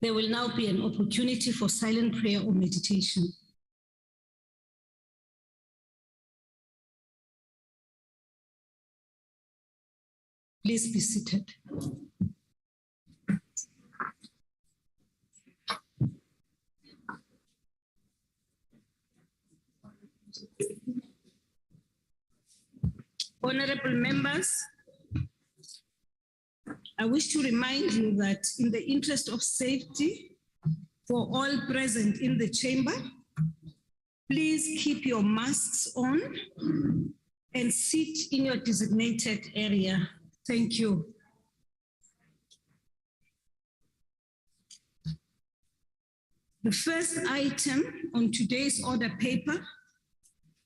There will now be an opportunity for silent prayer or meditation. Please be seated. Honorable members, I wish to remind you that in the interest of safety for all present in the chamber, please keep your masks on and sit in your designated area. Thank you. The first item on today's order paper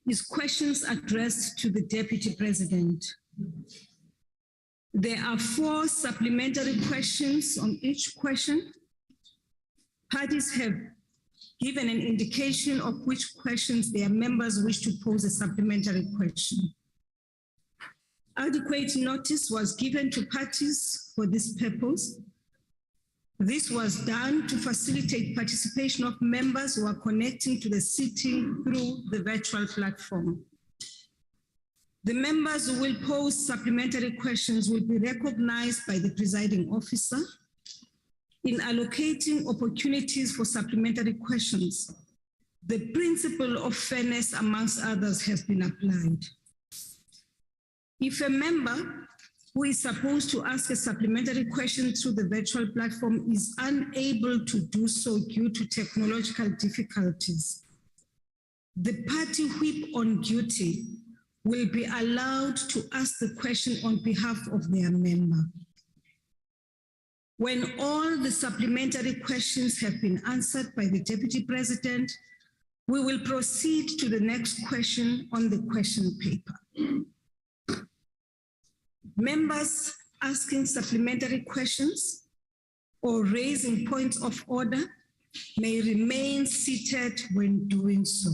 is questions addressed to the Deputy President. There are 4 supplementary questions on each question. Parties have given an indication of which questions their members wish to pose a supplementary question. Adequate notice was given to parties for this purpose. This was done to facilitate participation of members who are connecting to the sitting through the virtual platform. The members who will pose supplementary questions will be recognized by the presiding officer. In allocating opportunities for supplementary questions, the principle of fairness, amongst others, has been applied. If a member who is supposed to ask a supplementary question through the virtual platform is unable to do so due to technological difficulties, the party whip on duty will be allowed to ask the question on behalf of their member. When all the supplementary questions have been answered by the Deputy President, we will proceed to the next question on the question paper. Members asking supplementary questions or raising points of order may remain seated when doing so.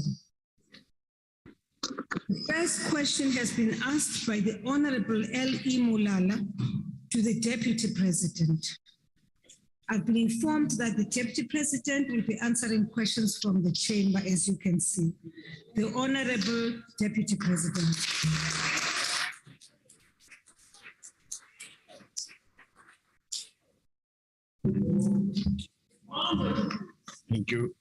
The first question has been asked by the Honorable L.E. Mulala to the Deputy President. I've been informed that the Deputy President will be answering questions from the chamber, as you can see. The Honorable Deputy President. Thank you.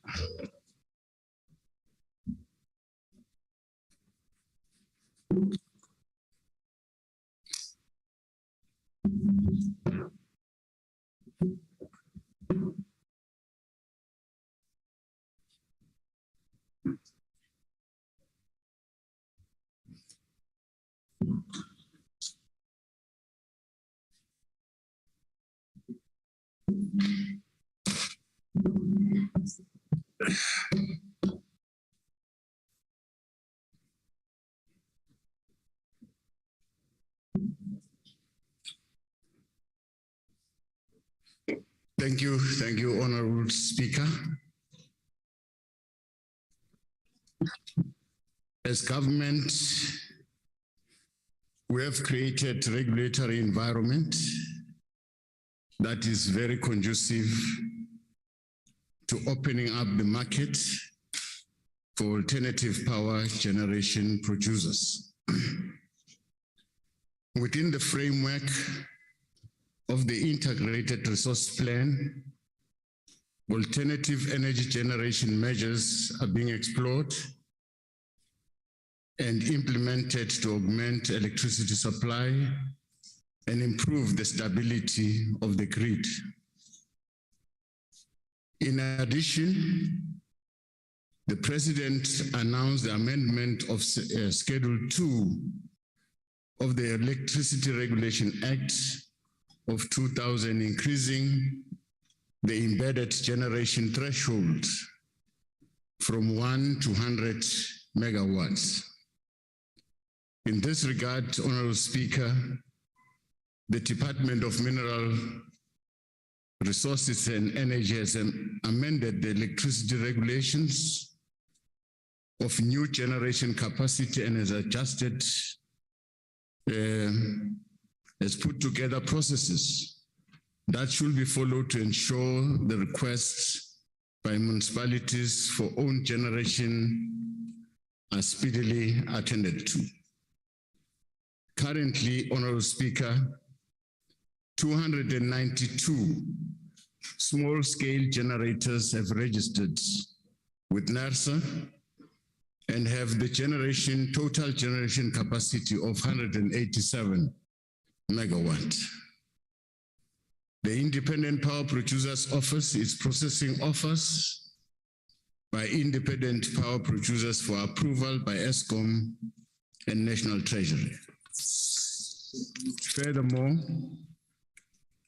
Thank you, Honorable Speaker. As government, we have created a regulatory environment that is very conducive to opening up the market for alternative power generation producers. Within the framework of the Integrated Resource Plan, alternative energy generation measures are being explored and implemented to augment electricity supply and improve the stability of the grid. In addition, the President announced the amendment of Schedule 2 of the Electricity Regulation Act of 2000, increasing the embedded generation threshold from 1 to 100 megawatts. In this regard, Honorable Speaker, the Department of Mineral Resources and Energy has amended the electricity regulations of new generation capacity and has adjusted, has put together processes that should be followed to ensure the requests by municipalities for own generation are speedily attended to. Currently, Honorable Speaker, 292 small-scale generators have registered with NERSA and have the total generation capacity of 187 megawatt. The Independent Power Producers Office is processing offers by independent power producers for approval by ESCOM and National Treasury. Furthermore,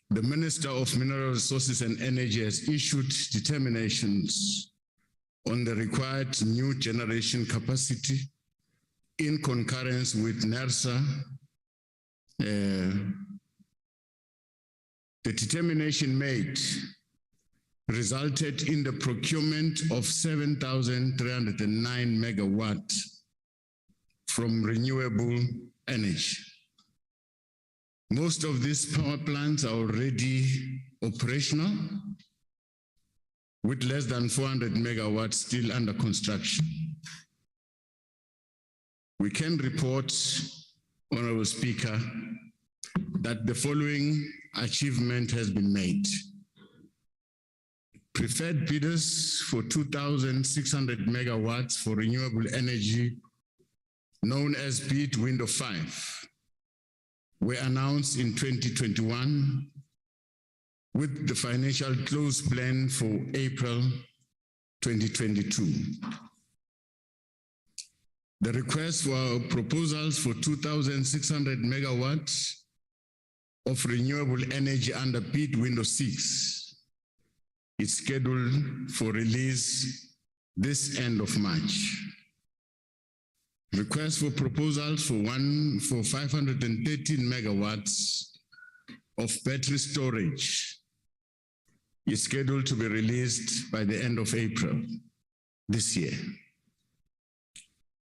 the Minister of Mineral Resources and Energy has issued determinations on the required new generation capacity in concurrence with NERSA. The determination made resulted in the procurement of 7,309 megawatt from renewable energy. Most of these power plants are already operational, with less than 400 megawatts still under construction. We can report, Honorable Speaker, that the following achievement has been made. Preferred bidders for 2,600 megawatts for renewable energy, known as bid window 5, were announced in 2021 with the financial close plan for April 2022. The request for proposals for 2,600 megawatts of renewable energy under bid window 6 is scheduled for release this end of March. Request for proposals for 513 megawatts of battery storage is scheduled to be released by the end of April this year.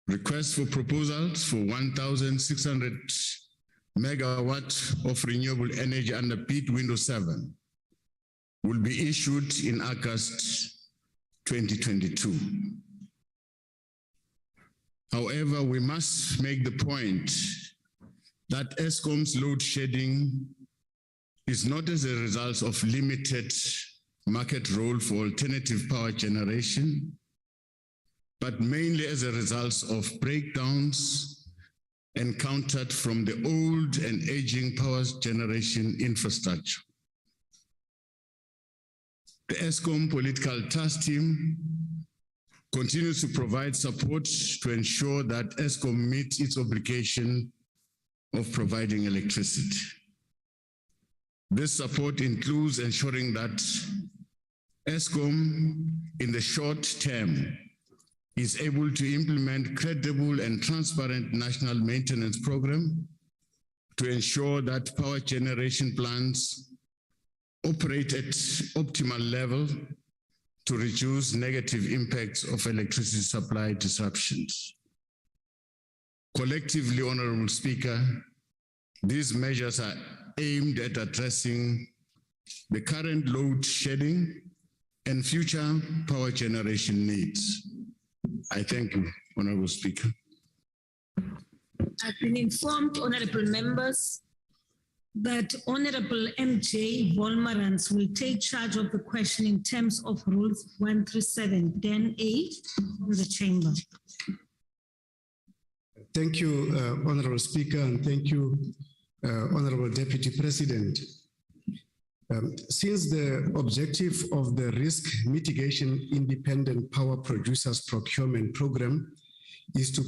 Request for proposals for 1,600 megawatt of renewable energy under bid window 7 will be issued in August 2022. However, we must make the point that ESCOM's load shedding is not as a result of limited market role for alternative power generation, but mainly as a result of breakdowns encountered from the old and aging power generation infrastructure. The ESCOM political task team continues to provide support to ensure that ESCOM meets its obligation of providing electricity. This support includes ensuring that ESCOM in the short term is able to implement credible and transparent national maintenance program to ensure that power generation plants operate at optimal level to reduce negative impacts of electricity supply disruptions. Collectively, Honorable Speaker, these measures are aimed at addressing the current load shedding and future power generation needs. I thank you, Honorable Speaker. I've been informed, honorable members, that Honorable MJ Volmarans will take charge of the question in terms of Rules 137-10A in the chamber. Thank you, Honorable Speaker, and thank you, Honorable Deputy President. Since the objective of the Risk Mitigation Independent Power Producers Procurement Program is to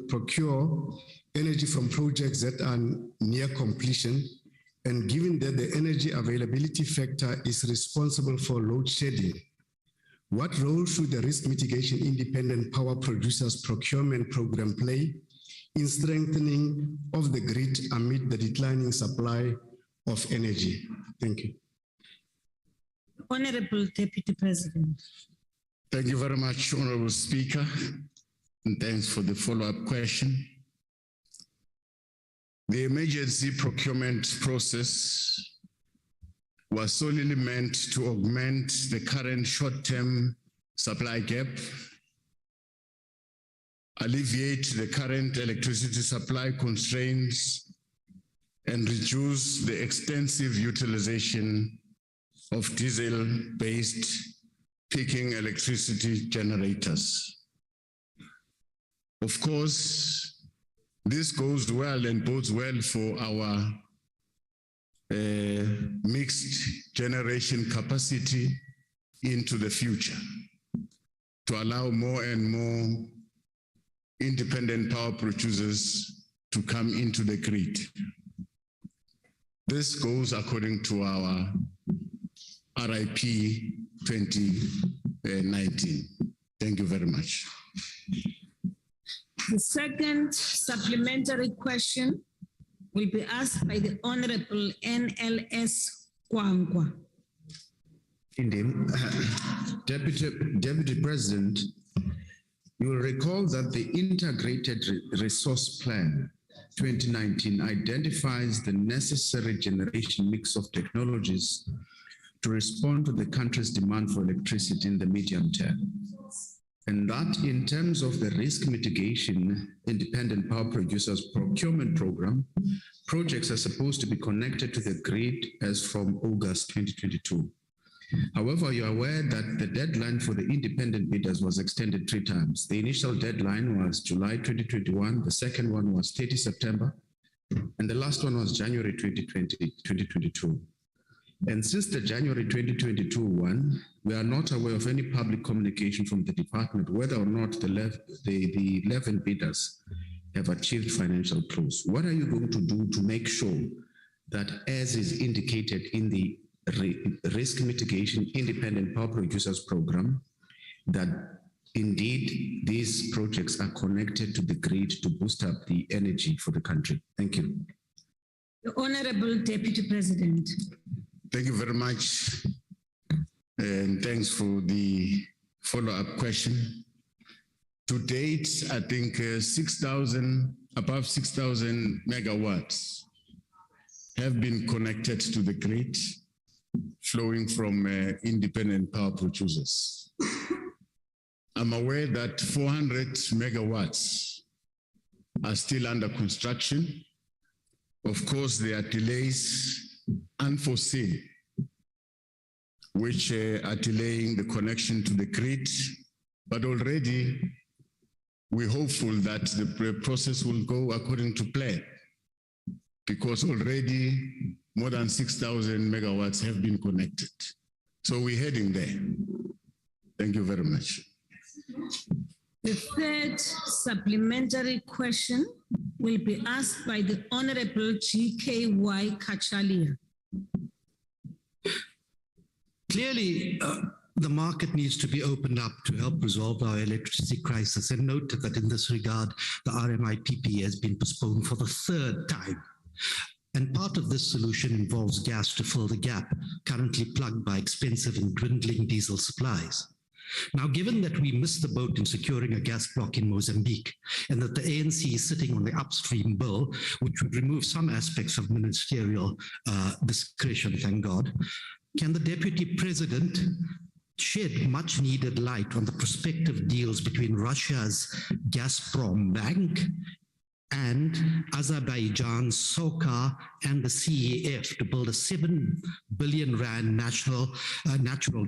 procure energy from projects that are near completion, and given that the energy availability factor is responsible for load shedding, what role should the Risk Mitigation Independent Power Producers Procurement Program play in strengthening of the grid amid the declining supply of energy? Thank you. Honorable Deputy President. Thank you very much, Honorable Speaker, and thanks for the follow-up question. The emergency procurement process was solely meant to augment the current short-term supply gap, alleviate the current electricity supply constraints, and reduce the extensive utilization of diesel-based peaking electricity generators. Of course, this goes well and bodes well for our mixed generation capacity into the future to allow more and more independent power producers to come into the grid. This goes according to our RIP 2019. Thank you very much. The second supplementary question will be asked by the Honorable NLS Kwangwa. Indeed. Deputy President, you will recall that the Integrated Resource Plan 2019 identifies the necessary generation mix of technologies to respond to the country's demand for electricity in the medium term. And that in terms of the risk mitigation independent power producers procurement program, projects are supposed to be connected to the grid as from August 2022. However, you are aware that the deadline for the independent bidders was extended 3 times. The initial deadline was July 2021, the second one was 30 September, and the last one was January 2022. And since the January 2022 one, we are not aware of any public communication from the department whether or not the 11 bidders have achieved financial close. What are you going to do to make sure that, as is indicated in the risk mitigation independent power producers program, that indeed these projects are connected to the grid to boost up the energy for the country? Thank you. The Honorable Deputy President. Thank you very much. And thanks for the follow-up question. To date, I think above 6,000 megawatts have been connected to the grid, flowing from independent power producers. I'm aware that 400 megawatts are still under construction. Of course, there are delays unforeseen, which are delaying the connection to the grid, but already we're hopeful that the process will go according to plan, because already more than 6,000 megawatts have been connected. So we're heading there. Thank you very much. The third supplementary question will be asked by the Honorable GKY Kachalia. Clearly, the market needs to be opened up to help resolve our electricity crisis, and note that in this regard, the RMIPP has been postponed for the 3rd time. And part of this solution involves gas to fill the gap currently plugged by expensive and dwindling diesel supplies. Now, given that we missed the boat in securing a gas block in Mozambique, and that the ANC is sitting on the upstream bill, which would remove some aspects of ministerial discretion, thank God, can the Deputy President shed much needed light on the prospective deals between Russia's Gazprom Bank and Azerbaijan's SOCAR and the CEF to build a 7 billion rand natural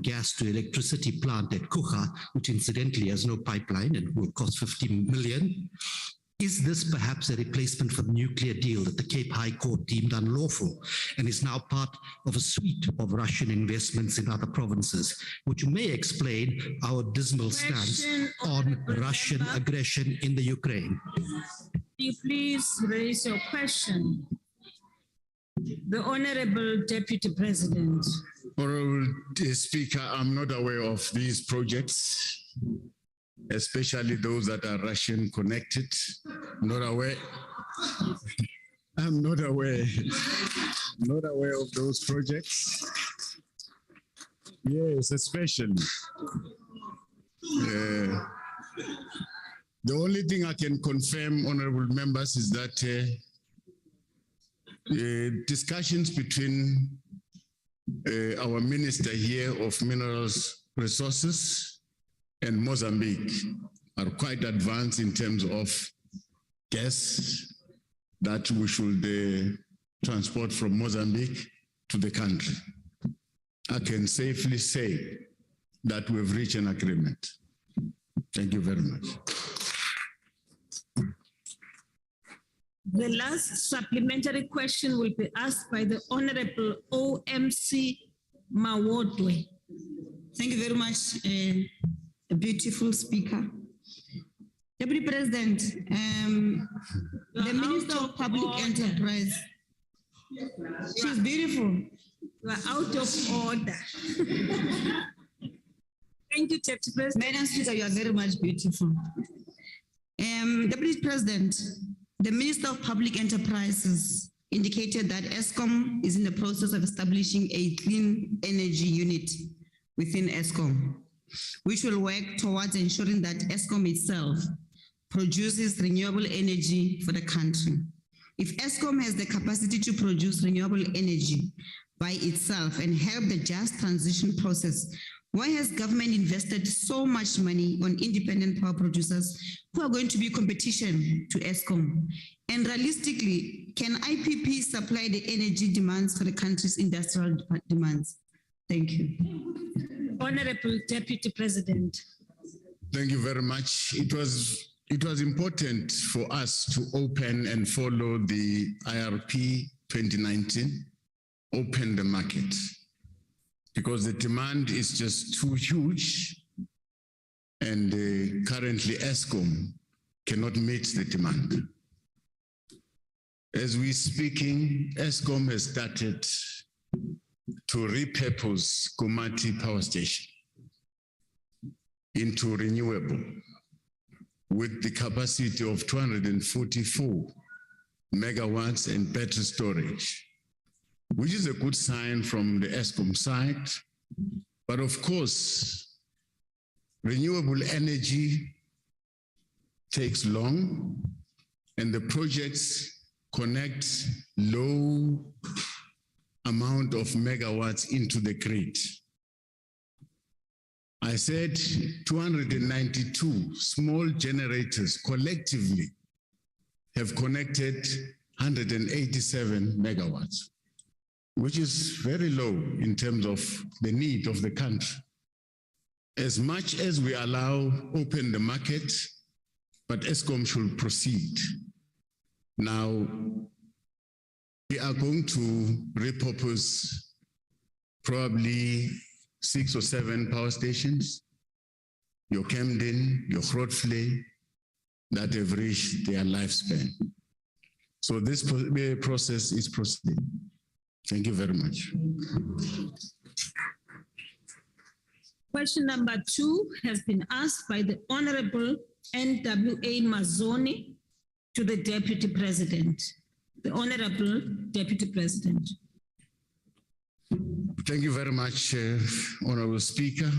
gas to electricity plant at Kucha, which incidentally has no pipeline and will cost 50 million. Is this perhaps a replacement for the nuclear deal that the Cape High Court deemed unlawful and is now part of a suite of Russian investments in other provinces, which may explain our dismal stance on Russian aggression in the Ukraine? Will you please raise your question? The Honorable Deputy President. Honorable Speaker, I'm not aware of these projects, especially those that are Russian connected. Not aware. I'm not aware of those projects. Yes, especially. The only thing I can confirm, honorable members, is that discussions between our minister here of minerals resources and Mozambique are quite advanced in terms of gas that we should transport from Mozambique to the country. I can safely say that we've reached an agreement. Thank you very much. The last supplementary question will be asked by the Honorable OMC Mawodwe. Thank you very much, a beautiful speaker. Deputy President, the Minister of Public Enterprise, she's beautiful. You are out of order. Thank you, Deputy President. Madam Speaker, you are very much beautiful. Deputy President, the Minister of Public Enterprises indicated that ESCOM is in the process of establishing a clean energy unit within ESCOM, which will work towards ensuring that ESCOM itself produces renewable energy for the country. If ESCOM has the capacity to produce renewable energy by itself and help the just transition process, why has government invested so much money on independent power producers who are going to be competition to ESCOM? And realistically, can IPP supply the energy demands for the country's industrial demands? Thank you. Honorable Deputy President. Thank you very much. It was important for us to open and follow the IRP 2019, open the market, because the demand is just too huge, and currently ESCOM cannot meet the demand. As we're speaking, ESCOM has started to repurpose Komati Power Station into renewable with the capacity of 244 megawatts and battery storage, which is a good sign from the ESCOM side. But of course, renewable energy takes long, and the projects connect low amount of megawatts into the grid. I said 292 small generators collectively have connected 187 megawatts, which is very low in terms of the need of the country. As much as we allow open the market, but ESCOM should proceed. Now, we are going to repurpose probably 6 or 7 power stations, your Camden, your Grootfontein, that have reached their lifespan. So this process is proceeding. Thank you very much. Question number 2 has been asked by the Honorable NWA Mazoni to the Deputy President. The Honorable Deputy President. Thank you very much, Honorable Speaker.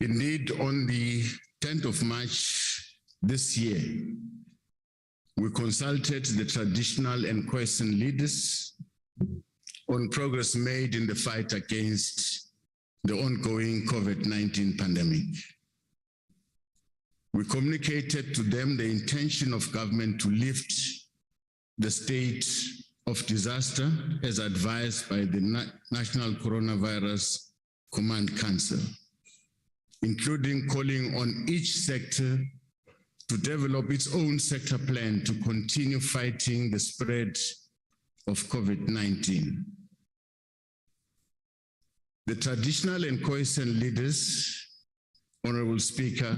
Indeed, on the 10th of March this year, we consulted the traditional and Khoisan leaders on progress made in the fight against the ongoing COVID-19 pandemic. We communicated to them the intention of government to lift the state of disaster as advised by the National Coronavirus Command Council, including calling on each sector to develop its own sector plan to continue fighting the spread of COVID-19. The traditional and Khoisan leaders, Honorable Speaker,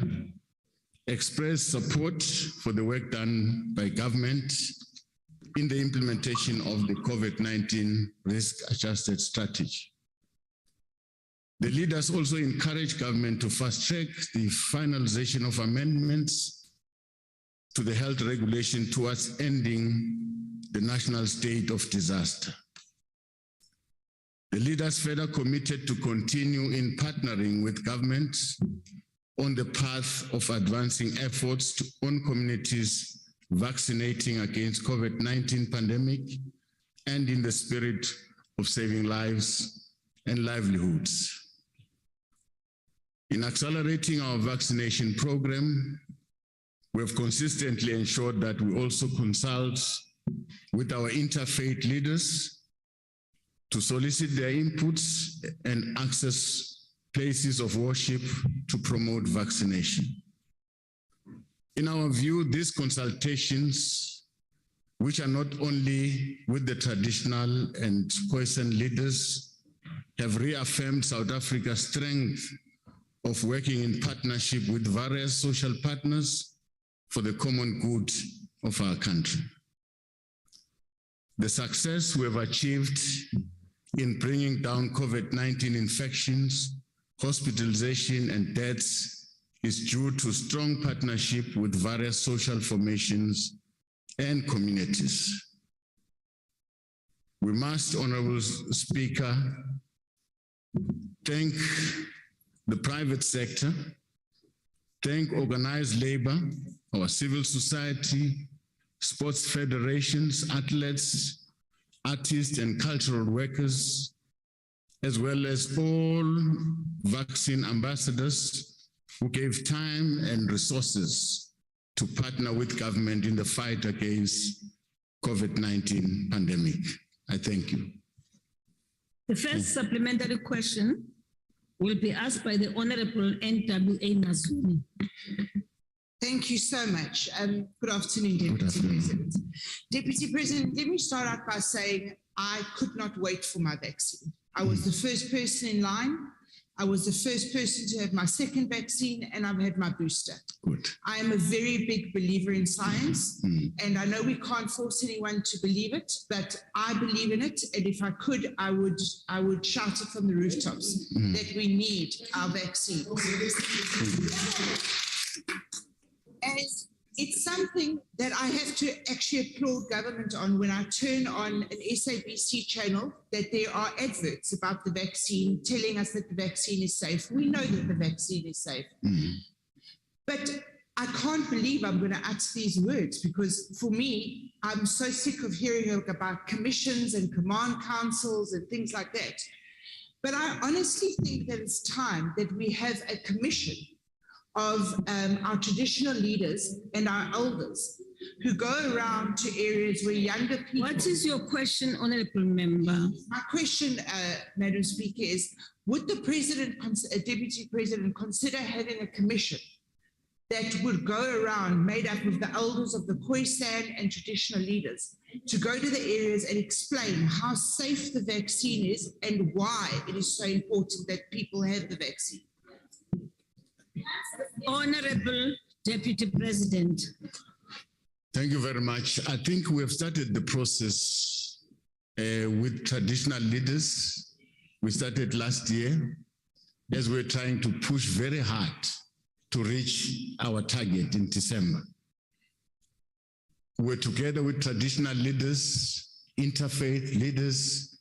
expressed support for the work done by government in the implementation of the COVID-19 risk-adjusted strategy. The leaders also encouraged government to fast-track the finalization of amendments to the health regulation towards ending the national state of disaster. The leaders further committed to continue in partnering with government on the path of advancing efforts on communities vaccinating against COVID-19 pandemic, and in the spirit of saving lives and livelihoods. In accelerating our vaccination program, we have consistently ensured that we also consult with our interfaith leaders to solicit their inputs and access places of worship to promote vaccination. In our view, these consultations, which are not only with the traditional and Khoisan leaders, have reaffirmed South Africa's strength of working in partnership with various social partners for the common good of our country. The success we have achieved in bringing down COVID-19 infections, hospitalization, and deaths is due to strong partnership with various social formations and communities. We must, Honorable Speaker, thank the private sector, thank organized labor, our civil society, sports federations, athletes, artists, and cultural workers, as well as all vaccine ambassadors who gave time and resources to partner with government in the fight against COVID-19 pandemic. I thank you. The first supplementary question will be asked by the Honorable N.W.A. Nazumi. Thank you so much. Good afternoon, Deputy President. Deputy President, let me start out by saying I could not wait for my vaccine. I was the first person in line. I was the first person to have my second vaccine, and I've had my booster. Good. I am a very big believer in science, and I know we can't force anyone to believe it, but I believe in it. And if I could, I would shout it from the rooftops that we need our vaccine. And it's something that I have to actually applaud government on when I turn on an SABC channel, that there are adverts about the vaccine telling us that the vaccine is safe. We know that the vaccine is safe. But I can't believe I'm going to utter these words, because for me, I'm so sick of hearing about commissions and command councils and things like that. But I honestly think that it's time that we have a commission of our traditional leaders and our elders who go around to areas where younger people... What is your question, Honorable Member? My question, Madam Speaker, is would the President, Deputy President, consider having a commission that would go around, made up of the elders of the Khoisan and traditional leaders, to go to the areas and explain how safe the vaccine is and why it is so important that people have the vaccine? Honorable Deputy President. Thank you very much. I think we have started the process with traditional leaders. We started last year as we're trying to push very hard to reach our target in December. We're together with traditional leaders, interfaith leaders,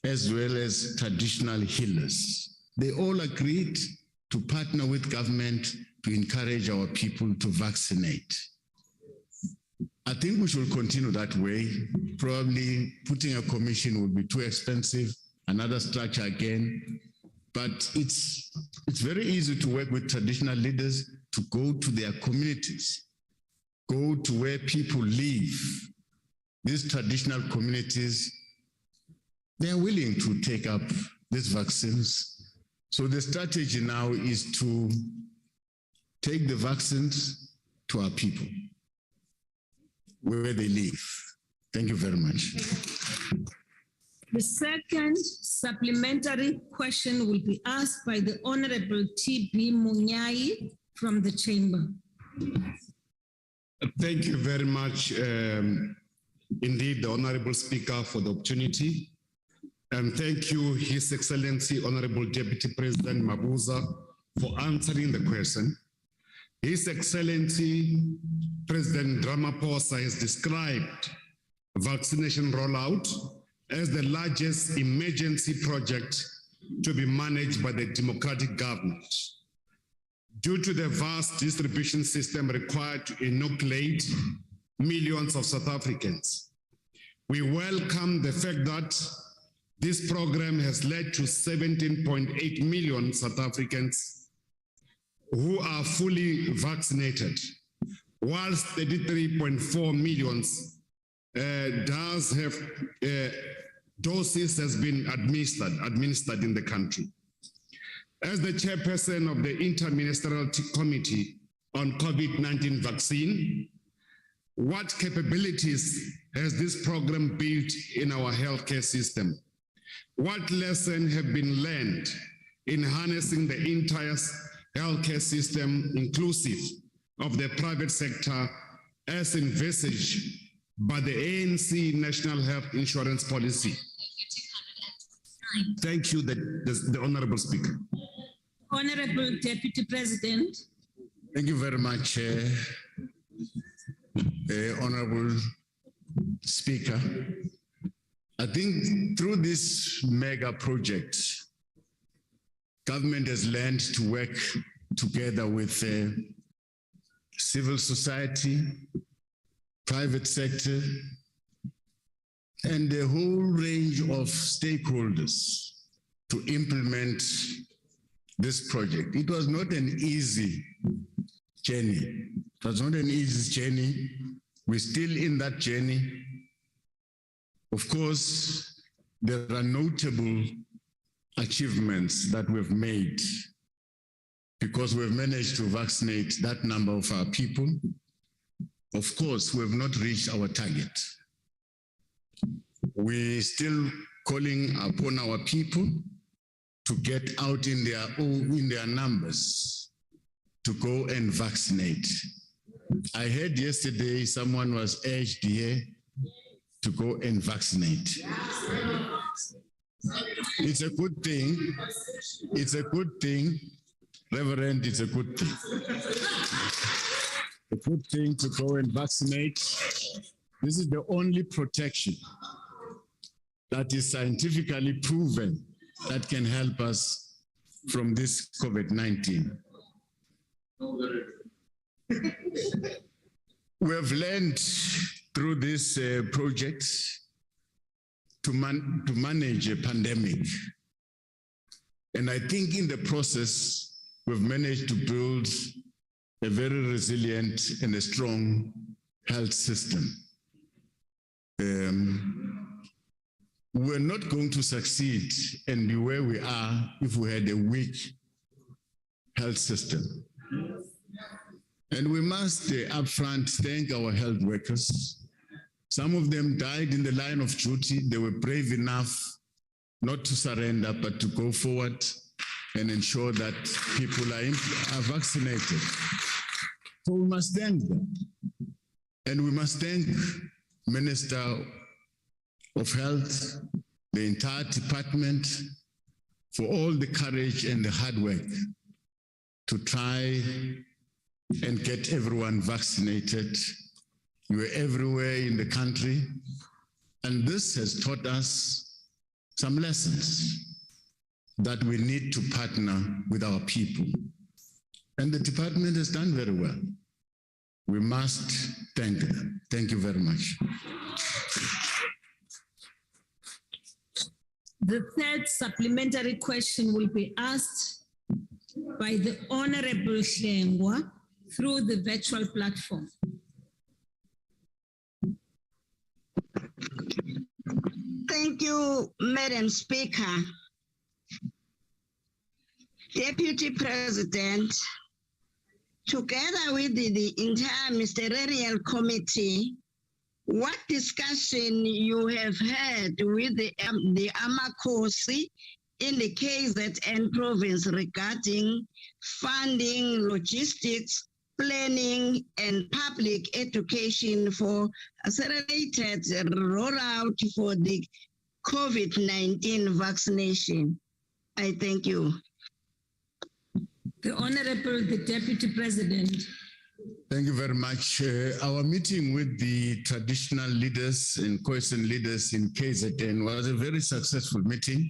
as well as traditional healers. They all agreed to partner with government to encourage our people to vaccinate. I think we should continue that way. Probably putting a commission would be too expensive, another structure again. But it's very easy to work with traditional leaders to go to their communities, go to where people live. These traditional communities, they're willing to take up these vaccines. So the strategy now is to take the vaccines to our people, where they live. Thank you very much. The second supplementary question will be asked by the Honorable T.B. Munyai from the Chamber. Thank you very much, indeed, the Honorable Speaker, for the opportunity. And thank you, His Excellency, Honorable Deputy President Mabuza, for answering the question. His Excellency, President Ramaphosa has described vaccination rollout as the largest emergency project to be managed by the democratic government. Due to the vast distribution system required to inoculate millions of South Africans, we welcome the fact that This program has led to 17.8 million South Africans who are fully vaccinated, whilst 33.4 million doses has been administered in the country. As the chairperson of the Interministerial Committee on COVID-19 vaccine, what capabilities has this program built in our healthcare system? What lessons have been learned in harnessing the entire healthcare system, inclusive of the private sector, as envisaged by the ANC National Health Insurance Policy? Thank you, the Honorable Speaker. Honorable Deputy President. Thank you very much, Honorable Speaker. I think through this mega project, government has learned to work together with civil society, private sector, and a whole range of stakeholders to implement this project. It was not an easy journey. It was not an easy journey. We're still in that journey. Of course, there are notable achievements that we've made because we've managed to vaccinate that number of our people. Of course, we have not reached our target. We're still calling upon our people to get out in their numbers to go and vaccinate. I heard yesterday someone was urged here to go and vaccinate. It's a good thing. It's a good thing. Reverend, it's a good thing. A good thing to go and vaccinate. This is the only protection that is scientifically proven that can help us from this COVID-19. We have learned through this project to manage a pandemic. And I think in the process, we've managed to build a very resilient and a strong health system. We're not going to succeed and be where we are if we had a weak health system. And we must upfront thank our health workers. Some of them died in the line of duty. They were brave enough not to surrender, but to go forward and ensure that people are vaccinated. So we must thank them. And we must thank Minister of Health, the entire department, for all the courage and the hard work to try and get everyone vaccinated. You were everywhere in the country, and this has taught us some lessons that we need to partner with our people. And the department has done very well. We must thank them. Thank you very much. The third supplementary question will be asked by the Honorable Hlengwa through the virtual platform. Thank you, Madam Speaker. Deputy President, together with the entire Ministerial Committee, what discussion you have had with the Amakosi in the KZN province regarding funding, logistics, planning, and public education for accelerated rollout for the COVID-19 vaccination? I thank you. The Honorable, the Deputy President. Thank you very much. Our meeting with the traditional leaders and Khoisan leaders in KZN was a very successful meeting.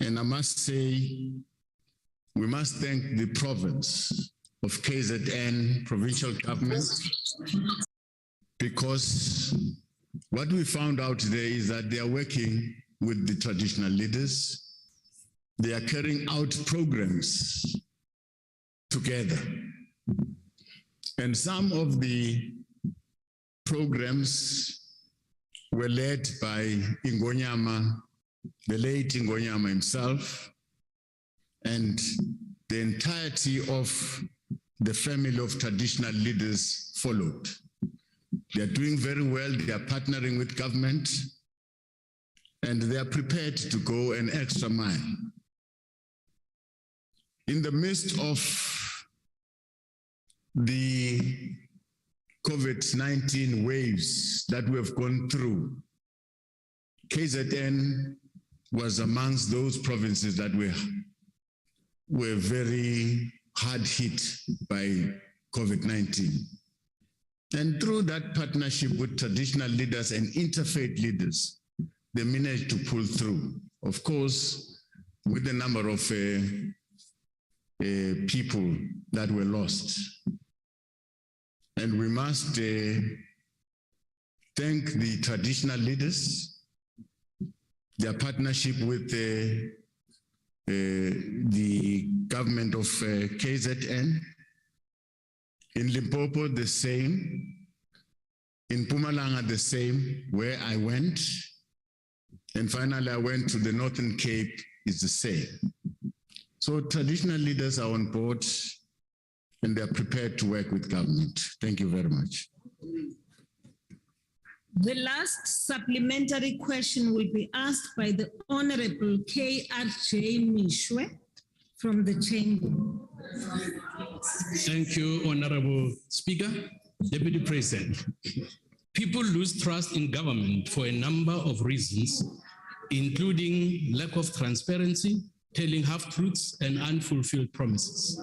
And I must say, we must thank the province of KZN, provincial government, because what we found out today is that they are working with the traditional leaders. They are carrying out programs together. And some of the programs were led by Ingonyama, the late Ingonyama himself, and the entirety of the family of traditional leaders followed. They are doing very well. They are partnering with government, and they are prepared to go an extra mile. In the midst of the COVID-19 waves that we have gone through, KZN was amongst those provinces that were very hard hit by COVID-19. And through that partnership with traditional leaders and interfaith leaders, they managed to pull through. Of course, with the number of people that were lost. And we must thank the traditional leaders, their partnership with the government of KZN. In Limpopo, the same. In Mpumalanga, the same, where I went. And finally, I went to the Northern Cape, it's the same. So traditional leaders are on board and they're prepared to work with government. Thank you very much. The last supplementary question will be asked by the Honorable K.R.J. Mishwe from the Chamber. Thank you, Honorable Speaker. Deputy President, people lose trust in government for a number of reasons, including lack of transparency, telling half-truths and unfulfilled promises.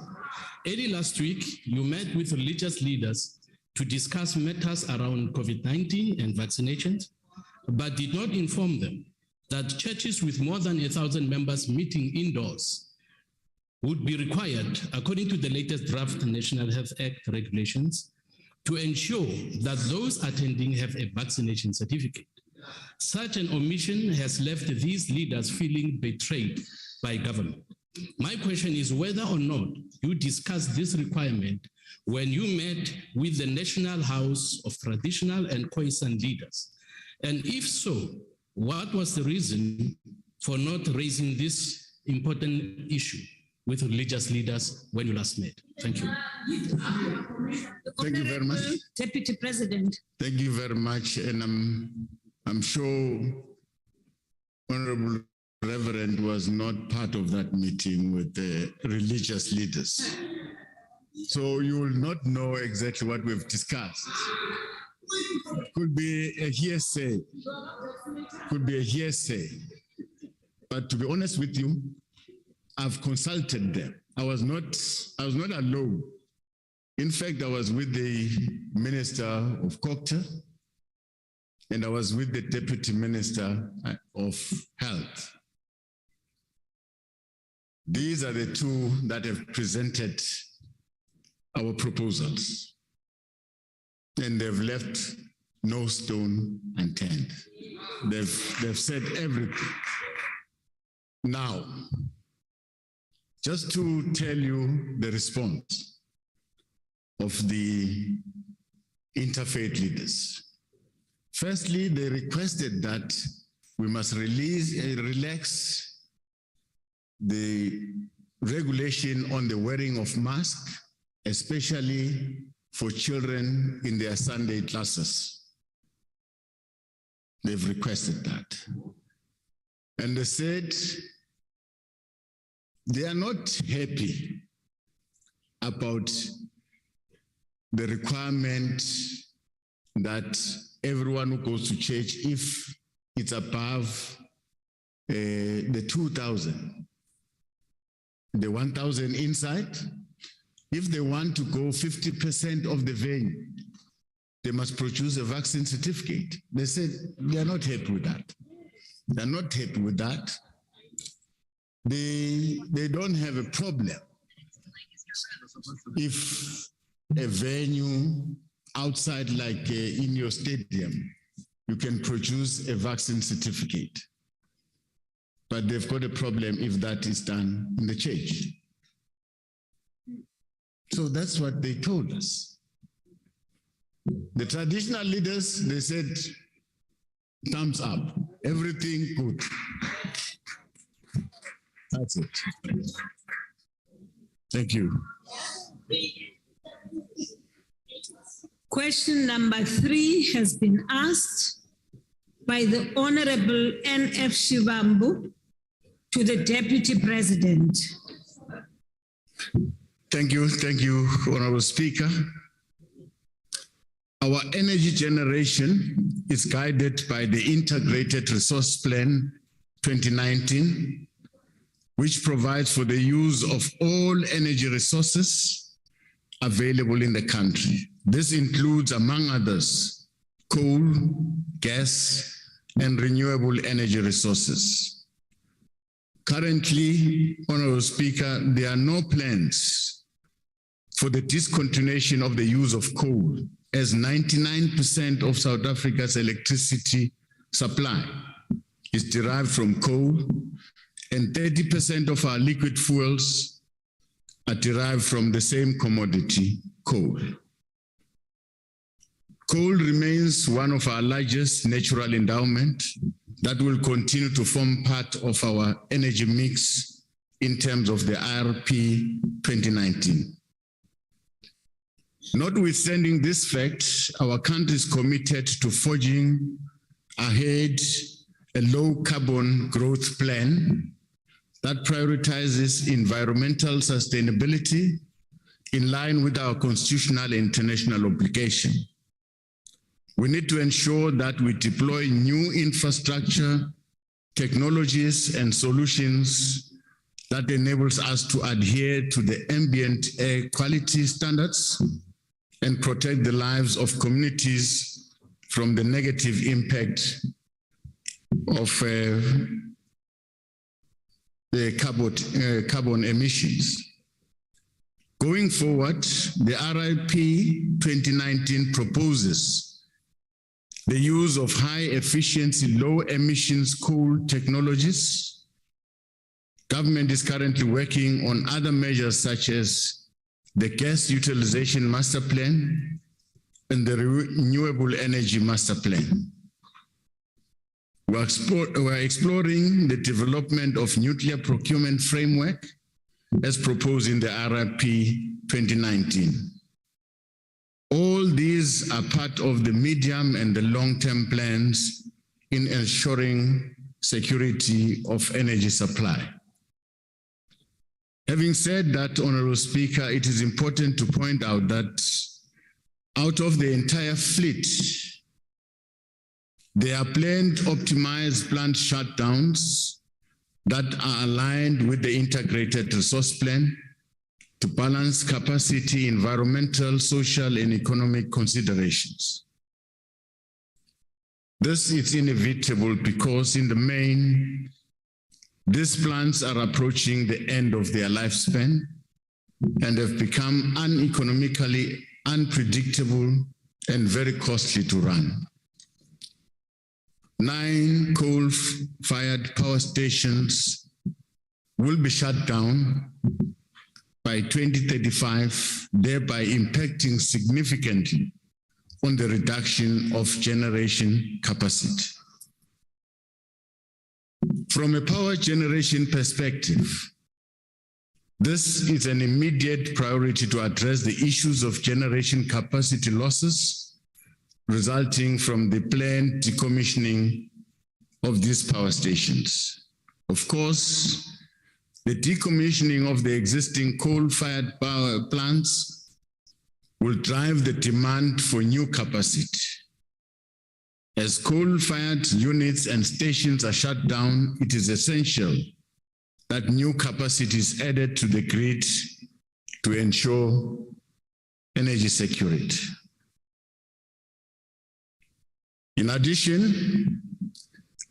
Early last week, you met with religious leaders to discuss matters around COVID-19 and vaccinations, but did not inform them that churches with more than 1,000 members meeting indoors would be required, according to the latest draft National Health Act regulations, to ensure that those attending have a vaccination certificate. Such an omission has left these leaders feeling betrayed by government. My question is whether or not you discussed this requirement when you met with the National House of Traditional and Khoisan leaders. And if so, what was the reason for not raising this important issue with religious leaders when you last met? Thank you. Thank you very much. Deputy President. Thank you very much. And I'm sure Honorable Reverend was not part of that meeting with the religious leaders. So you will not know exactly what we've discussed. Could be a hearsay. Could be a hearsay. But to be honest with you, I've consulted them. I was not alone. In fact, I was with the Minister of Culture and I was with the Deputy Minister of Health. These are the two that have presented our proposals, and they've left no stone unturned. They've said everything. Now, just to tell you the response of the interfaith leaders. Firstly, they requested that we must relax the regulation on the wearing of masks, especially for children in their Sunday classes. They've requested that. And they said they are not happy about the requirement that everyone who goes to church, if it's above the 2,000, the 1,000 inside, if they want to go 50% of the venue, they must produce a vaccine certificate. They said they are not happy with that. They're not happy with that. They don't have a problem if a venue outside, like in your stadium, you can produce a vaccine certificate. but they've got a problem if that is done in the church. So that's what they told us. The traditional leaders, they said, thumbs up, everything good. That's it. Thank you. Question number 3 has been asked by the Honorable N.F. Shivambu to the Deputy President. Thank you, Honorable Speaker. Our energy generation is guided by the Integrated Resource Plan 2019, which provides for the use of all energy resources available in the country. This includes, among others, coal, gas, and renewable energy resources. Currently, Honorable Speaker, there are no plans for the discontinuation of the use of coal, as 99% of South Africa's electricity supply is derived from coal, and 30% of our liquid fuels are derived from the same commodity, coal. Coal remains one of our largest natural endowments that will continue to form part of our energy mix in terms of the IRP 2019. Notwithstanding this fact, our country is committed to forging ahead a low carbon growth plan that prioritizes environmental sustainability in line with our constitutional and international obligation. We need to ensure that we deploy new infrastructure, technologies, and solutions that enables us to adhere to the ambient air quality standards and protect the lives of communities from the negative impact of the carbon emissions. Going forward, the RIP 2019 proposes the use of high-efficiency, low-emissions coal technologies. Government is currently working on other measures such as the gas utilization master plan and the renewable energy master plan. We're exploring the development of nuclear procurement framework as proposed in the RIP 2019. All these are part of the medium and the long-term plans in ensuring security of energy supply. Having said that, Honorable Speaker, it is important to point out that out of the entire fleet, there are planned optimized plant shutdowns that are aligned with the integrated resource plan to balance capacity, environmental, social, and economic considerations. This is inevitable because in the main, these plants are approaching the end of their lifespan and have become uneconomically unpredictable and very costly to run. 9 coal-fired power stations will be shut down by 2035, thereby impacting significantly on the reduction of generation capacity. From a power generation perspective, this is an immediate priority to address the issues of generation capacity losses resulting from the planned decommissioning of these power stations. Of course, the decommissioning of the existing coal-fired power plants will drive the demand for new capacity. As coal-fired units and stations are shut down, it is essential that new capacity is added to the grid to ensure energy security. In addition,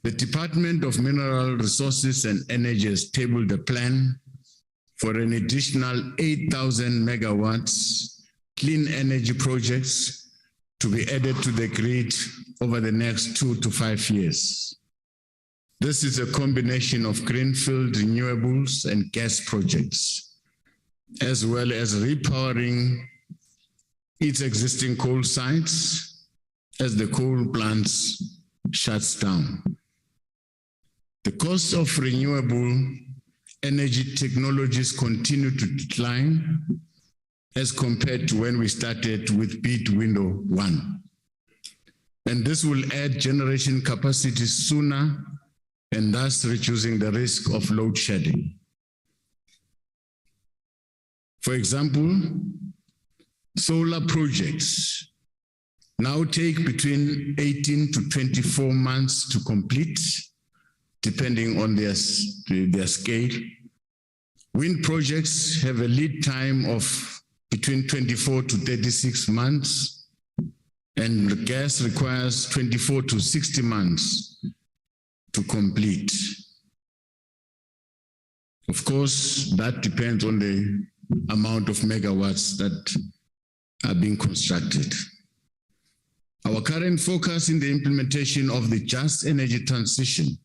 the Department of Mineral Resources and Energy has tabled a plan for an additional 8,000 megawatts clean energy projects to be added to the grid over the next 2 to 5 years. This is a combination of greenfield renewables and gas projects, as well as repowering its existing coal sites as the coal plants shuts down. The cost of renewable energy technologies continue to decline as compared to when we started with bid window 1. And this will add generation capacity sooner and thus reducing the risk of load shedding. For example, solar projects now take between 18 to 24 months to complete, depending on their scale. Wind projects have a lead time of between 24 to 36 months, and gas requires 24 to 60 months to complete. Of course, that depends on the amount of megawatts that are being constructed. Our current focus in the implementation of the just energy transition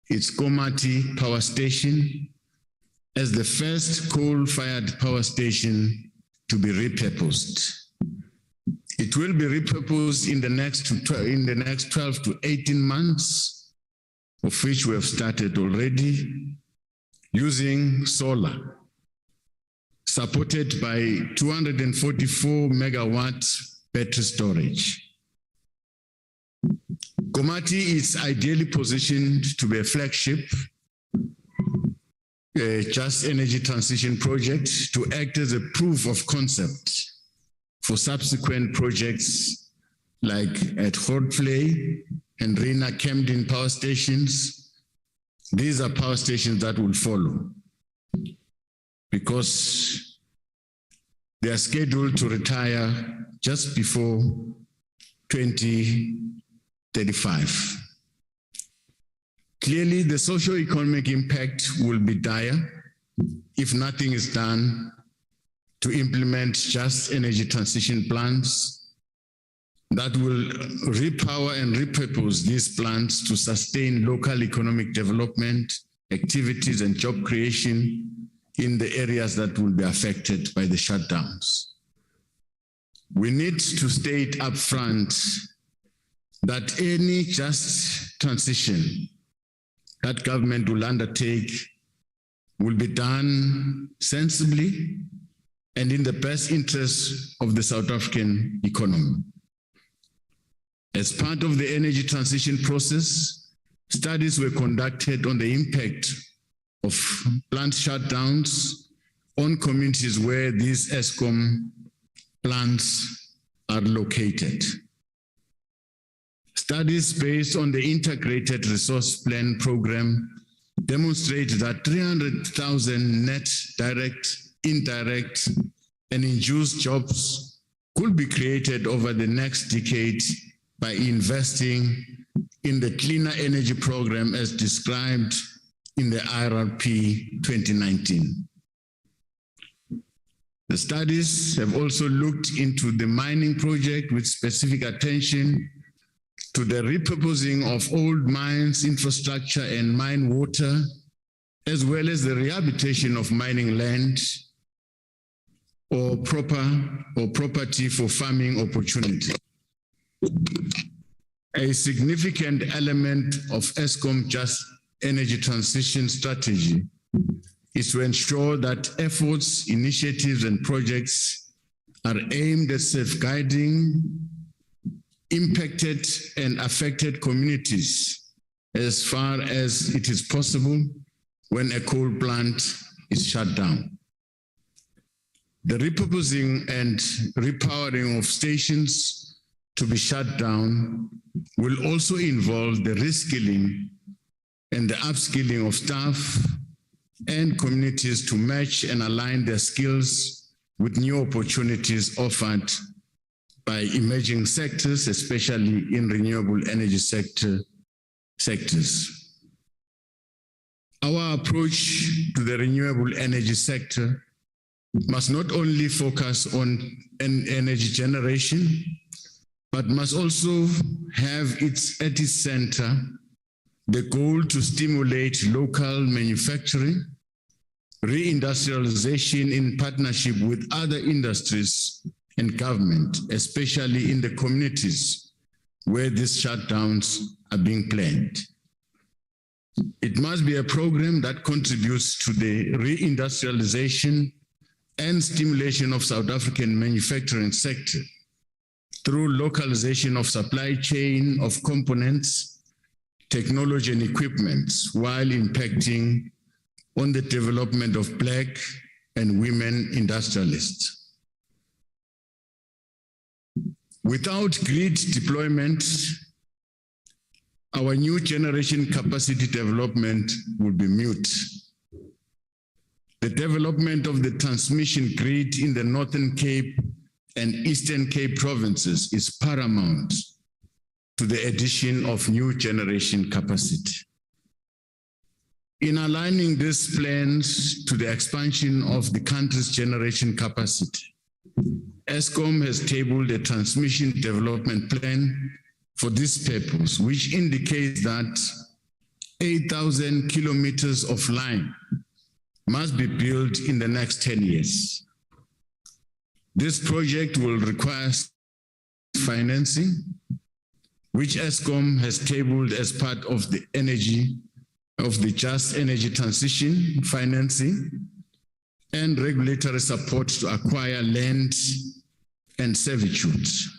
is Komati Power Station as the first coal-fired power station to be repurposed. It will be repurposed in the next 12 to 18 months, of which we have started already, using solar, supported by 244 megawatt battery storage. Komati is ideally positioned to be a flagship just energy transition project to act as a proof of concept for subsequent projects like at Hortflay and Rena Camden power stations. These are power stations that will follow because they are scheduled to retire just before 2035. Clearly, the socio-economic impact will be dire if nothing is done to implement just energy transition plans that will repower and repurpose these plants to sustain local economic development, activities, and job creation in the areas that will be affected by the shutdowns. We need to state upfront that any just transition that government will undertake will be done sensibly and in the best interest of the South African economy. As part of the energy transition process, studies were conducted on the impact of plant shutdowns on communities where these ESCOM plants are located. Studies based on the Integrated Resource Plan program demonstrate that 300,000 net direct, indirect, and induced jobs could be created over the next decade by investing in the cleaner energy program as described in the IRP 2019. The studies have also looked into the mining project with specific attention to the repurposing of old mines, infrastructure, and mine water, as well as the rehabilitation of mining land or property for farming opportunity. A significant element of ESCOM just energy transition strategy is to ensure that efforts, initiatives, and projects are aimed at safeguarding impacted and affected communities as far as it is possible when a coal plant is shut down. The repurposing and repowering of stations to be shut down will also involve the reskilling and the upskilling of staff and communities to match and align their skills with new opportunities offered by emerging sectors, especially in renewable energy sectors. Our approach to the renewable energy sector must not only focus on energy generation, but must also have at its center the goal to stimulate local manufacturing, reindustrialization in partnership with other industries and government, especially in the communities where these shutdowns are being planned. It must be a program that contributes to the reindustrialization and stimulation of South African manufacturing sector through localization of supply chain of components, technology and equipment, while impacting on the development of Black and women industrialists. Without grid deployment, our new generation capacity development will be mute. The development of the transmission grid in the Northern Cape and Eastern Cape provinces is paramount to the addition of new generation capacity. In aligning these plans to the expansion of the country's generation capacity, Eskom has tabled a transmission development plan for this purpose, which indicates that 8,000 kilometers of line must be built in the next 10 years. This project will require financing, which Eskom has tabled as part of the just energy transition financing and regulatory support to acquire land and servitudes.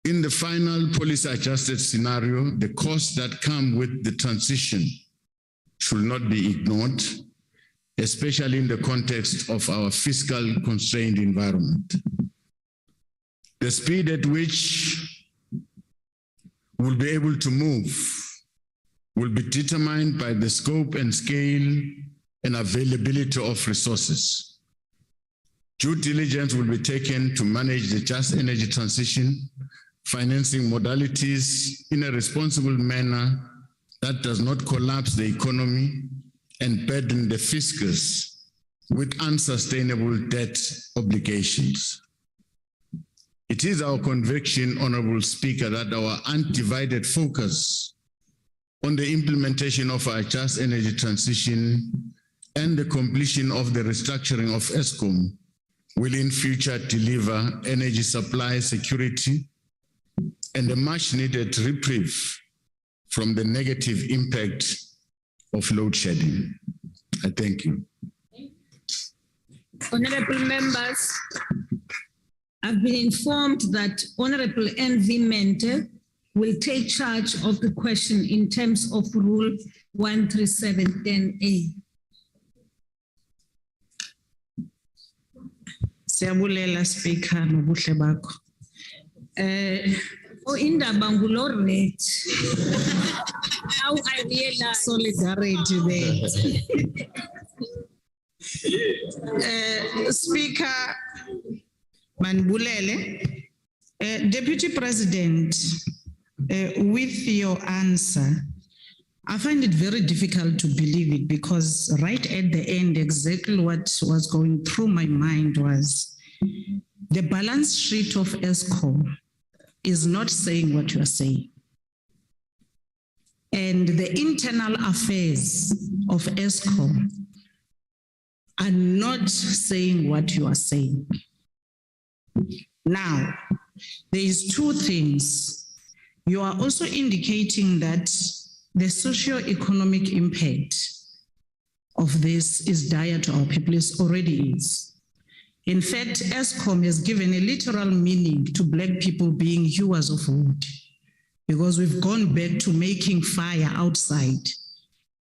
In the final policy adjusted scenario, the costs that come with the transition should not be ignored, especially in the context of our fiscal constrained environment. The speed at which we'll be able to move will be determined by the scope and scale and availability of resources. Due diligence will be taken to manage the just energy transition, financing modalities in a responsible manner that does not collapse the economy and burden the fiscus with unsustainable debt obligations. It is our conviction, Honorable Speaker, that our undivided focus on the implementation of our just energy transition and the completion of the restructuring of Eskom will in future deliver energy supply security and a much needed reprieve from the negative impact of load shedding. I thank you. Honorable members, I've been informed that Honorable N.V. Mente will take charge of the question in terms of Rule 13710A. Siyabulela Speaker nobuhle bakho. Indaba ngulo red. How I realize Solidarity there. Speaker Manbulele, Deputy President, with your answer, I find it very difficult to believe it because right at the end, exactly what was going through my mind was the balance sheet of Eskom is not saying what you are saying. And the internal affairs of Eskom are not saying what you are saying. Now, there is two things. You are also indicating that the socio-economic impact of this is dire to our people, it already is. In fact, Eskom has given a literal meaning to Black people being hewers of wood because we've gone back to making fire outside.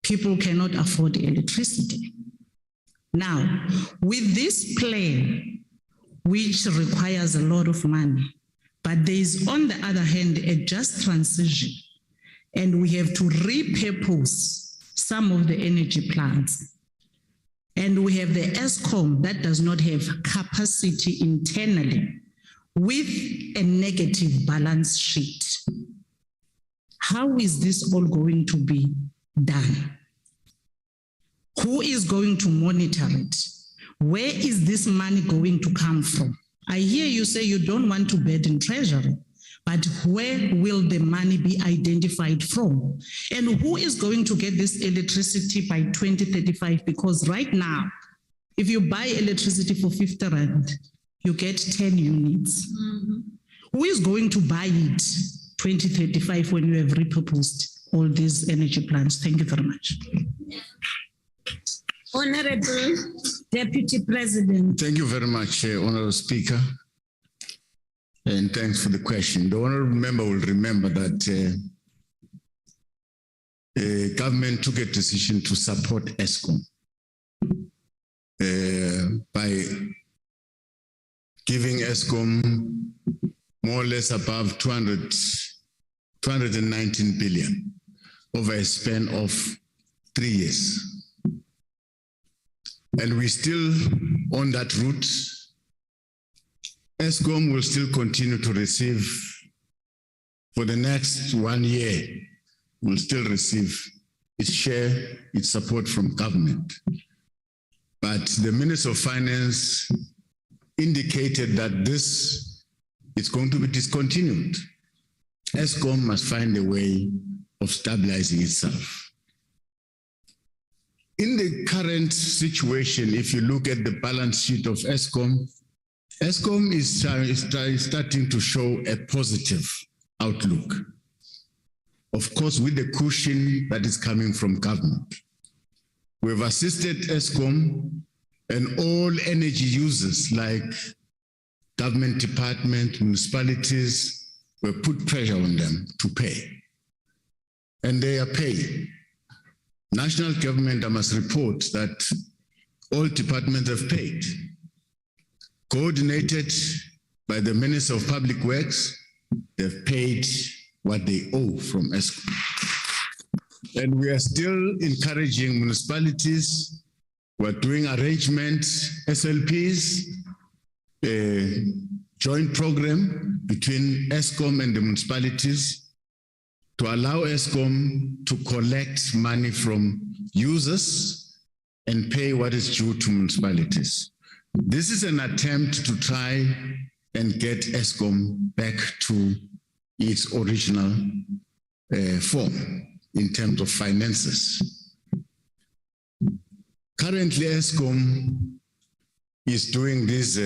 People cannot afford electricity. Now, with this plan, which requires a lot of money, but there is, on the other hand, a just transition, and we have to repurpose some of the energy plants. And we have the Eskom that does not have capacity internally with a negative balance sheet. How is this all going to be done? Who is going to monitor it? Where is this money going to come from? I hear you say you don't want to burden Treasury, But where will the money be identified from? And who is going to get this electricity by 2035? Because right now, if you buy electricity for 50 rand, you get 10 units. Who is going to buy it 2035 when you have repurposed all these energy plants? Thank you very much. Honorable Deputy President. Thank you very much, Honorable Speaker. And thanks for the question. The honorable member will remember that government took a decision to support ESCOM by giving ESCOM more or less above 219 billion over a span of 3 years. And we're still on that route. ESCOM will still continue to receive, for the next 1 year, will still receive its share, its support from government. But the Minister of Finance indicated that this is going to be discontinued. ESCOM must find a way of stabilizing itself. In the current situation, if you look at the balance sheet of ESCOM, ESCOM is starting to show a positive outlook. Of course, with the cushion that is coming from government. We've assisted ESCOM and all energy users like government department, municipalities, we put pressure on them to pay. And they are paying. National government, I must report that all departments have paid. Coordinated by the Minister of Public Works, they've paid what they owe from ESCOM. And we are still encouraging municipalities. We're doing arrangements, SLPs, a joint program between ESCOM and the municipalities to allow ESCOM to collect money from users and pay what is due to municipalities. This is an attempt to try and get ESCOM back to its original form in terms of finances. Currently, ESCOM is doing this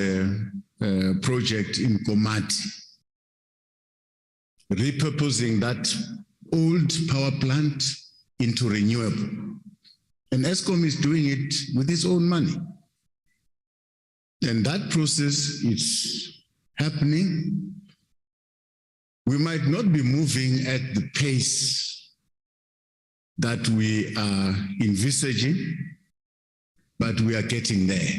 project in Komati, repurposing that old power plant into renewable. And ESCOM is doing it with its own money. And that process is happening. We might not be moving at the pace that we are envisaging, but we are getting there.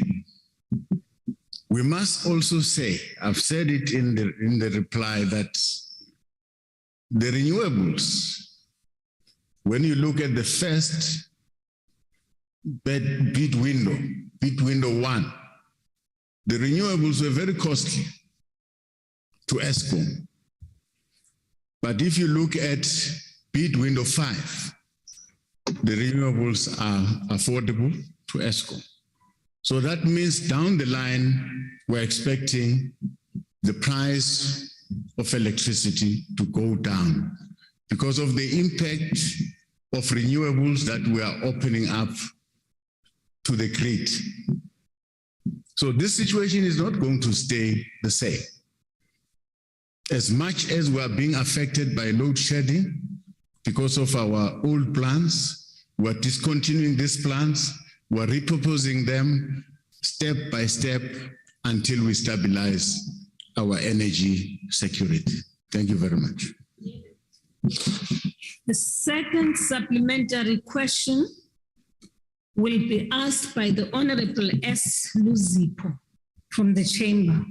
We must also say, I've said it in the reply, that the renewables, when you look at the first bid window 1, the renewables were very costly to ESCOM. But if you look at bid window 5, the renewables are affordable to ESCOM. So that means down the line, we're expecting the price of electricity to go down because of the impact of renewables that we are opening up to the grid. So this situation is not going to stay the same. As much as we are being affected by load shedding because of our old plants, we're discontinuing these plants, we're repurposing them step by step until we stabilize our energy security. Thank you very much. The second supplementary question will be asked by the Honorable S. Luzipo from the chamber.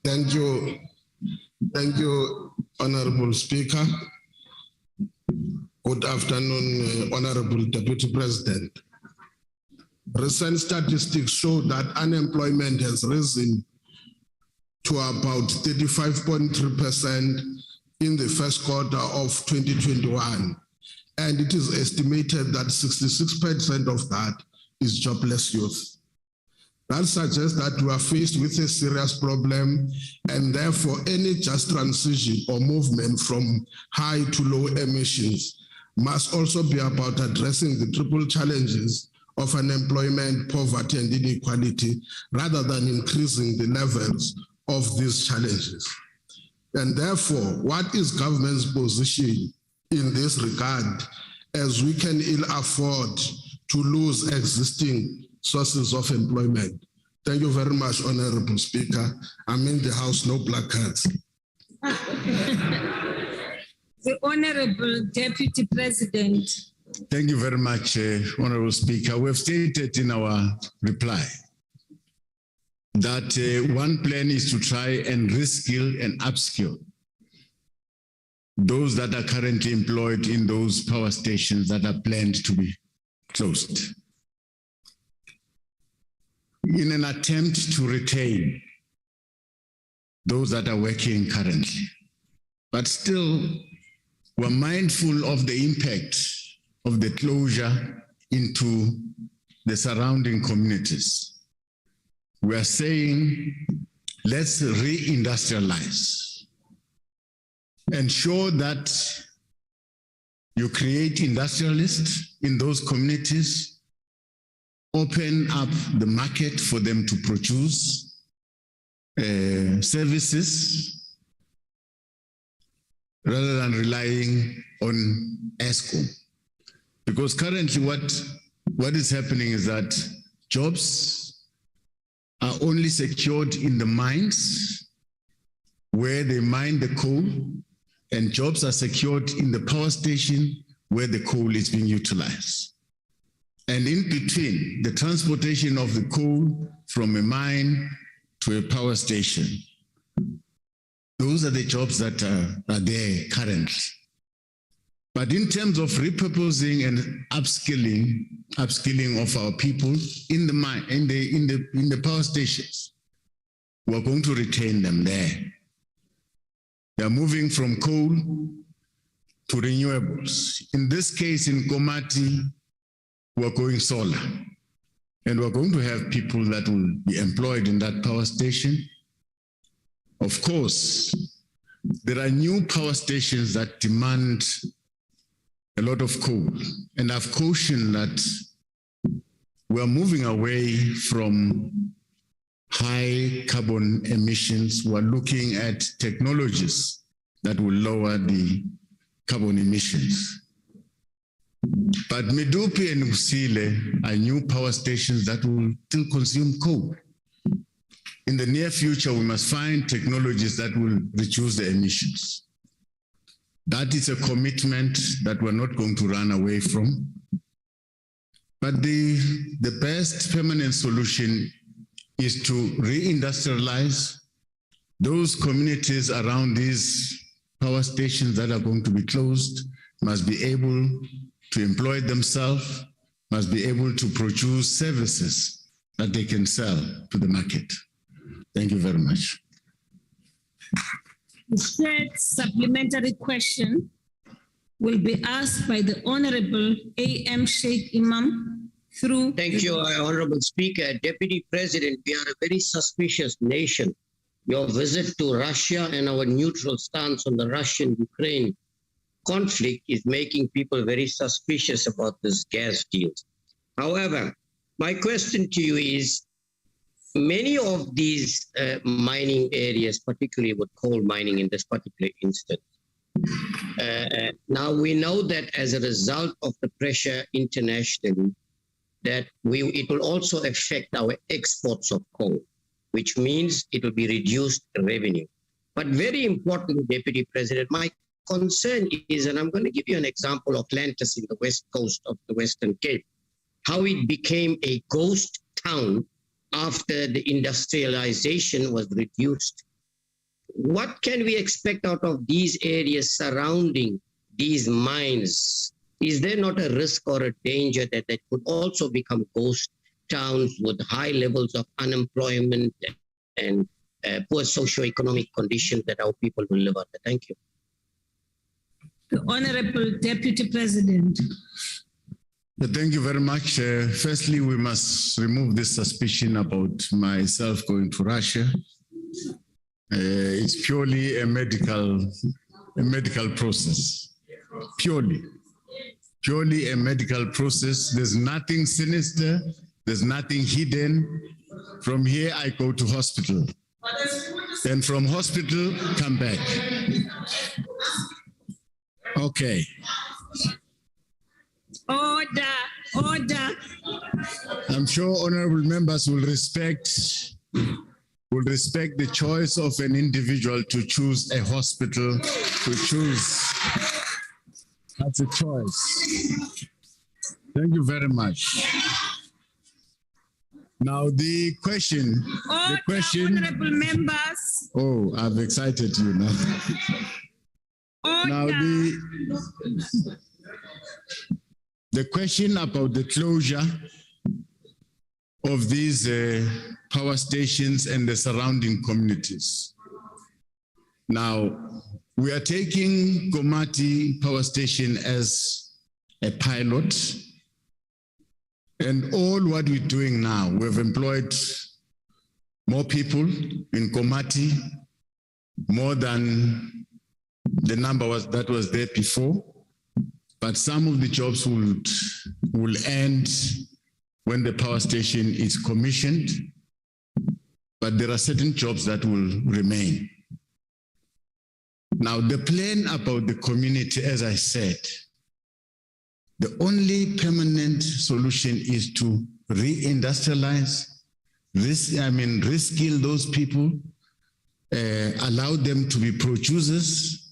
Thank you, Honorable Speaker. Good afternoon, Honorable Deputy President. Recent statistics show that unemployment has risen to about 35.3% in the first quarter of 2021. And it is estimated that 66% of that is jobless youth. That suggests that we are faced with a serious problem, and therefore any just transition or movement from high to low emissions must also be about addressing the triple challenges of unemployment, poverty, and inequality, rather than increasing the levels of these challenges. And therefore, what is government's position in this regard, as we can ill afford to lose existing sources of employment? Thank you very much, Honorable Speaker. I'm in the House, no black cards. The Honorable Deputy President. Thank you very much, Honorable Speaker. We have stated in our reply that one plan is to try and reskill and upskill those that are currently employed in those power stations that are planned to be closed, in an attempt to retain those that are working currently. But still, we're mindful of the impact of the closure into the surrounding communities. We are saying, let's re-industrialize. Ensure that you create industrialists in those communities, open up the market for them to produce services rather than relying on ESCOM. Because currently what is happening is that jobs are only secured in the mines where they mine the coal, and jobs are secured in the power station where the coal is being utilized. And in between, the transportation of the coal from a mine to a power station, those are the jobs that are there currently. But in terms of repurposing and upskilling of our people in the mine, in the power stations, we're going to retain them there. They're moving from coal to renewables. In this case, in Komati, we're going solar. And we're going to have people that will be employed in that power station. Of course, there are new power stations that demand a lot of coal. And I've cautioned that we're moving away from high carbon emissions. We're looking at technologies that will lower the carbon emissions. But Medupi and Usile are new power stations that will still consume coal. In the near future, we must find technologies that will reduce the emissions. That is a commitment that we're not going to run away from. But the best permanent solution is to reindustrialize those communities around these power stations that are going to be closed, must be able to employ themselves, must be able to produce services that they can sell to the market. Thank you very much. The third supplementary question will be asked by the Honorable A.M. Sheikh Imam through... Thank you, Honorable Speaker. Deputy President, we are a very suspicious nation. Your visit to Russia and our neutral stance on the Russian-Ukraine conflict is making people very suspicious about this gas deal. However, my question to you is, many of these mining areas, particularly with coal mining in this particular instance, now we know that as a result of the pressure internationally, that it will also affect our exports of coal, which means it will be reduced revenue. But very importantly, Deputy President, my concern is, and I'm going to give you an example of Atlantis in the west coast of the Western Cape, how it became a ghost town after the industrialization was reduced. What can we expect out of these areas surrounding these mines? Is there not a risk or a danger that they could also become ghost towns with high levels of unemployment and poor socioeconomic conditions that our people will live under? Thank you. The Honorable Deputy President. Thank you very much. Firstly, we must remove this suspicion about myself going to Russia. It's purely a medical process. Purely a medical process. There's nothing sinister. There's nothing hidden. From here, I go to hospital. Then from hospital, come back. Okay. Order. I'm sure honorable members will respect the choice of an individual to choose a hospital, to choose. That's a choice. Thank you very much. Now the question. Honorable members. Oh, I've excited you now. Now the question about the closure of these power stations and the surrounding communities. Now, we are taking Komati Power Station as a pilot, and all what we're doing now, we've employed more people in Komati, more than the number that was there before, but some of the jobs will end when the power station is commissioned, but there are certain jobs that will remain. Now, the plan about the community, as I said, the only permanent solution is to re-industrialize, reskill those people, allow them to be producers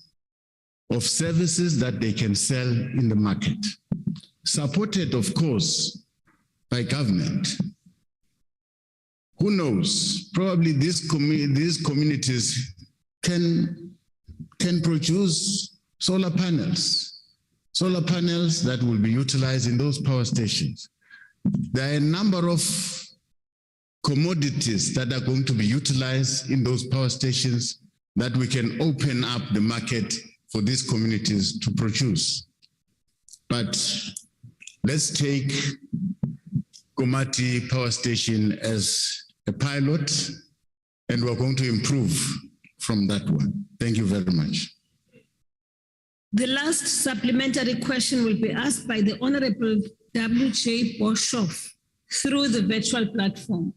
of services that they can sell in the market, supported, of course, by government. Who knows? Probably these communities can produce solar panels that will be utilized in those power stations. There are a number of commodities that are going to be utilized in those power stations that we can open up the market for these communities to produce. But let's take Komati Power Station as a pilot, and we're going to improve from that one. Thank you very much. The last supplementary question will be asked by the Honorable W.J. Boshoff through the virtual platform.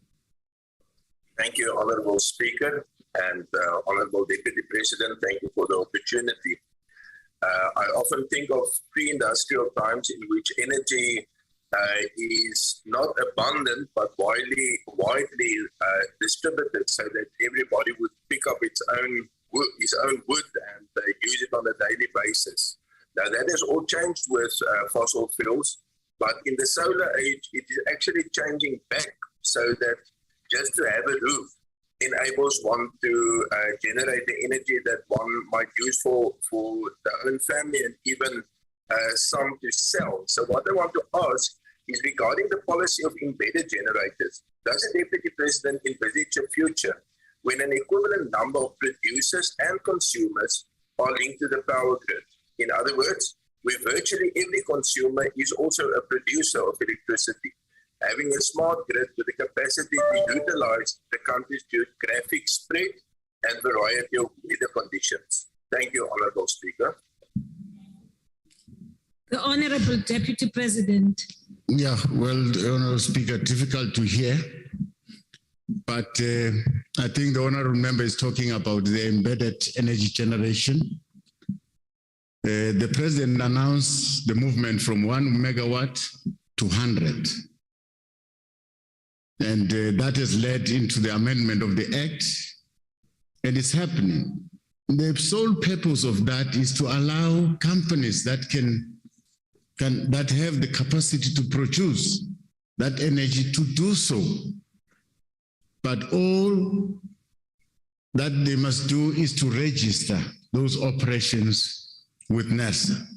Thank you, Honorable Speaker, and Honorable Deputy President. Thank you for the opportunity. I often think of pre-industrial times in which energy is not abundant but widely distributed, so that everybody would pick up his own wood and use it on a daily basis. Now that has all changed with fossil fuels, but in the solar age, it is actually changing back, so that just to have a roof enables one to generate the energy that one might use for their own family, and even some to sell. So what I want to ask is regarding the policy of embedded generators. Does the Deputy President envisage a future when an equivalent number of producers and consumers are linked to the power grid? In other words, where virtually every consumer is also a producer of electricity, having a smart grid with the capacity to utilize the country's geographic spread and variety of weather conditions. Thank you, Honorable Speaker. The Honorable Deputy President. Yeah, well, Honorable Speaker, difficult to hear, but I think the Honorable Member is talking about the embedded energy generation. The President announced the movement from 1 megawatt to 100. And that has led into the amendment of the Act, and it's happening. The sole purpose of that is to allow companies that that have the capacity to produce that energy to do so. But all that they must do is to register those operations with NERSA.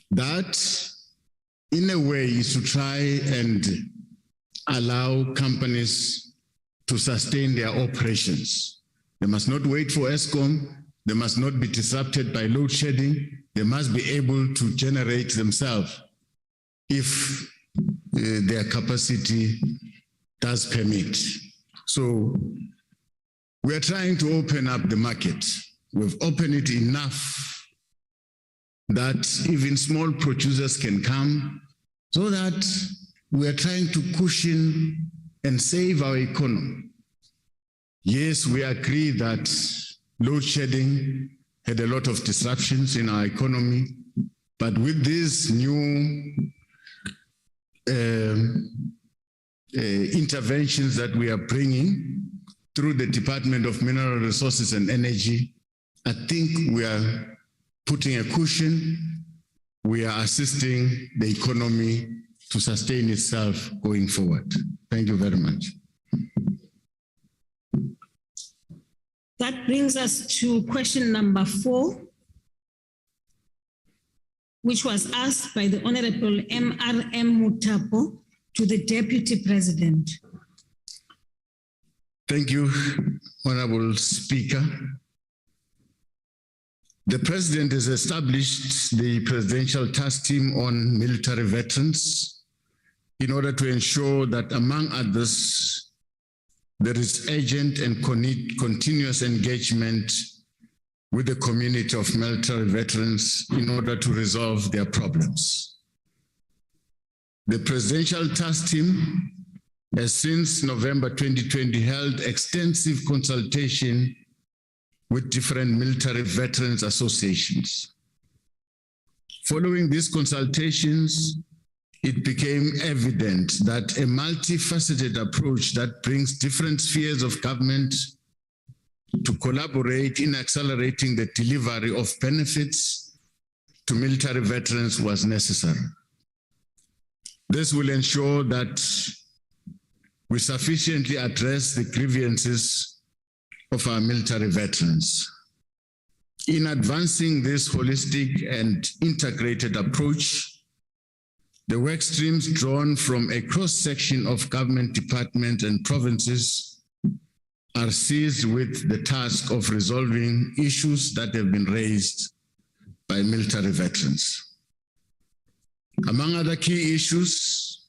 That, in a way, is to try and allow companies to sustain their operations. They must not wait for ESCOM. They must not be disrupted by load shedding. They must be able to generate themselves. if their capacity does permit. So we are trying to open up the market. We've opened it enough that even small producers can come, so that we are trying to cushion and save our economy. Yes, we agree that load shedding had a lot of disruptions in our economy, but with these new interventions that we are bringing through the Department of Mineral Resources and Energy, I think we are putting a cushion. We are assisting the economy to sustain itself going forward. Thank you very much. That brings us to question number 4, which was asked by the Honorable M.R.M. Mutapo to the Deputy President. Thank you, Honorable Speaker. The President has established the Presidential Task Team on Military Veterans in order to ensure that, among others, there is urgent and continuous engagement with the community of military veterans in order to resolve their problems. The Presidential Task Team has since November 2020 held extensive consultation with different military veterans associations. Following these consultations, it became evident that a multifaceted approach that brings different spheres of government to collaborate in accelerating the delivery of benefits to military veterans was necessary. This will ensure that we sufficiently address the grievances of our military veterans. In advancing this holistic and integrated approach, the work streams drawn from a cross-section of government departments and provinces are seized with the task of resolving issues that have been raised by military veterans. Among other key issues,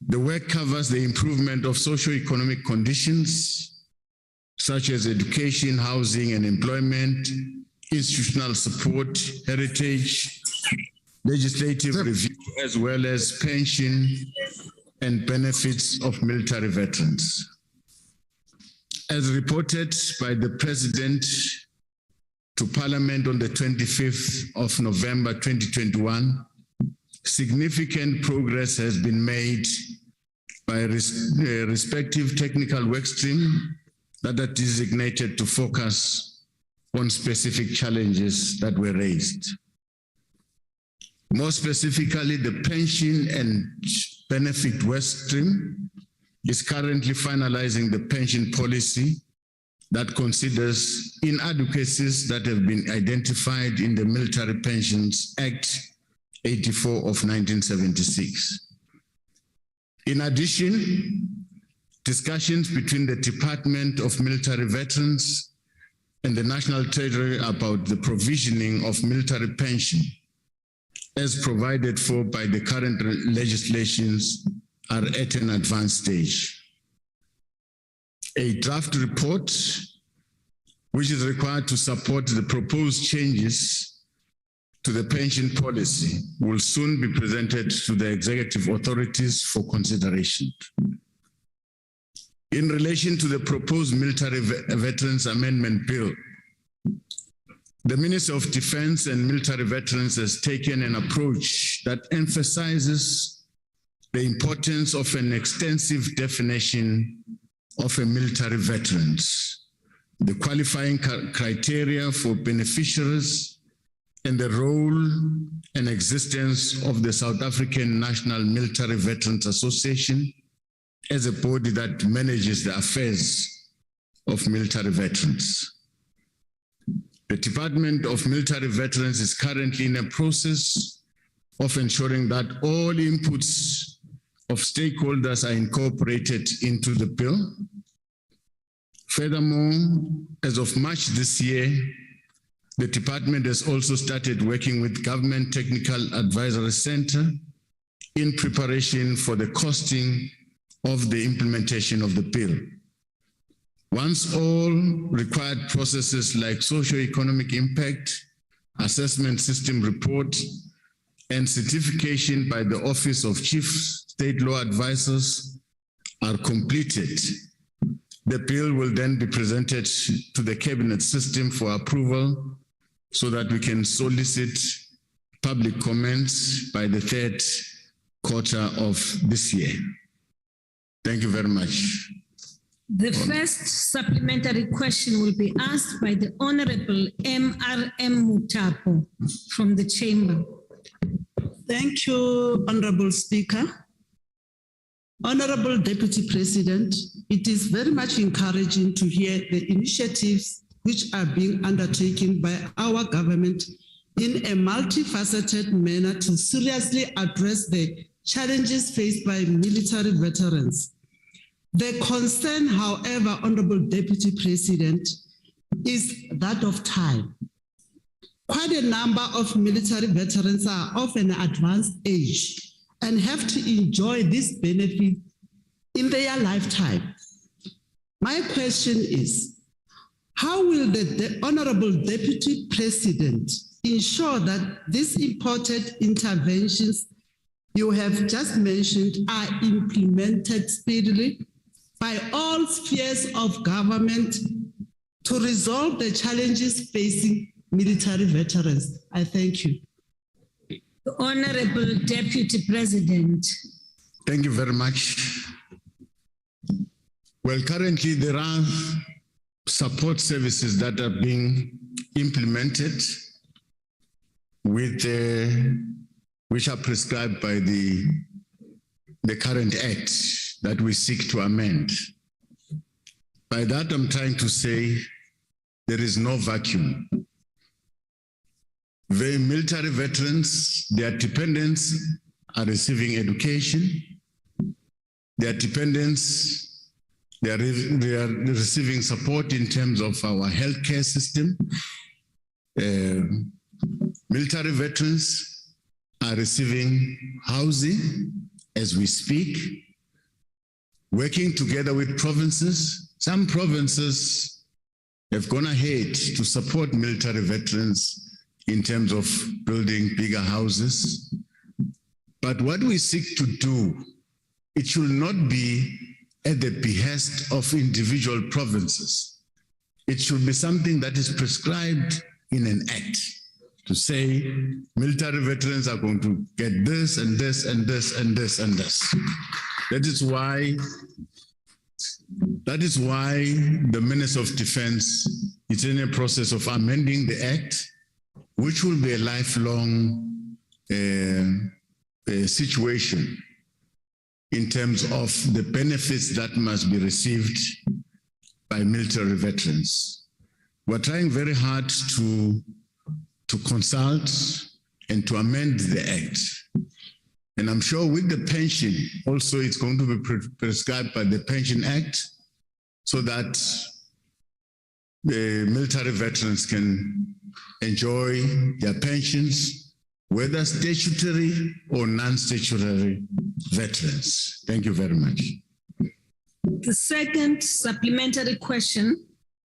the work covers the improvement of socio-economic conditions, such as education, housing and employment, institutional support, heritage, legislative review, as well as pension and benefits of military veterans. As reported by the President to Parliament on the 25th of November 2021, significant progress has been made by respective technical work stream that are designated to focus on specific challenges that were raised. More specifically, the pension and benefit work stream is currently finalizing the pension policy that considers inadequacies that have been identified in the Military Pensions Act 84 of 1976. In addition, discussions between the Department of Military Veterans and the National Treasury about the provisioning of military pension as provided for by the current legislations are at an advanced stage. A draft report, which is required to support the proposed changes to the pension policy, will soon be presented to the executive authorities for consideration. In relation to the proposed Military Veterans Amendment Bill, the Minister of Defense and Military Veterans has taken an approach that emphasizes the importance of an extensive definition of a military veteran, the qualifying criteria for beneficiaries, and the role and existence of the South African National Military Veterans Association as a body that manages the affairs of military veterans. The Department of Military Veterans is currently in a process of ensuring that all inputs of stakeholders are incorporated into the bill. Furthermore, as of March this year, the department has also started working with Government Technical Advisory Center in preparation for the costing of the implementation of the bill. Once all required processes like socio-economic impact, assessment system report, and certification by the Office of Chief State Law Advisors are completed, the bill will then be presented to the Cabinet system for approval so that we can solicit public comments by the third quarter of this year. Thank you very much. The first supplementary question will be asked by the Honorable M.R.M. Mutapo from the Chamber. Thank you, Honorable Speaker. Honorable Deputy President, it is very much encouraging to hear the initiatives which are being undertaken by our government in a multifaceted manner to seriously address the challenges faced by military veterans. The concern, however, Honorable Deputy President, is that of time. Quite a number of military veterans are of an advanced age and have to enjoy this benefit in their lifetime. My question is, how will the Honorable Deputy President ensure that these important interventions you have just mentioned are implemented speedily by all spheres of government to resolve the challenges facing military veterans? I thank you. The Honorable Deputy President. Thank you very much. Well, currently there are support services that are being implemented with which are prescribed by the current act that we seek to amend. By that, I'm trying to say there is no vacuum. The military veterans, their dependents are receiving education. Their dependents, they are receiving support in terms of our healthcare system. Military veterans are receiving housing as we speak, working together with provinces. Some provinces have gone ahead to support military veterans in terms of building bigger houses. But what we seek to do, it should not be at the behest of individual provinces. It should be something that is prescribed in an act to say military veterans are going to get this and this and this and this and this. That is why the Minister of Defense is in a process of amending the act, which will be a lifelong situation in terms of the benefits that must be received by military veterans. We're trying very hard to consult and to amend the act. And I'm sure with the pension, also it's going to be prescribed by the Pension Act so that the military veterans can enjoy their pensions, whether statutory or non-statutory veterans. Thank you very much. The second supplementary question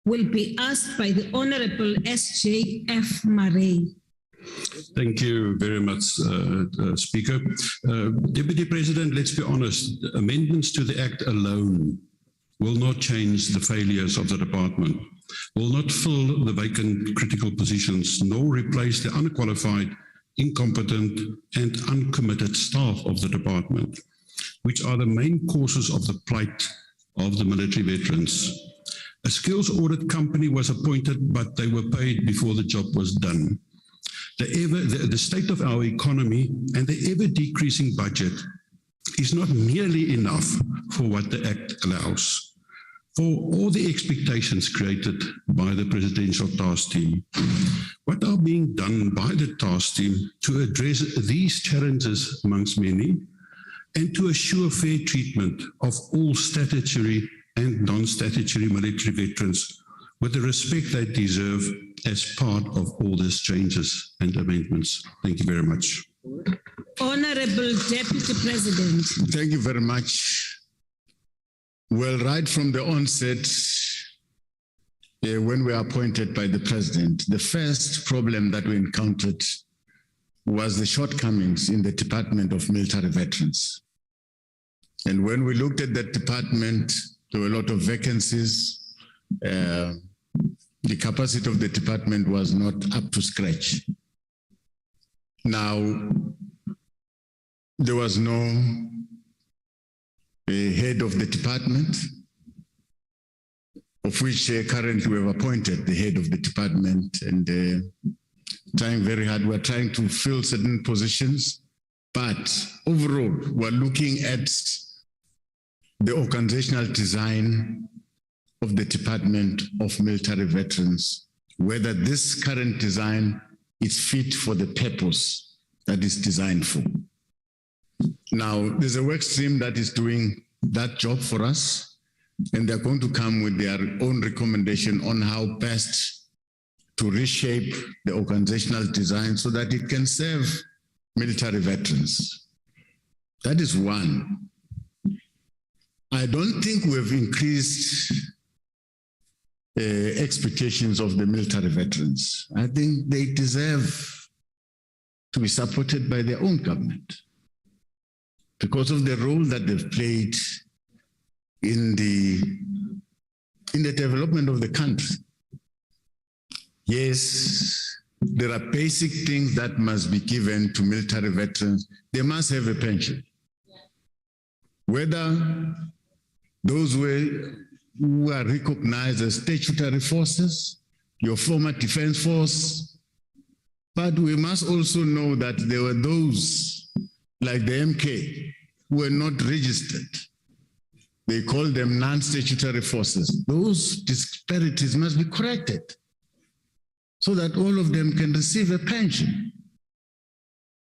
will be asked by the Honorable S.J.F. Murray. Thank you very much, Speaker. Deputy President, let's be honest, amendments to the Act alone will not change the failures of the department, will not fill the vacant critical positions, nor replace the unqualified, incompetent, and uncommitted staff of the department, which are the main causes of the plight of the military veterans. A skills audit company was appointed, but they were paid before the job was done. The state of our economy and the ever-decreasing budget is not nearly enough for what the Act allows. For all the expectations created by the Presidential Task Team, what are being done by the Task Team to address these challenges amongst many and to assure fair treatment of all statutory and non-statutory military veterans with the respect they deserve as part of all these changes and amendments? Thank you very much. Honorable Deputy President. Thank you very much. Well, right from the onset, when we were appointed by the president, the first problem that we encountered was the shortcomings in the Department of Military Veterans. And when we looked at that department, there were a lot of vacancies. The capacity of the department was not up to scratch. Now, there was no head of the department, of which currently we have appointed the head of the department and trying very hard. We're trying to fill certain positions, but overall, we're looking at the organizational design of the Department of Military Veterans, whether this current design is fit for the purpose that is designed for. Now, there's a work stream that is doing that job for us, and they're going to come with their own recommendation on how best to reshape the organizational design so that it can serve military veterans. That is one. I don't think we've increased expectations of the military veterans. I think they deserve to be supported by their own government because of the role that they've played in the development of the country. Yes, there are basic things that must be given to military veterans. They must have a pension. Whether those who are recognized as statutory forces, your former defense force, but we must also know that there were those like the MK who were not registered. They call them non-statutory forces. Those disparities must be corrected so that all of them can receive a pension.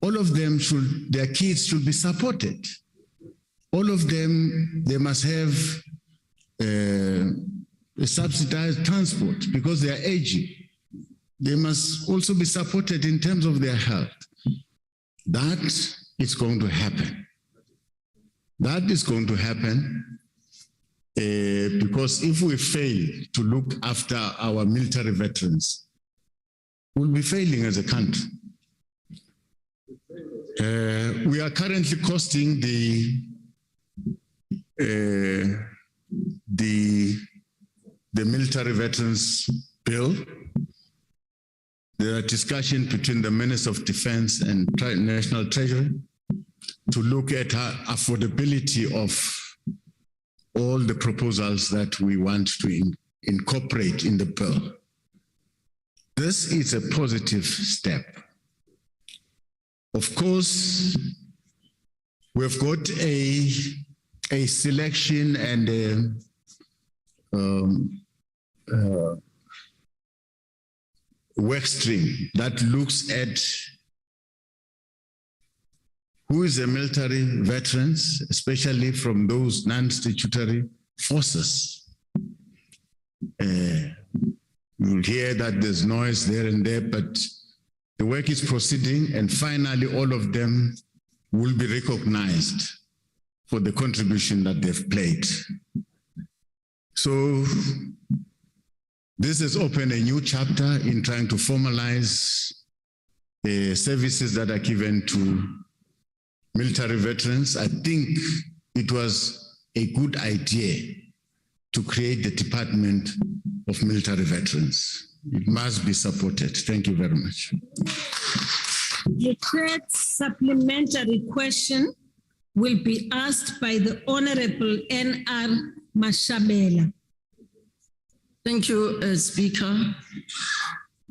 All of them their kids should be supported. All of them, they must have a subsidized transport because they are aging. They must also be supported in terms of their health. That is going to happen. That is going to happen because if we fail to look after our military veterans, we'll be failing as a country. We are currently costing the military veterans bill. There are discussions between the Minister of Defense and National Treasury to look at affordability of all the proposals that we want to incorporate in the bill. This is a positive step. Of course, we've got a selection and work stream that looks at who is the military veterans, especially from those non-statutory forces. You'll hear that there's noise there and there, but the work is proceeding, and finally all of them will be recognized for the contribution that they've played. So this has opened a new chapter in trying to formalize the services that are given to military veterans. I think it was a good idea to create the Department of Military Veterans. It must be supported. Thank you very much. The third supplementary question will be asked by the Honorable N.R. Mashabela. Thank you, Speaker.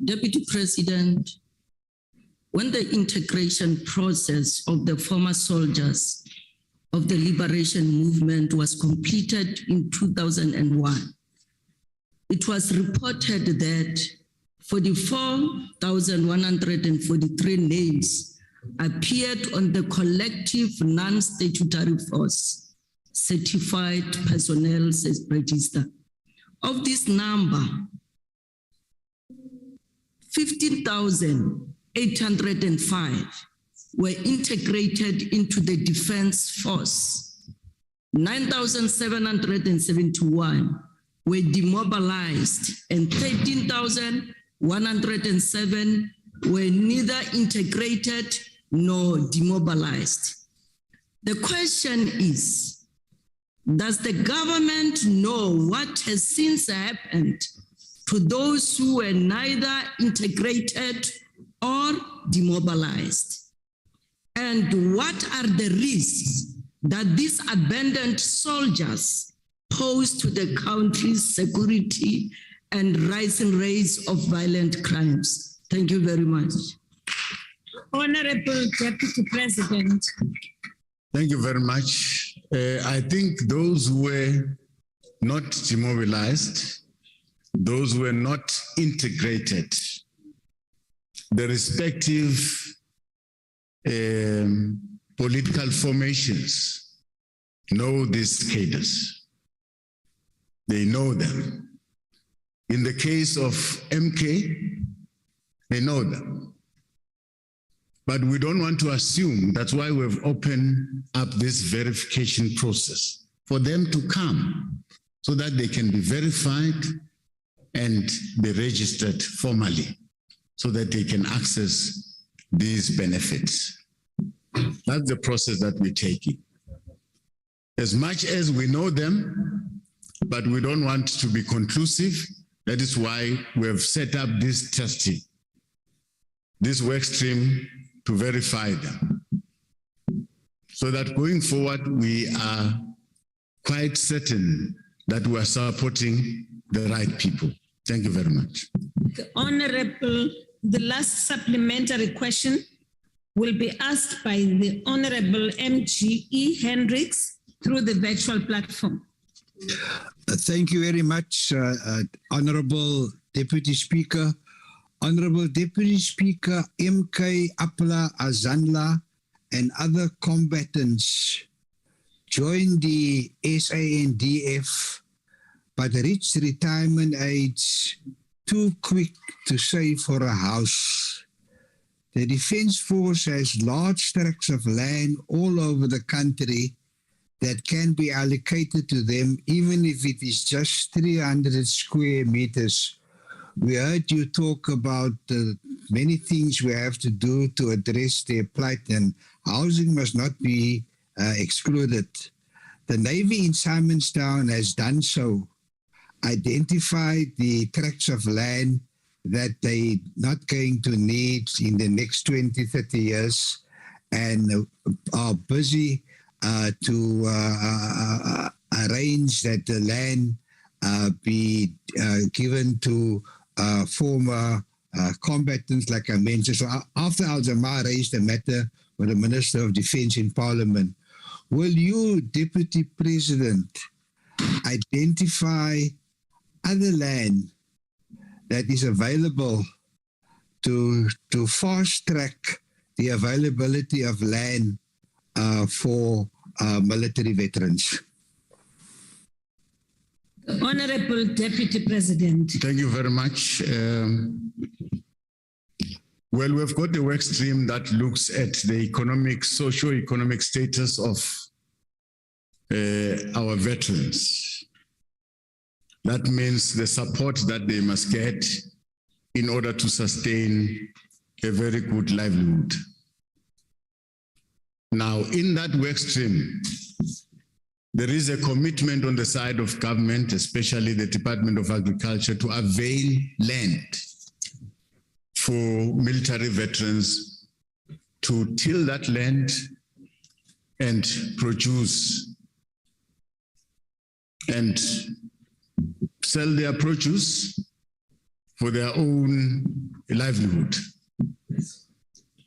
Deputy President, when the integration process of the former soldiers of the liberation movement was completed in 2001, it was reported that 44,143 names appeared on the collective non-statutory force certified personnel register. Of this number, 15,805 were integrated into the defense force. 9,771 were demobilized and 13,107 were neither integrated nor demobilized. The question is, does the government know what has since happened to those who were neither integrated or demobilized? And what are the risks that these abandoned soldiers pose to the country's security and rising rates of violent crimes? Thank you very much. Honorable Deputy President. Thank you very much. I think those who were not demobilized, those who were not integrated, the respective political formations know these cadres. They know them. In the case of MK, they know them. But we don't want to assume. That's why we've opened up this verification process for them to come so that they can be verified and be registered formally so that they can access these benefits. That's the process that we're taking. As much as we know them, but we don't want to be conclusive, that is why we have set up this testing, this work stream to verify them. So that going forward, we are quite certain that we are supporting the right people. Thank you very much. Honorable, the last supplementary question will be asked by the Honorable MGE Hendricks through the virtual platform. Thank you very much, Honorable Deputy Speaker. Honorable Deputy Speaker, MK Apla Azanla and other combatants joined the SANDF but reached retirement age too quick to save for a house. The Defence Force has large tracts of land all over the country that can be allocated to them, even if it is just 300 square meters. We heard you talk about many things we have to do to address their plight, and housing must not be excluded. The Navy in Simonstown has done so, identified the tracts of land that they're not going to need in the next 20, 30 years, and are busy to arrange that the land be given to former combatants, like I mentioned. So after Al-Jamaa raised the matter with the Minister of Defense in Parliament, will you, Deputy President, identify other land that is available to fast track the availability of land for military veterans? Honorable Deputy President. Thank you very much. Well, we've got a work stream that looks at the socio-economic status of our veterans. That means the support that they must get in order to sustain a very good livelihood. Now, in that work stream, there is a commitment on the side of government, especially the Department of Agriculture, to avail land for military veterans to till that land and produce and sell their produce for their own livelihood.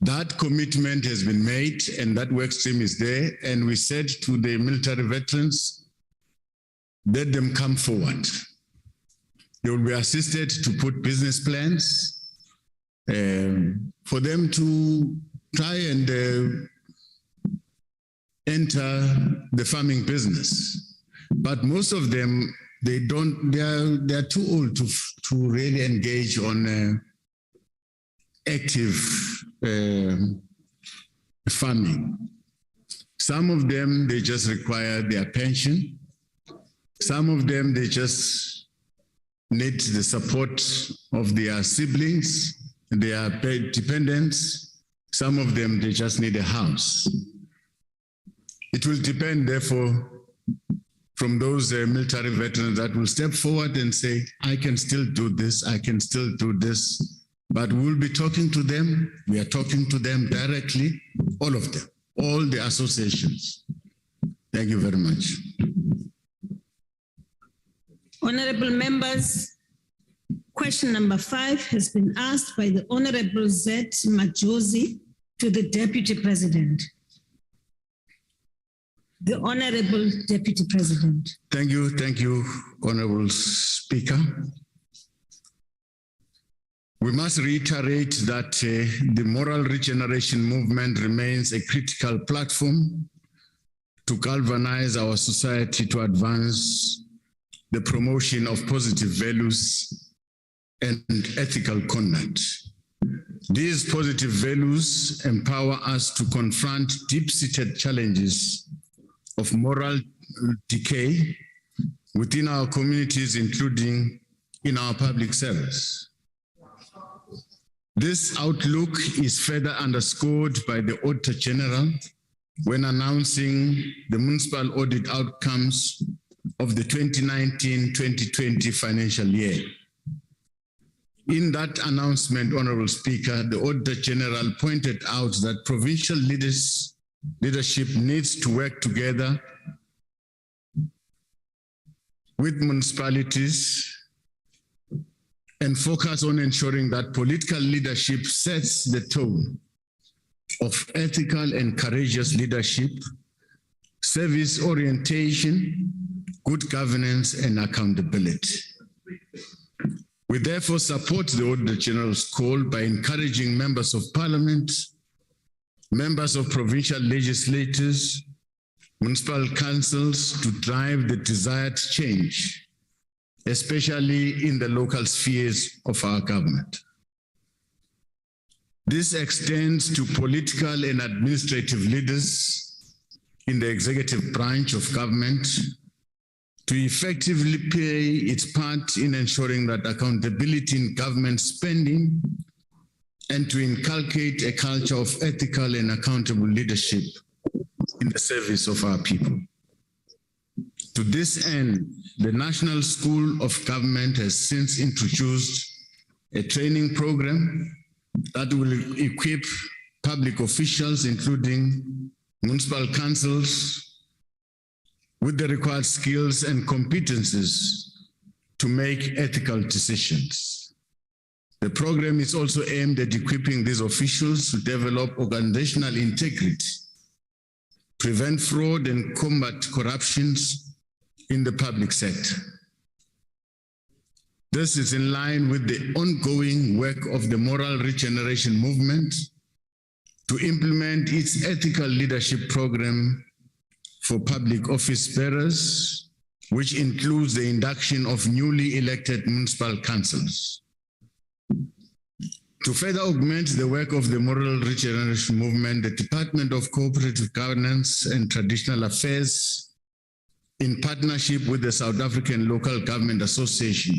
That commitment has been made and that work stream is there. And we said to the military veterans, let them come forward. They will be assisted to put business plans for them to try and enter the farming business. But most of them, they are too old to really engage on active farming. Some of them, they just require their pension. Some of them, they just need the support of their siblings, their dependents. Some of them, they just need a house. It will depend, therefore, from those military veterans that will step forward and say, I can still do this, I can still do this. But we'll be talking to them. We are talking to them directly, all of them, all the associations. Thank you very much. Honorable members, question number 5 has been asked by the Honorable Z. Majosi to the Deputy President. The Honorable Deputy President. Thank you, Honorable Speaker. We must reiterate that the moral regeneration movement remains a critical platform to galvanize our society to advance the promotion of positive values and ethical conduct. These positive values empower us to confront deep-seated challenges of moral decay within our communities, including in our public service. This outlook is further underscored by the Auditor General when announcing the municipal audit outcomes of the 2019-2020 financial year. In that announcement, Honorable Speaker, the Auditor General pointed out that provincial leadership needs to work together with municipalities and focus on ensuring that political leadership sets the tone of ethical and courageous leadership, service orientation, good governance, and accountability. We therefore support the Auditor General's call by encouraging members of Parliament, members of provincial legislatures, municipal councils to drive the desired change, especially in the local spheres of our government. This extends to political and administrative leaders in the executive branch of government to effectively play its part in ensuring that accountability in government spending and to inculcate a culture of ethical and accountable leadership in the service of our people. To this end, the National School of Government has since introduced a training program that will equip public officials, including municipal councils, with the required skills and competencies to make ethical decisions. The program is also aimed at equipping these officials to develop organizational integrity, prevent fraud, and combat corruptions in the public sector. This is in line with the ongoing work of the Moral Regeneration Movement to implement its ethical leadership program for public office bearers, which includes the induction of newly elected municipal councils. To further augment the work of the Moral Regeneration Movement, the Department of Cooperative Governance and Traditional Affairs, in partnership with the South African Local Government Association,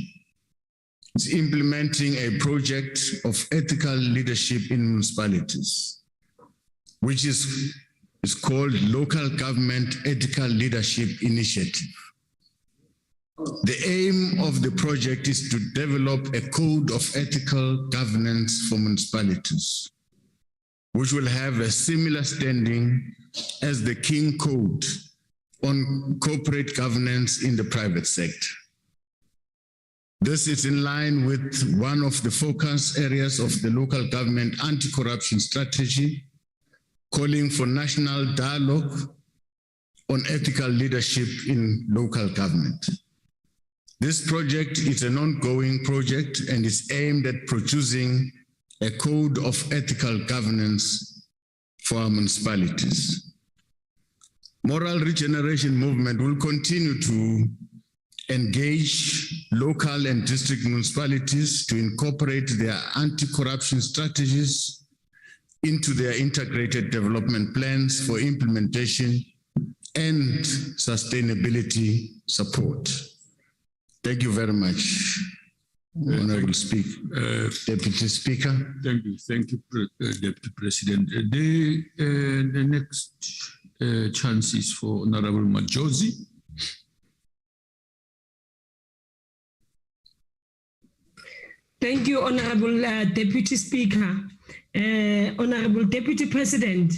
is implementing a project of ethical leadership in municipalities, which is called Local Government Ethical Leadership Initiative. The aim of the project is to develop a code of ethical governance for municipalities, which will have a similar standing as the King Code on corporate governance in the private sector. This is in line with one of the focus areas of the local government anti-corruption strategy, calling for national dialogue on ethical leadership in local government. This project is an ongoing project and is aimed at producing a code of ethical governance for our municipalities. Moral Regeneration Movement will continue to engage local and district municipalities to incorporate their anti-corruption strategies into their integrated development plans for implementation and sustainability support. Thank you very much, Honorable Speaker, Deputy Speaker. Thank you, Deputy President. The next chance is for Honorable Majosi. Thank you, Honorable Deputy Speaker. Honorable Deputy President,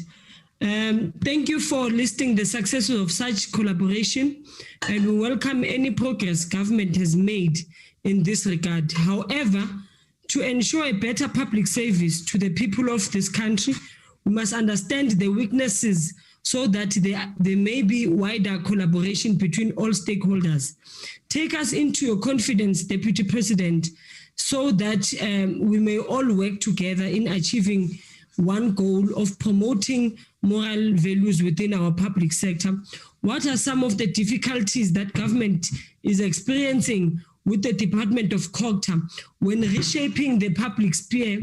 thank you for listing the successes of such collaboration, and we welcome any progress government has made in this regard. However, to ensure a better public service to the people of this country, we must understand the weaknesses so that there may be wider collaboration between all stakeholders. Take us into your confidence, Deputy President, so that we may all work together in achieving one goal of promoting moral values within our public sector. What are some of the difficulties that government is experiencing with the Department of Culture when reshaping the public sphere,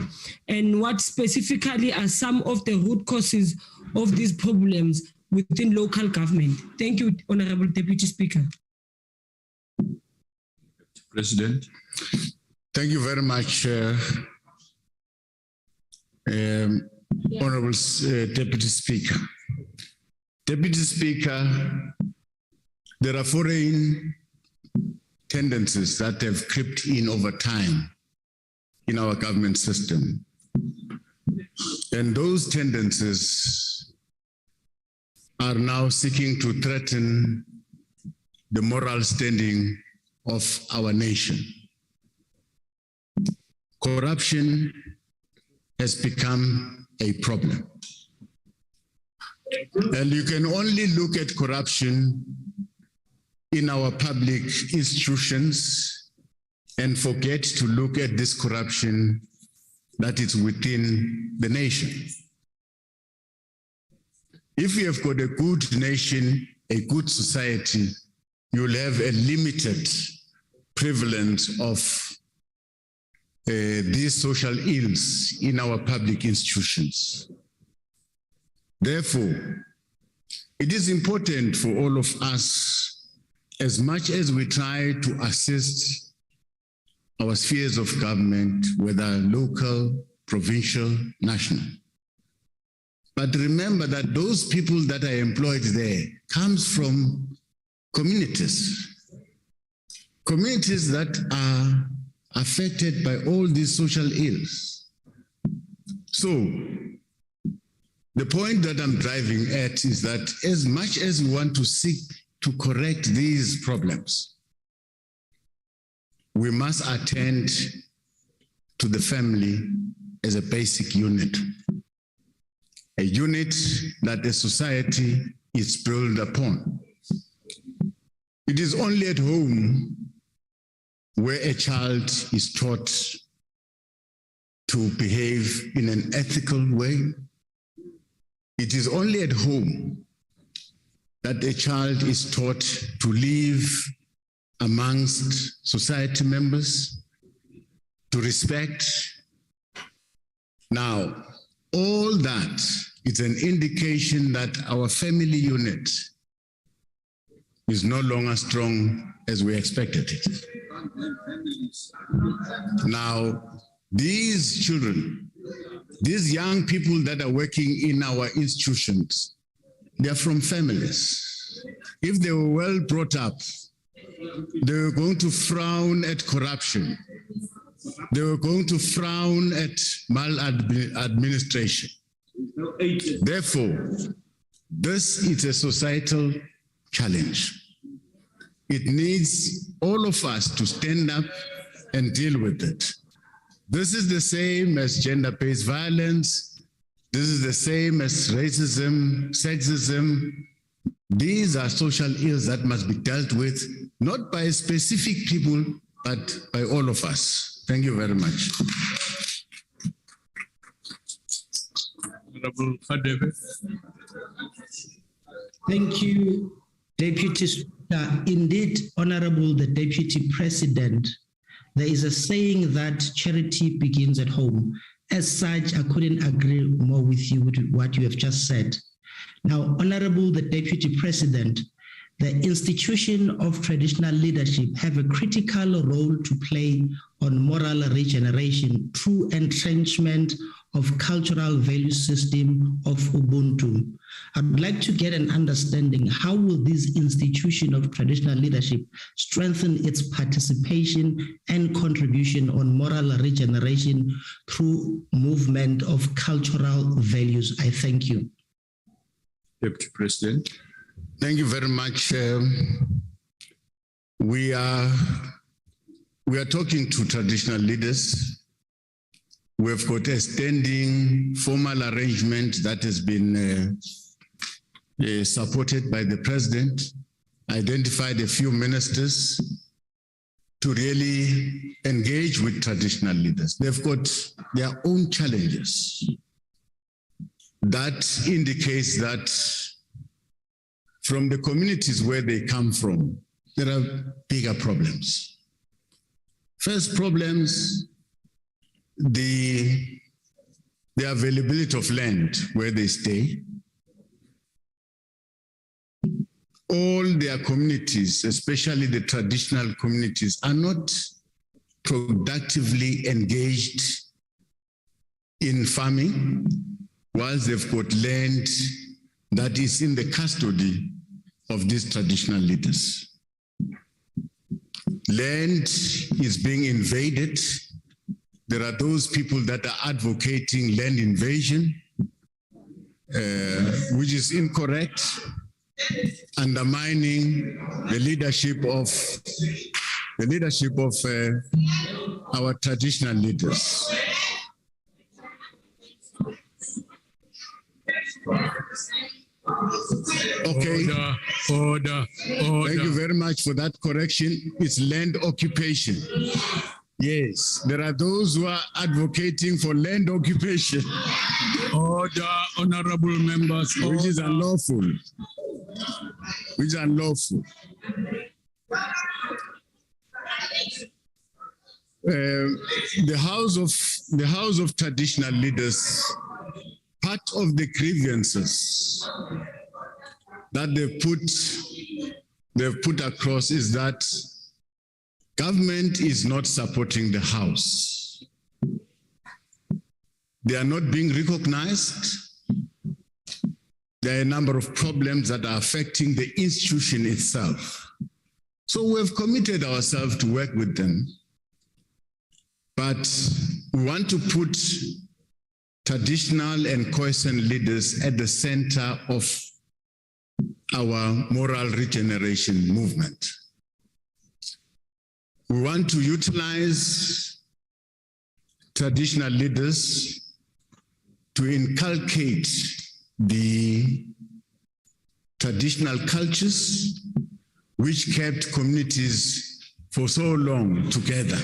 and what specifically are some of the root causes of these problems within local government? Thank you, Honorable Deputy Speaker. President. Thank you very much, Honorable Deputy Speaker. Deputy Speaker, there are foreign tendencies that have crept in over time in our government system. And those tendencies are now seeking to threaten the moral standing of our nation. Corruption has become a problem. And you can only look at corruption in our public institutions and forget to look at this corruption that is within the nation. If you have got a good nation, a good society, you'll have a limited prevalence of these social ills in our public institutions. Therefore, it is important for all of us, as much as we try to assist our spheres of government, whether local, provincial, national. But remember that those people that are employed there comes from communities. Communities that are affected by all these social ills. So, the point that I'm driving at is that as much as we want to seek to correct these problems, we must attend to the family as a basic unit, a unit that a society is built upon. It is only at home where a child is taught to behave in an ethical way. It is only at home that a child is taught to live amongst society members, to respect. Now, all that is an indication that our family unit is no longer strong as we expected it. Now, these children, these young people that are working in our institutions, they are from families. If they were well brought up, they were going to frown at corruption. They were going to frown at maladministration. Therefore, this is a societal challenge. It needs all of us to stand up and deal with it. This is the same as gender-based violence. This is the same as racism, sexism. These are social ills that must be dealt with, not by specific people, but by all of us. Thank you very much. Thank you, Deputy Speaker. Indeed, Honorable the Deputy President, there is a saying that charity begins at home. as such, I couldn't agree more with you with what you have just said. Now, Honorable the Deputy President, the institution of traditional leadership have a critical role to play on moral regeneration through entrenchment of cultural value system of Ubuntu. I'd like to get an understanding, how will this institution of traditional leadership strengthen its participation and contribution on moral regeneration through movement of cultural values? I thank you. Deputy President. Thank you very much. We are talking to traditional leaders. We have got a standing formal arrangement that has been supported by the President, identified a few ministers to really engage with traditional leaders. They've got their own challenges. That indicates that from the communities where they come from, there are bigger problems. First problems, the availability of land where they stay. All their communities, especially the traditional communities, are not productively engaged in farming, whilst they've got land that is in the custody of these traditional leaders. Land is being invaded. There are those people that are advocating land invasion, which is incorrect, undermining the leadership of our traditional leaders. Okay. Order. Thank you very much for that correction. It's land occupation. Yes, there are those who are advocating for land occupation. Order, honorable members. Which is unlawful. The House of Traditional Leaders, part of the grievances that they've put across is that government is not supporting the House. They are not being recognized. There are a number of problems that are affecting the institution itself. So we have committed ourselves to work with them, but we want to put traditional and quiescent leaders at the center of our moral regeneration movement. We want to utilize traditional leaders to inculcate the traditional cultures which kept communities for so long together.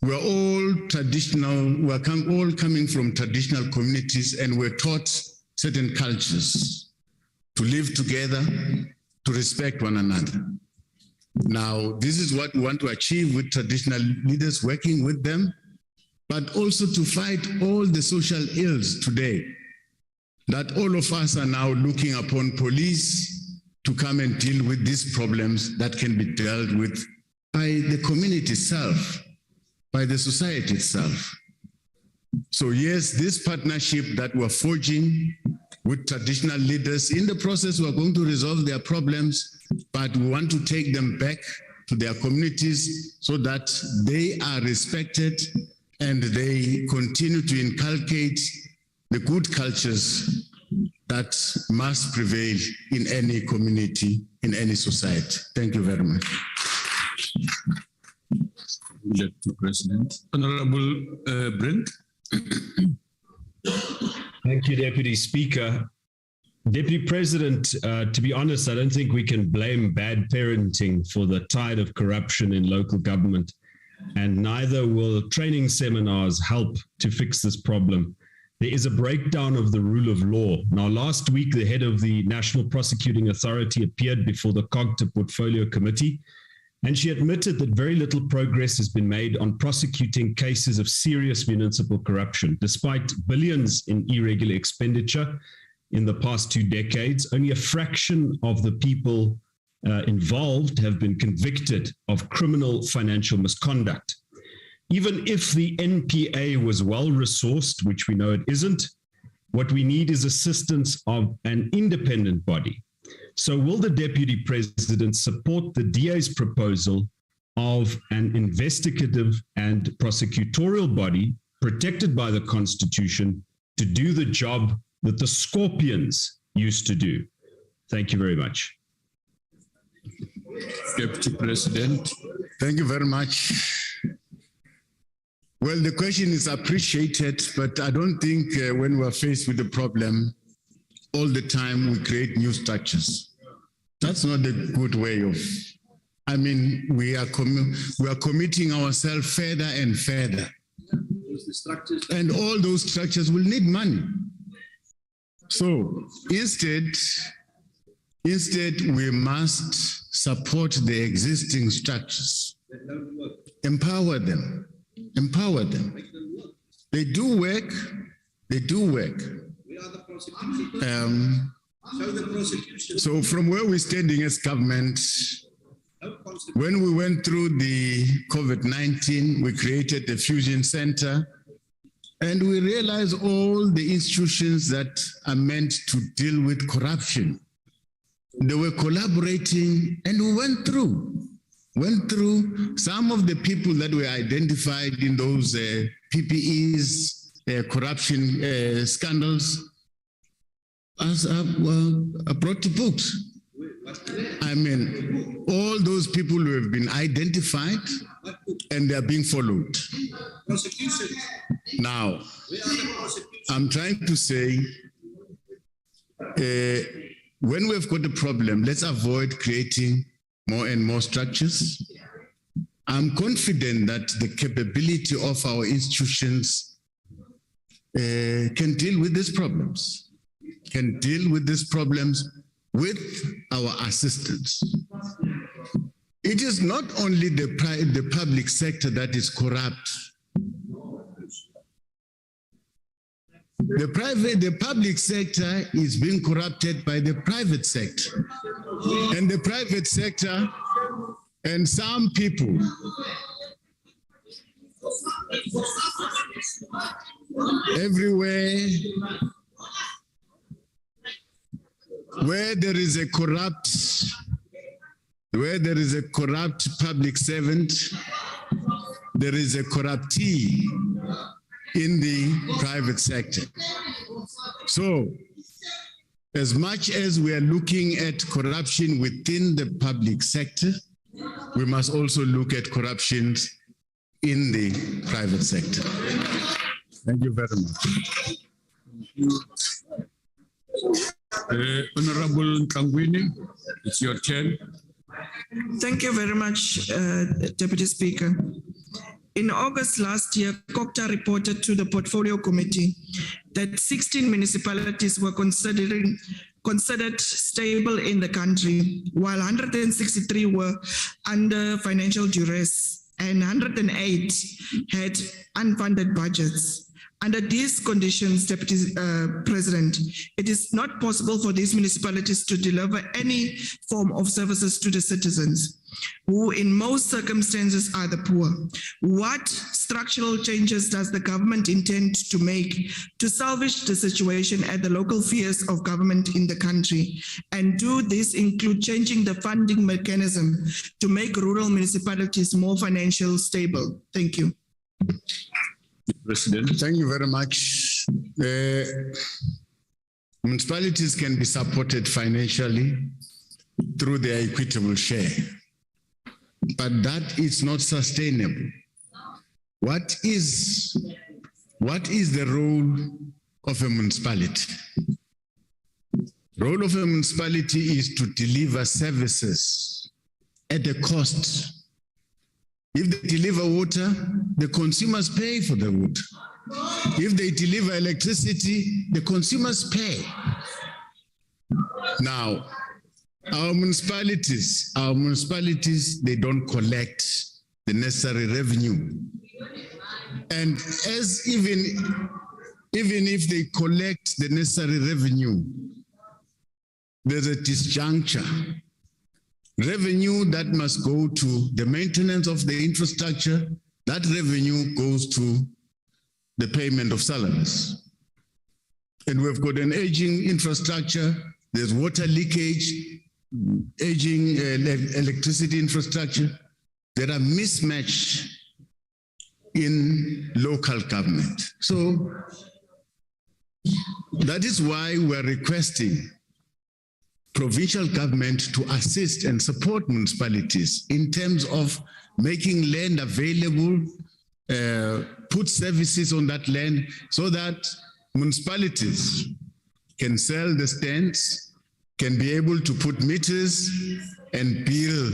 We're all traditional, we're all coming from traditional communities, and we're taught certain cultures to live together, to respect one another. Now, this is what we want to achieve with traditional leaders, working with them, but also to fight all the social ills today, that all of us are now looking upon police to come and deal with these problems that can be dealt with by the community itself, by the society itself. So yes, this partnership that we're forging with traditional leaders, in the process we're going to resolve their problems, but we want to take them back to their communities so that they are respected and they continue to inculcate the good cultures that must prevail in any community, in any society. Thank you very much. Deputy President. Honorable Brent. Thank you, Deputy Speaker. Deputy President, to be honest, I don't think we can blame bad parenting for the tide of corruption in local government, and neither will training seminars help to fix this problem. There is a breakdown of the rule of law. Now, last week, the head of the National Prosecuting Authority appeared before the COGTA Portfolio Committee And she admitted that very little progress has been made on prosecuting cases of serious municipal corruption. Despite billions in irregular expenditure in the past 2 decades, only a fraction of the people involved have been convicted of criminal financial misconduct. Even if the NPA was well-resourced, which we know it isn't, what we need is assistance of an independent body. So will the Deputy President support the DA's proposal of an investigative and prosecutorial body protected by the Constitution to do the job that the Scorpions used to do? Thank you very much. Deputy President. Thank you very much. Well, the question is appreciated, but I don't think when we're faced with a problem, all the time we create new structures. That's not a good way of, I mean, we are committing ourselves further and further. And all those structures will need money. So instead, we must support the existing structures, empower them. They do work. So from where we're standing as government, when we went through the COVID-19, we created the Fusion Center, and we realized all the institutions that are meant to deal with corruption, they were collaborating, and we went through some of the people that were identified in those PPEs, corruption scandals, as brought to books. I mean, all those people who have been identified and they are being followed. Now, I'm trying to say, when we've got a problem, let's avoid creating more and more structures. I'm confident that the capability of our institutions can deal with these problems. With our assistance. It is not only the public sector that is corrupt. The public sector is being corrupted by the private sector. And the private sector and some people everywhere where there is a corrupt public servant, there is a corruptee in the private sector. So, as much as we are looking at corruption within the public sector, we must also look at corruptions in the private sector. Thank you very much. Honorable Ntangwini, it's your turn. Thank you very much, Deputy Speaker. In August last year, COCTA reported to the Portfolio Committee that 16 municipalities were considered stable in the country, while 163 were under financial duress and 108 had unfunded budgets. Under these conditions, Deputy President, it is not possible for these municipalities to deliver any form of services to the citizens, who in most circumstances are the poor. What structural changes does the government intend to make to salvage the situation at the local spheres of government in the country? And do this include changing the funding mechanism to make rural municipalities more financially stable? Thank you. President. Thank you very much. Municipalities can be supported financially through their equitable share, but that is not sustainable. What is the role of a municipality? Role of a municipality is to deliver services at a cost. If they deliver water, the consumers pay for the water. If they deliver electricity, the consumers pay. Now, Our municipalities, they don't collect the necessary revenue. And as even if they collect the necessary revenue, there's a disjuncture. Revenue that must go to the maintenance of the infrastructure, that revenue goes to the payment of salaries. And we've got an aging infrastructure, there's water leakage, aging electricity infrastructure. There are mismatch in local government. So that is why we're requesting provincial government to assist and support municipalities in terms of making land available, put services on that land so that municipalities can sell the stands, can be able to put meters and bill.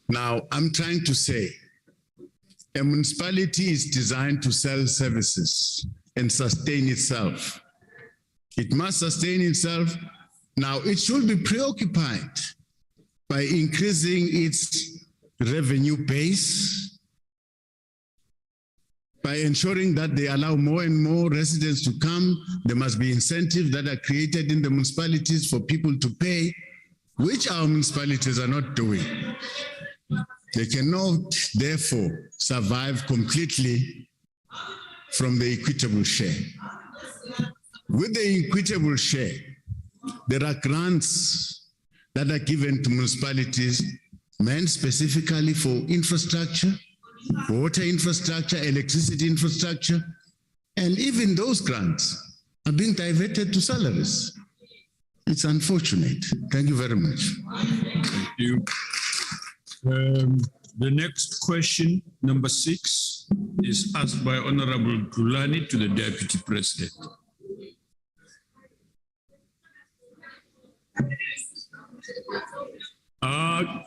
Now, I'm trying to say, a municipality is designed to sell services and sustain itself. It must sustain itself. Now, it should be preoccupied by increasing its revenue base, by ensuring that they allow more and more residents to come. There must be incentives that are created in the municipalities for people to pay, which our municipalities are not doing. They cannot, therefore, survive completely from the equitable share. With the equitable share, there are grants that are given to municipalities meant specifically for infrastructure, water infrastructure, electricity infrastructure, and even those grants are being diverted to salaries. It's unfortunate. Thank you very much. Thank you. The next question, number 6, is asked by Honorable Gulani to the Deputy President.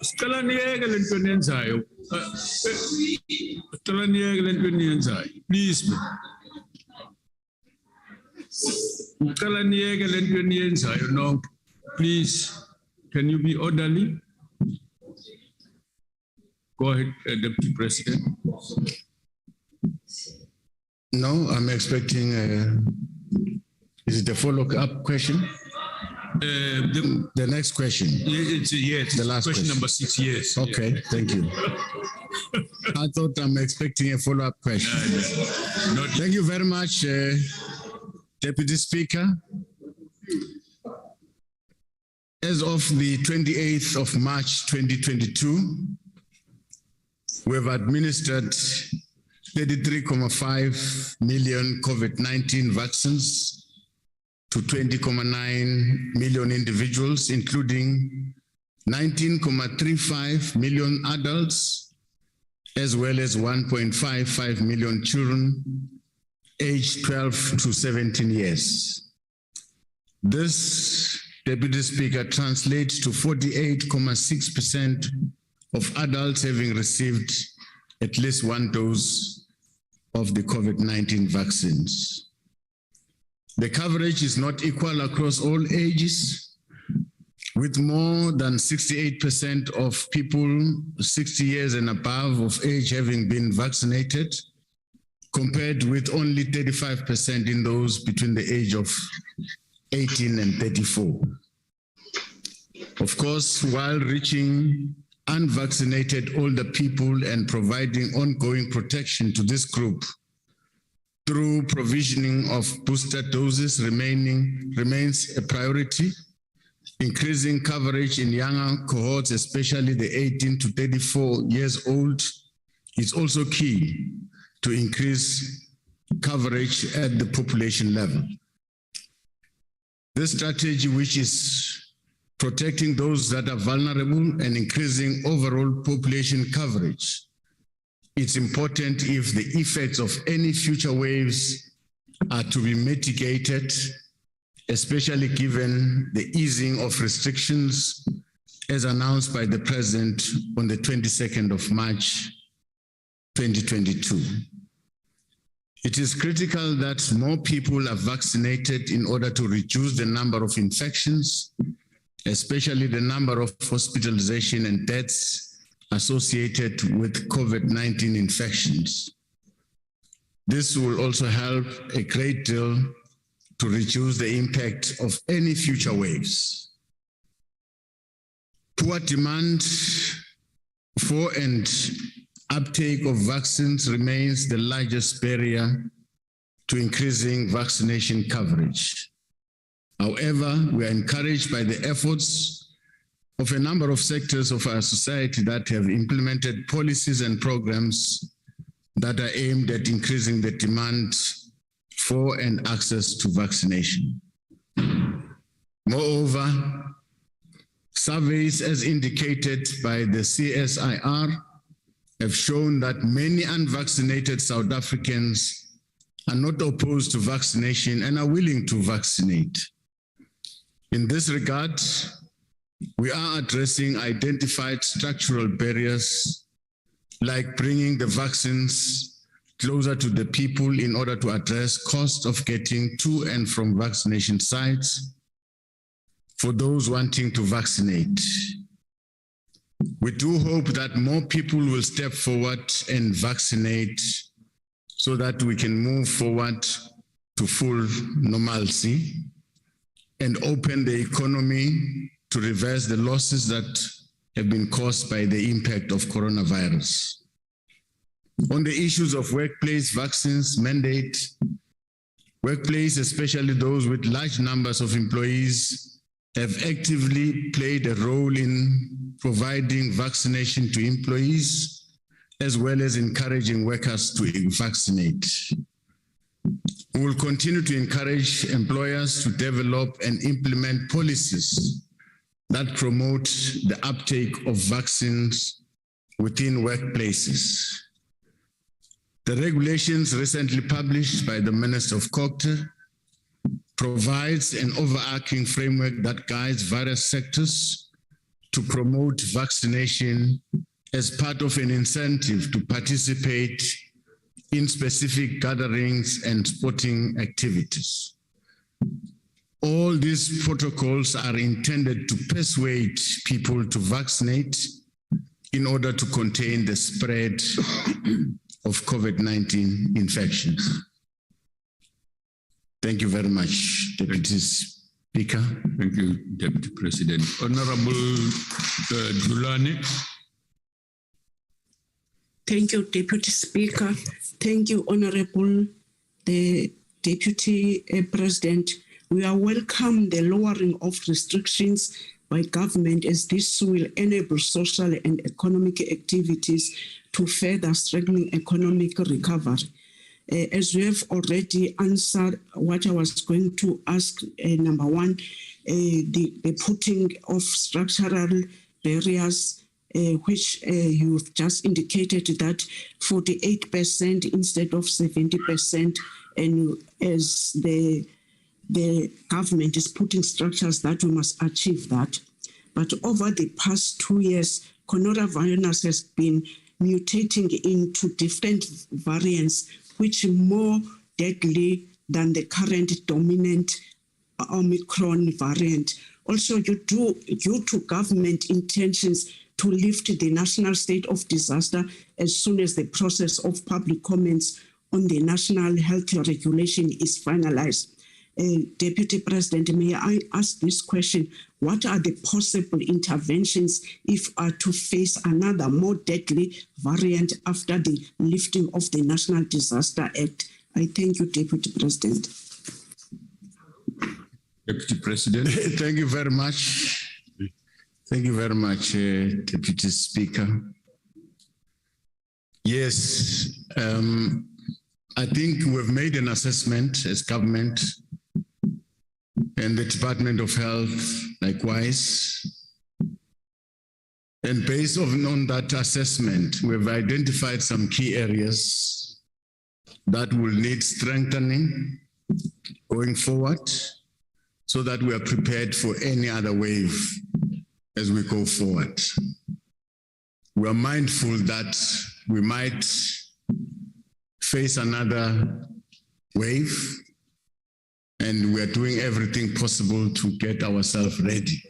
Stella niyeke le nto niyenzayo. Stella niyeke le nto niyenzayo. Please. Stella niyeke le nto niyenzayo nonke. Please, can you be orderly? Go ahead, Deputy President. No, I'm expecting, is it a follow-up question? The next question. Yes, the last question. Number 6, yes. Okay, yes. Thank you. I thought I'm expecting a follow-up question. No. Thank you very much, Deputy Speaker. As of the 28th of March 2022, we have administered 33.5 million COVID-19 vaccines to 20.9 million individuals, including 19.35 million adults, as well as 1.55 million children aged 12 to 17 years. This, Deputy Speaker, translates to 48.6% of adults having received at least one dose of the COVID-19 vaccines. The coverage is not equal across all ages, with more than 68% of people 60 years and above of age having been vaccinated, compared with only 35% in those between the age of 18 and 34. Of course, while reaching unvaccinated older people and providing ongoing protection to this group through provisioning of booster doses remains a priority. Increasing coverage in younger cohorts, especially the 18 to 34 years old, is also key to increase coverage at the population level. This strategy, which is protecting those that are vulnerable and increasing overall population coverage, it's important if the effects of any future waves are to be mitigated, especially given the easing of restrictions as announced by the President on the 22nd of March, 2022. It is critical that more people are vaccinated in order to reduce the number of infections, especially the number of hospitalization and deaths associated with COVID-19 infections. This will also help a great deal to reduce the impact of any future waves. Poor demand for and uptake of vaccines remains the largest barrier to increasing vaccination coverage. However, we are encouraged by the efforts of a number of sectors of our society that have implemented policies and programs that are aimed at increasing the demand for and access to vaccination. Moreover, surveys as indicated by the CSIR have shown that many unvaccinated South Africans are not opposed to vaccination and are willing to vaccinate. In this regard, we are addressing identified structural barriers like bringing the vaccines closer to the people in order to address cost of getting to and from vaccination sites for those wanting to vaccinate. We do hope that more people will step forward and vaccinate so that we can move forward to full normalcy and open the economy to reverse the losses that have been caused by the impact of coronavirus. On the issues of workplace vaccines mandate, workplace, especially those with large numbers of employees, have actively played a role in providing vaccination to employees, as well as encouraging workers to vaccinate. We will continue to encourage employers to develop and implement policies that promote the uptake of vaccines within workplaces. The regulations recently published by the Minister of Culture provides an overarching framework that guides various sectors to promote vaccination as part of an incentive to participate in specific gatherings and sporting activities. All these protocols are intended to persuade people to vaccinate in order to contain the spread of COVID-19 infections. Thank you very much, Deputy Speaker. Thank you, Deputy President. Honorable Dulane. Thank you, Deputy Speaker. Thank you, Honorable the Deputy President. We are welcome the lowering of restrictions by government, as this will enable social and economic activities to further strengthen economic recovery. As we have already answered what I was going to ask, number one, the putting of structural barriers, which you've just indicated that 48% instead of 70%, and as the government is putting structures that we must achieve that. But over the past 2 years, coronavirus has been mutating into different variants, which are more deadly than the current dominant Omicron variant. Also, due to government intentions to lift the national state of disaster as soon as the process of public comments on the national health regulation is finalized. Deputy President, may I ask this question? What are the possible interventions if are to face another more deadly variant after the lifting of the National Disaster Act? I thank you, Deputy President. Deputy President. Thank you very much. Thank you very much, Deputy Speaker. Yes, I think we've made an assessment as government, and the Department of Health likewise. And based on that assessment, we've identified some key areas that will need strengthening going forward so that we are prepared for any other wave as we go forward. We are mindful that we might face another wave, and we are doing everything possible to get ourselves ready.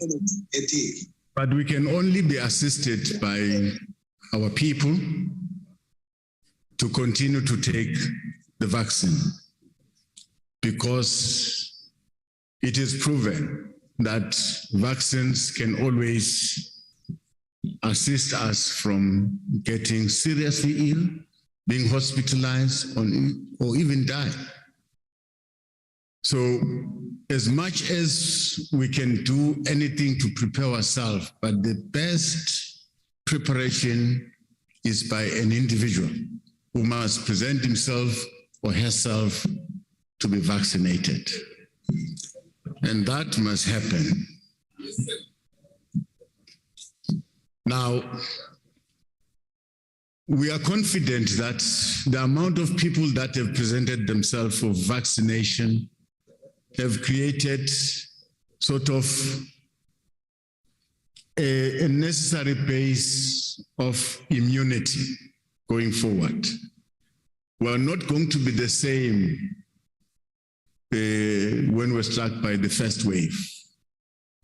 But we can only be assisted by our people to continue to take the vaccine, because it is proven that vaccines can always assist us from getting seriously ill, being hospitalized, or even die. So as much as we can do anything to prepare ourselves, but the best preparation is by an individual who must present himself or herself to be vaccinated. And that must happen. Now, we are confident that the amount of people that have presented themselves for vaccination have created sort of a necessary base of immunity going forward. We're not going to be the same when we're struck by the first wave.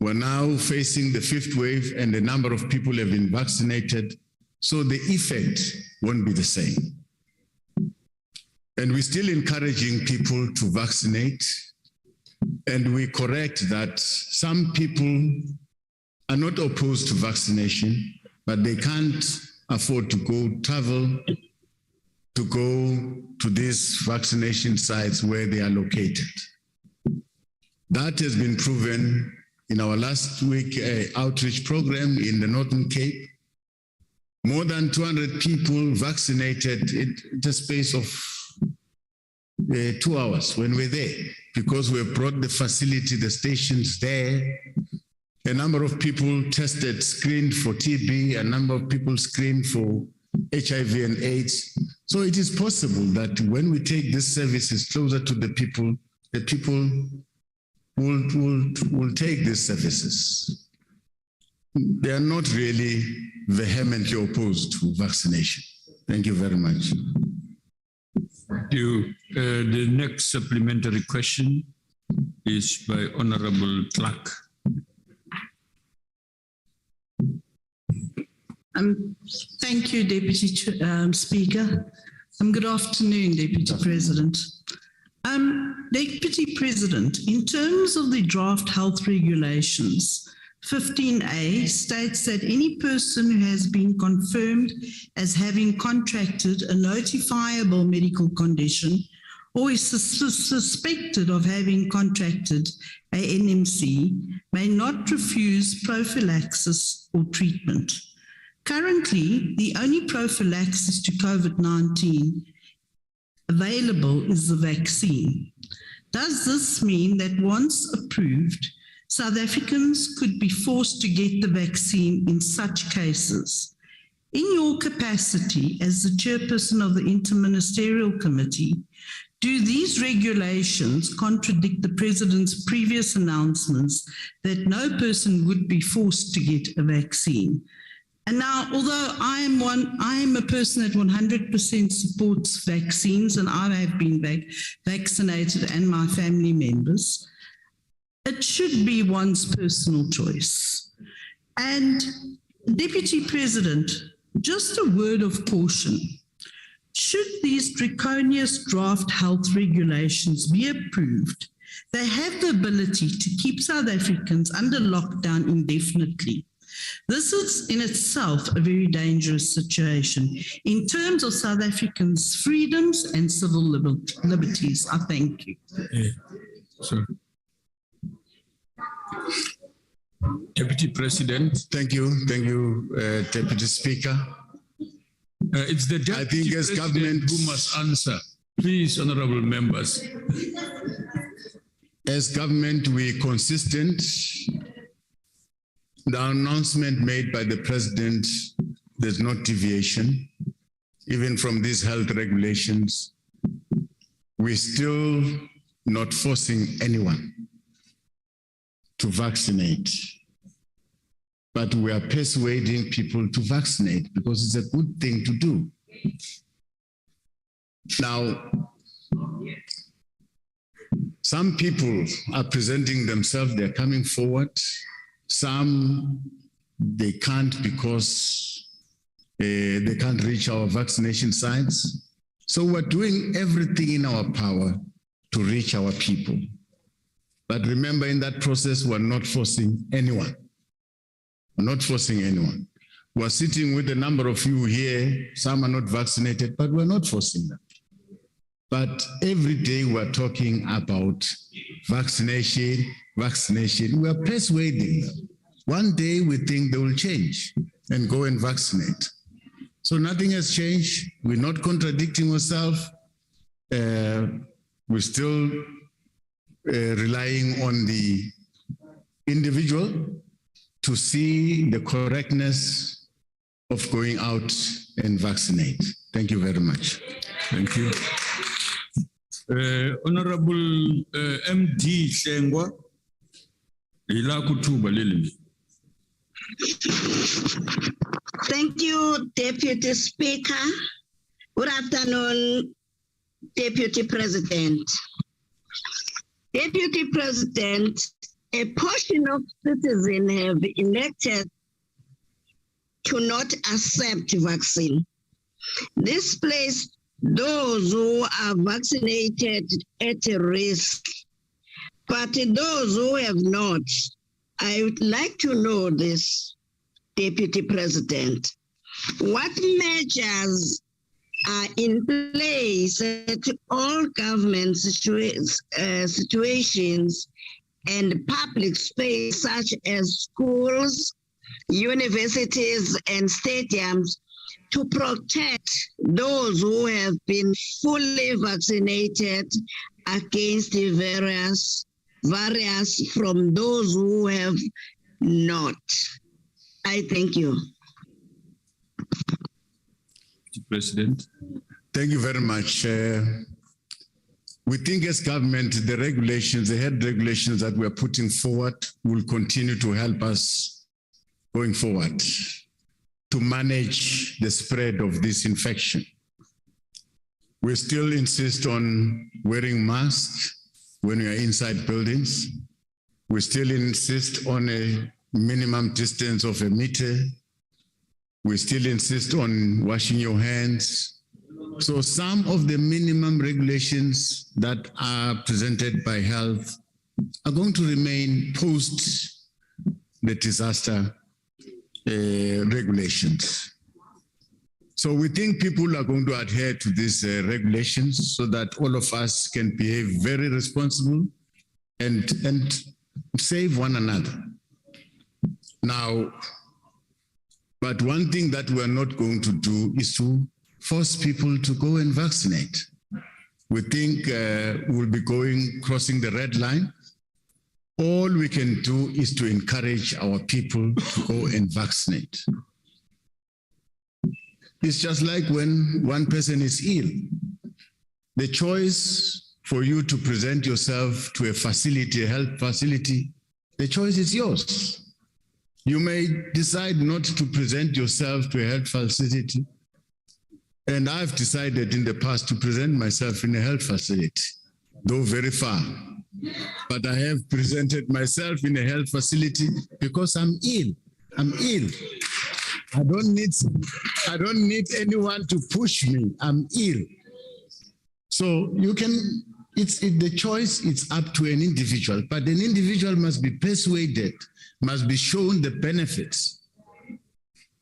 We're now facing the fifth wave, and the number of people have been vaccinated, so the effect won't be the same. And we're still encouraging people to vaccinate, and we correct that some people are not opposed to vaccination, but they can't afford to travel to go to these vaccination sites where they are located. That has been proven in our last week outreach program in the Northern Cape. More than 200 people vaccinated in the space of 2 hours when we're there, because we have brought the facility, the stations there. A number of people tested, screened for TB, a number of people screened for HIV and AIDS. So it is possible that when we take these services closer to the people will take these services. They are not really vehemently opposed to vaccination. Thank you very much. Thank you. The next supplementary question is by Honorable Clark. Thank you, Deputy Speaker. Good afternoon, Deputy President. Deputy President, in terms of the draft health regulations, 15A states that any person who has been confirmed as having contracted a notifiable medical condition or is suspected of having contracted a NMC may not refuse prophylaxis or treatment. Currently, the only prophylaxis to COVID-19 available is the vaccine. Does this mean that once approved, South Africans could be forced to get the vaccine in such cases? In your capacity as the chairperson of the Interministerial Committee, do these regulations contradict the President's previous announcements that no person would be forced to get a vaccine? And now, although I am a person that 100% supports vaccines, and I have been vaccinated and my family members, it should be one's personal choice. And Deputy President, just a word of caution. Should these draconian draft health regulations be approved, they have the ability to keep South Africans under lockdown indefinitely. This is in itself a very dangerous situation in terms of South Africans' freedoms and civil liberties. I thank you. Sir. Deputy President. Thank you, Deputy Speaker. It's the Deputy President who must answer. Please, honorable members. As government, we're consistent. The announcement made by the President, there's no deviation, even from these health regulations. We're still not forcing anyone to vaccinate, but we are persuading people to vaccinate because it's a good thing to do. Now, Some people are presenting themselves, they're coming forward. Some, they can't because they can't reach our vaccination sites. So we're doing everything in our power to reach our people. But remember, in that process, we're not forcing anyone. We're not forcing anyone. We're sitting with a number of you here, some are not vaccinated, but we're not forcing them. But every day we're talking about vaccination. We're persuading them. One day we think they will change and go and vaccinate. So nothing has changed. We're not contradicting ourselves. We're still relying on the individual to see the correctness of going out and vaccinate. Thank you very much. Thank you. Honorable MD Hlengwa, ila kuthuba leli. Thank you, Deputy Speaker. Good afternoon, Deputy President. Deputy President, a portion of citizens have elected to not accept vaccine. This places those who are vaccinated at a risk, but those who have not, I would like to know this, Deputy President. What measures are in place at all government situations and public space such as schools, universities, and stadiums to protect those who have been fully vaccinated against the various from those who have not? I thank you. President. Thank you very much. We think as government, the regulations, the health regulations that we're putting forward will continue to help us going forward to manage the spread of this infection. We still insist on wearing masks when we are inside buildings. We still insist on a minimum distance of 1 meter. We still insist on washing your hands. So some of the minimum regulations that are presented by health are going to remain post the disaster regulations. So we think people are going to adhere to these regulations so that all of us can behave very responsible and save one another. Now, but one thing that we're not going to do is to force people to go and vaccinate. We think we'll be crossing the red line. All we can do is to encourage our people to go and vaccinate. It's just like when one person is ill. The choice for you to present yourself to a facility, a health facility, the choice is yours. You may decide not to present yourself to a health facility. And I've decided in the past to present myself in a health facility, though very far. But I have presented myself in a health facility because I'm ill. I'm ill. I don't need anyone to push me. I'm ill. So you can, the choice, it's up to an individual, but an individual must be persuaded, must be shown the benefits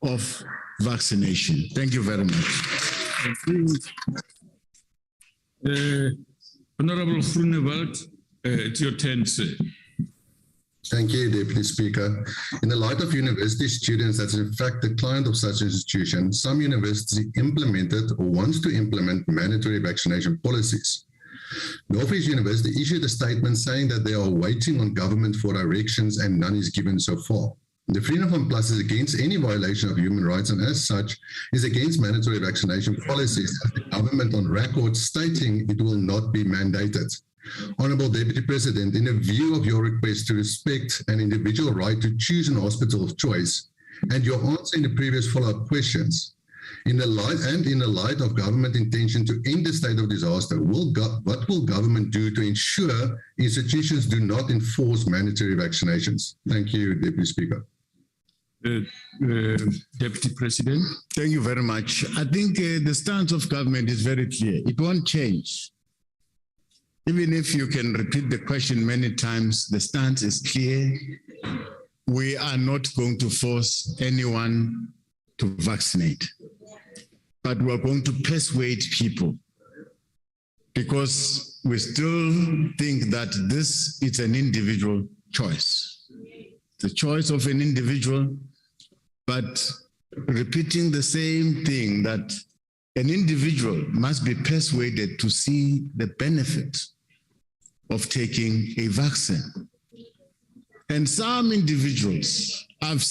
of vaccination. Thank you very much. Honorable Groenewald, it's your turn, sir. Thank you, Deputy Speaker. In the light of university students that's in fact the client of such institution, some universities implemented or wants to implement mandatory vaccination policies. Northeast University issued a statement saying that they are waiting on government for directions and none is given so far. The Freedom Fund Plus is against any violation of human rights and as such is against mandatory vaccination policies as the government on record stating it will not be mandated. Honourable Deputy President, in a view of your request to respect an individual right to choose an hospital of choice and your answer in the previous follow-up questions, In the light of government intention to end the state of disaster, what will government do to ensure institutions do not enforce mandatory vaccinations? Thank you, Deputy Speaker. Deputy President. Thank you very much. I think the stance of government is very clear. It won't change. Even if you can repeat the question many times, the stance is clear. We are not going to force anyone to vaccinate, but we're going to persuade people, because we still think that this is an individual choice. The choice of an individual, but repeating the same thing, that an individual must be persuaded to see the benefit of taking a vaccine. And some individuals, I've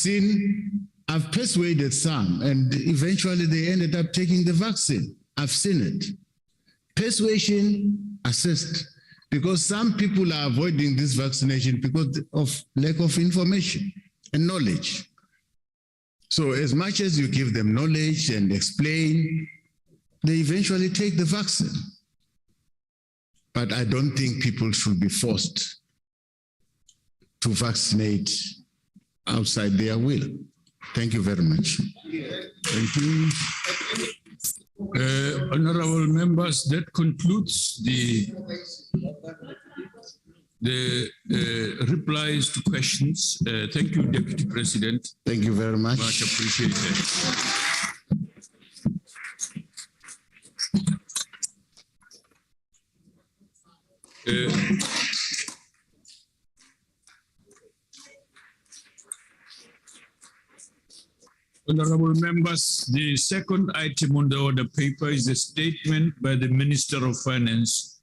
persuaded some, and eventually they ended up taking the vaccine. I've seen it. Persuasion assist, because some people are avoiding this vaccination because of lack of information and knowledge. So as much as you give them knowledge and explain, they eventually take the vaccine. But I don't think people should be forced to vaccinate outside their will. Thank you very much. Thank you. Honorable members, that concludes the replies to questions. Thank you, Deputy President. Thank you very much. Much appreciated. Honorable members, the second item on the order paper is a statement by the Minister of Finance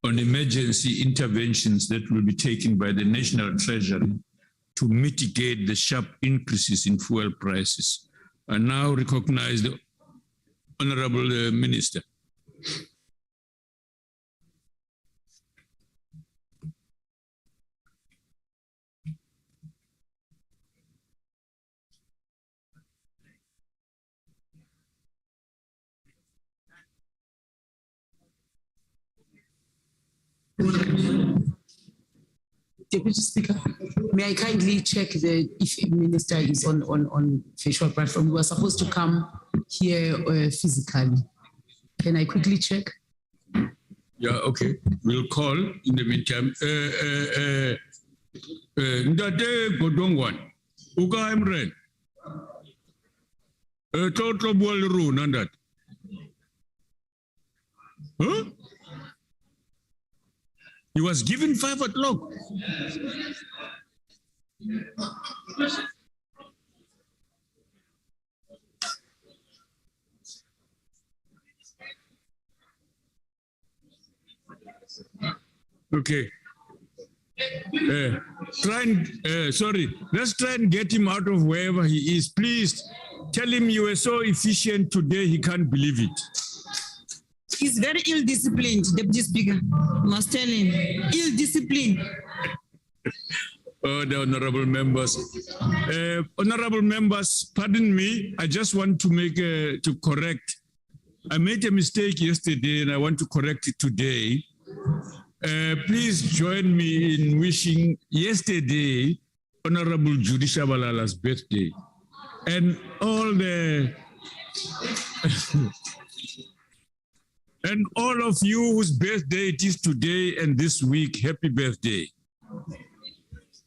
on emergency interventions that will be taken by the National Treasury to mitigate the sharp increases in fuel prices. I now recognize the Honorable Minister. Deputy Speaker, may I kindly check if the minister is on virtual platform? We were supposed to come here physically. Can I quickly check? Yeah, okay. We'll call in the meantime. Ndate Godongwan, Uga Emren. Total Boileru, Nandat. Huh? He was given 5 o'clock. Okay. Let's try and get him out of wherever he is. Please tell him you were so efficient today, he can't believe it. He's very ill-disciplined, Deputy Speaker. Must tell him, ill-disciplined. Oh, the honorable members. Honorable members, pardon me. I just want to to correct. I made a mistake yesterday and I want to correct it today. Please join me in wishing yesterday Honorable Judy Shabalala's birthday and all the and all of you whose birthday it is today and this week. Happy birthday.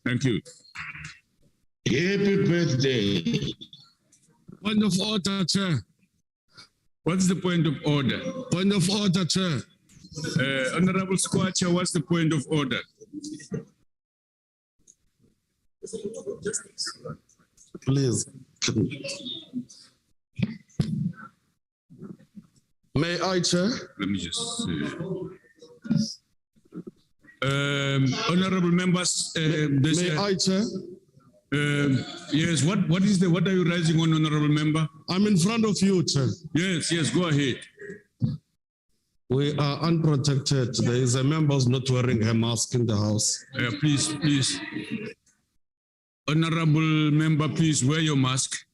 Thank you. Happy birthday. Point of order, Chair. What's the point of order? Point of order, Chair. Honorable Squatcher, what's the point of order? Please. May I, Chair? Let me just honorable members, may I, Chair? Yes, what are you raising on, honorable member? I'm in front of you, Chair. Yes, go ahead. We are unprotected. There is a member who's not wearing a mask in the house. Please. Honorable member, please wear your mask.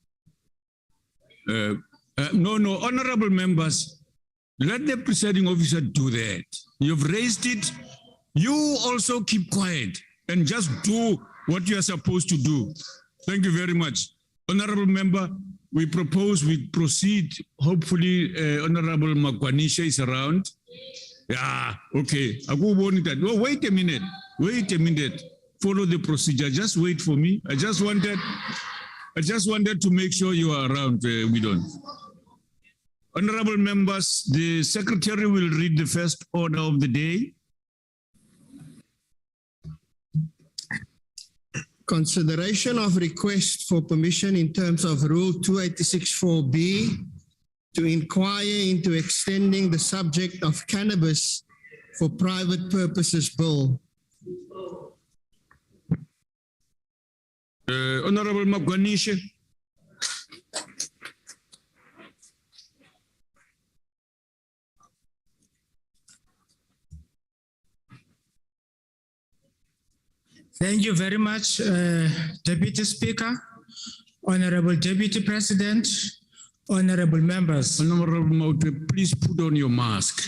No, honorable members, let the presiding officer do that. You've raised it. You also keep quiet and just do what you are supposed to do. Thank you very much. Honorable member, we propose we proceed. Hopefully, Honorable Magwanisha is around. Yeah, okay. I go warn that. Oh, wait a minute. Follow the procedure. Just wait for me. I just wanted to make sure you are around. We don't. Honorable members, the secretary will read the first order of the day. Consideration of request for permission in terms of Rule 286(4)B to inquire into extending the subject of cannabis for private purposes bill. Honorable Magwanisha. Thank you very much, Deputy Speaker, Honorable Deputy President, honorable members. Honorable Mote, please put on your mask.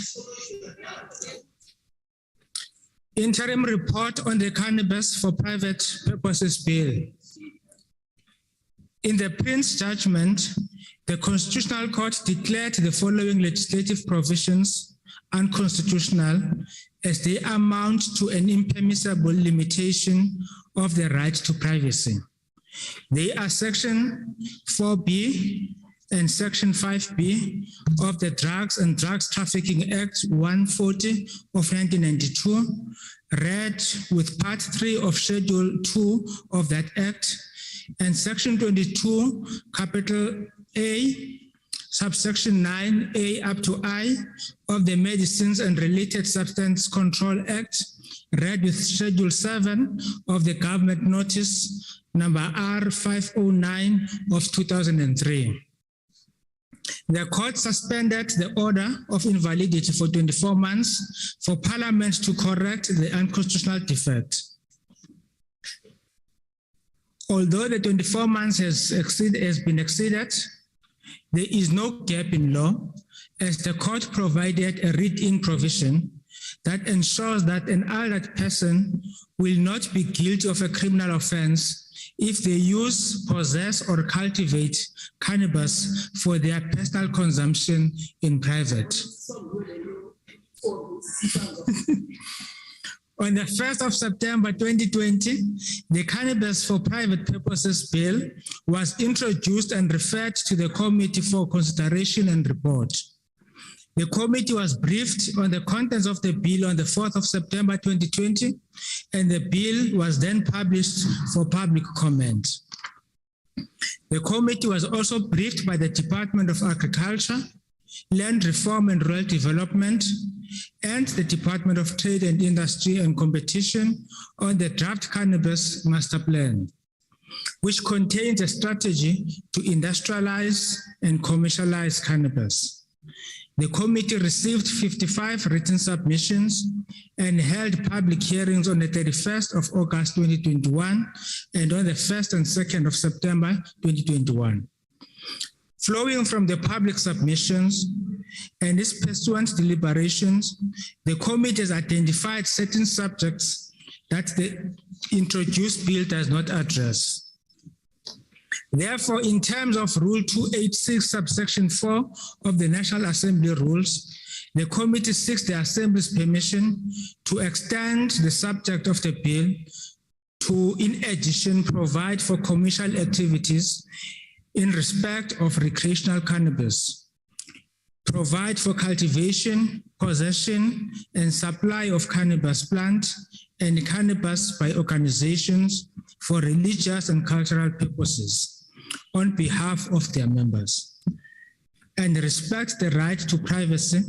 Interim report on the Cannabis for Private Purposes Bill. In the Prince judgment, the Constitutional Court declared the following legislative provisions unconstitutional as they amount to an impermissible limitation of the right to privacy. They are Section 4B and Section 5B of the Drugs and Drugs Trafficking Act 140 of 1992, read with Part 3 of Schedule 2 of that Act, and Section 22, capital A, subsection 9A up to I of the Medicines and Related Substance Control Act, read with Schedule 7 of the Government Notice number R509 of 2003. The court suspended the order of invalidity for 24 months for Parliament to correct the unconstitutional defect. Although the 24 months has been exceeded, there is no gap in law, as the court provided a read-in provision that ensures that an adult person will not be guilty of a criminal offense if they use, possess, or cultivate cannabis for their personal consumption in private. On the 1st of September 2020, the Cannabis for Private Purposes Bill was introduced and referred to the Committee for Consideration and Report. The committee was briefed on the contents of the bill on the 4th of September 2020, and the bill was then published for public comment. The committee was also briefed by the Department of Agriculture, Land Reform and Rural Development, and the Department of Trade and Industry and Competition on the draft Cannabis Master Plan, which contains a strategy to industrialize and commercialize cannabis. The committee received 55 written submissions and held public hearings on the 31st of August 2021 and on the 1st and 2nd of September 2021. Flowing from the public submissions and its pursuant deliberations, the committee has identified certain subjects that the introduced bill does not address. Therefore, in terms of Rule 286, subsection 4 of the National Assembly rules, the committee seeks the Assembly's permission to extend the subject of the bill to, in addition, provide for commercial activities in respect of recreational cannabis, provide for cultivation, possession, and supply of cannabis plant and cannabis by organizations for religious and cultural purposes on behalf of their members, and respect the right to privacy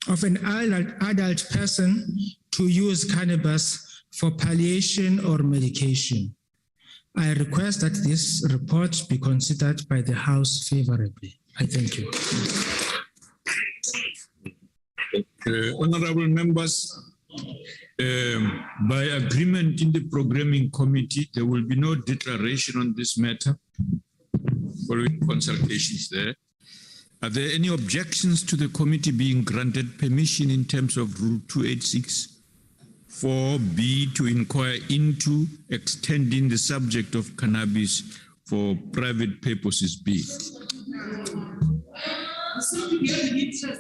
of an adult person to use cannabis for palliation or medication. I request that this report be considered by the House favorably. I thank you. Honorable members, by agreement in the programming committee, there will be no declaration on this matter following consultations there. Are there any objections to the committee being granted permission in terms of Rule 286(4)(b) to inquire into extending the subject of cannabis for private purposes B?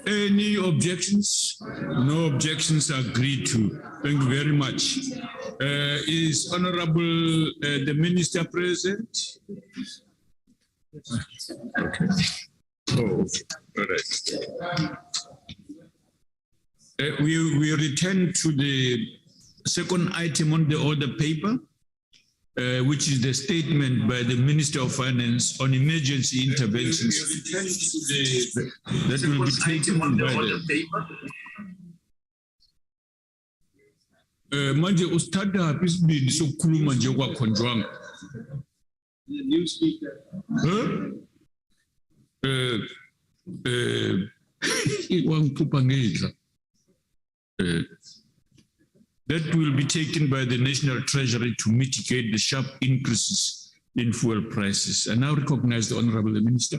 Any objections? No objections agreed to. Thank you very much. Is Honorable the Minister present? Okay. Oh, all right. We return to the second item on the order paper, which is the statement by the Minister of Finance on emergency interventions. That will be taken by the manje usithatha phi isibindi sokukhuluma nje kwakhonjwanga. New speaker. That will be taken by the National Treasury to mitigate the sharp increases in fuel prices. I now recognize the Honorable Minister.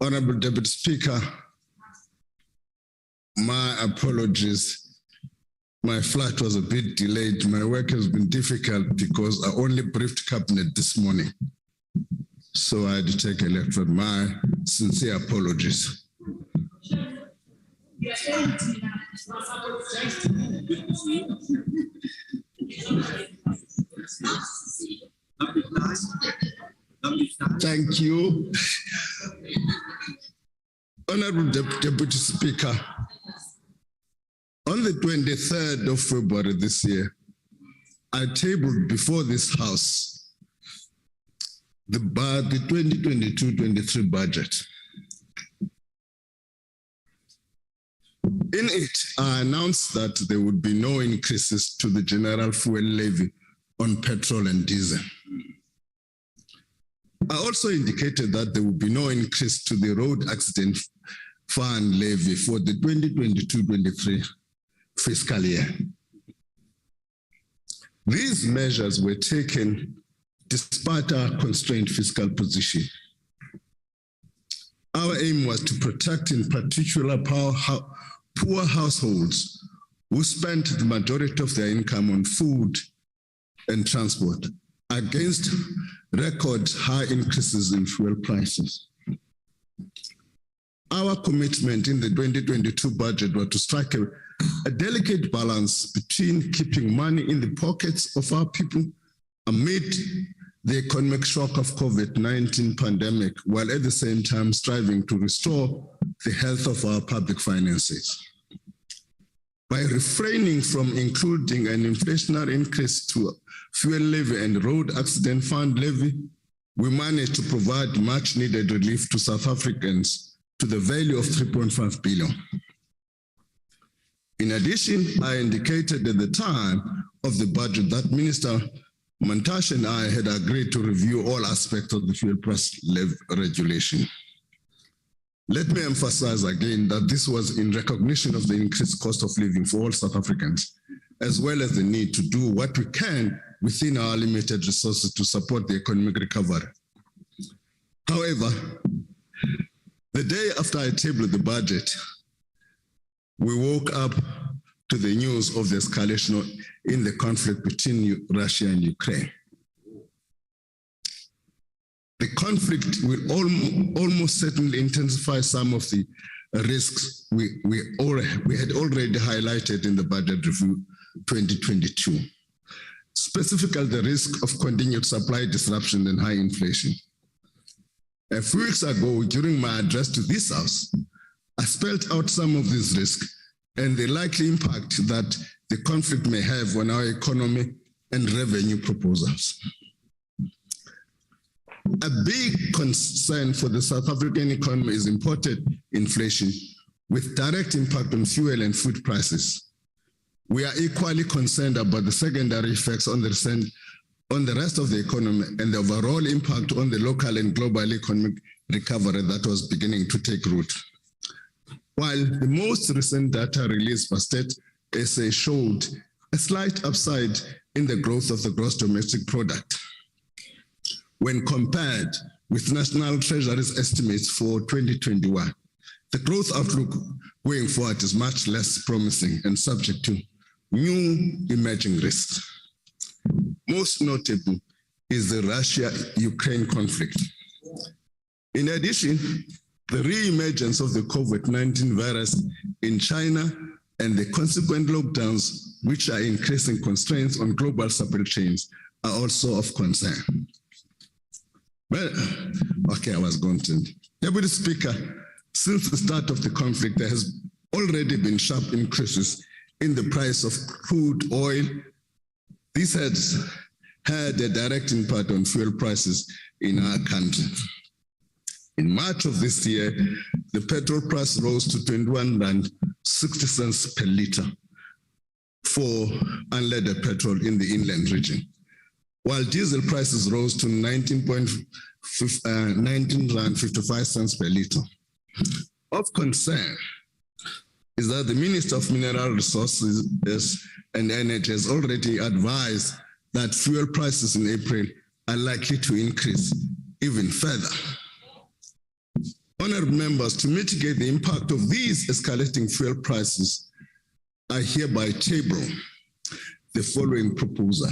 Honorable Deputy Speaker, my apologies. My flight was a bit delayed. My work has been difficult because I only briefed Cabinet this morning. So I had to take a left, but my sincere apologies. Thank you. Honorable Deputy Speaker, on the 23rd of February this year, I tabled before this House the 2022-23 budget. In it, I announced that there would be no increases to the general fuel levy on petrol and diesel. I also indicated that there would be no increase to the road accident fund levy for the 2022-23 fiscal year. These measures were taken despite our constrained fiscal position. Our aim was to protect in particular poor households who spent the majority of their income on food and transport against record high increases in fuel prices. Our commitment in the 2022 budget was to strike a delicate balance between keeping money in the pockets of our people amid the economic shock of COVID-19 pandemic, while at the same time striving to restore the health of our public finances. By refraining from including an inflationary increase to fuel levy and road accident fund levy, we managed to provide much needed relief to South Africans to the value of 3.5 billion. In addition, I indicated at the time of the budget that Minister Mantashe and I had agreed to review all aspects of the fuel price levy regulation. Let me emphasize again that this was in recognition of the increased cost of living for all South Africans, as well as the need to do what we can within our limited resources to support the economic recovery. However, the day after I tabled the budget, we woke up to the news of the escalation in the conflict between Russia and Ukraine. The conflict will almost certainly intensify some of the risks we had already highlighted in the budget review 2022, specifically the risk of continued supply disruption and high inflation. A few weeks ago, during my address to this House, I spelled out some of these risks and the likely impact that the conflict may have on our economy and revenue proposals. A big concern for the South African economy is imported inflation with direct impact on fuel and food prices. We are equally concerned about the secondary effects on the rest of the economy and the overall impact on the local and global economic recovery that was beginning to take root. While the most recent data released by State SA showed a slight upside in the growth of the gross domestic product. When compared with National Treasury's estimates for 2021, the growth outlook going forward is much less promising and subject to new emerging risks. Most notable is the Russia-Ukraine conflict. In addition, the re-emergence of the COVID-19 virus in China and the consequent lockdowns, which are increasing constraints on global supply chains, are also of concern. Well, okay, I was going to. Deputy Speaker, since the start of the conflict, there has already been sharp increases in the price of crude oil. This has had a direct impact on fuel prices in our country. In March of this year, the petrol price rose to 21 rand 60 cents per litre for unleaded petrol in the inland region, while diesel prices rose to 19 rand 55 cents per litre. Of concern is that the Minister of Mineral Resources and Energy has already advised that fuel prices in April are likely to increase even further. Honourable members, to mitigate the impact of these escalating fuel prices, I hereby table the following proposal,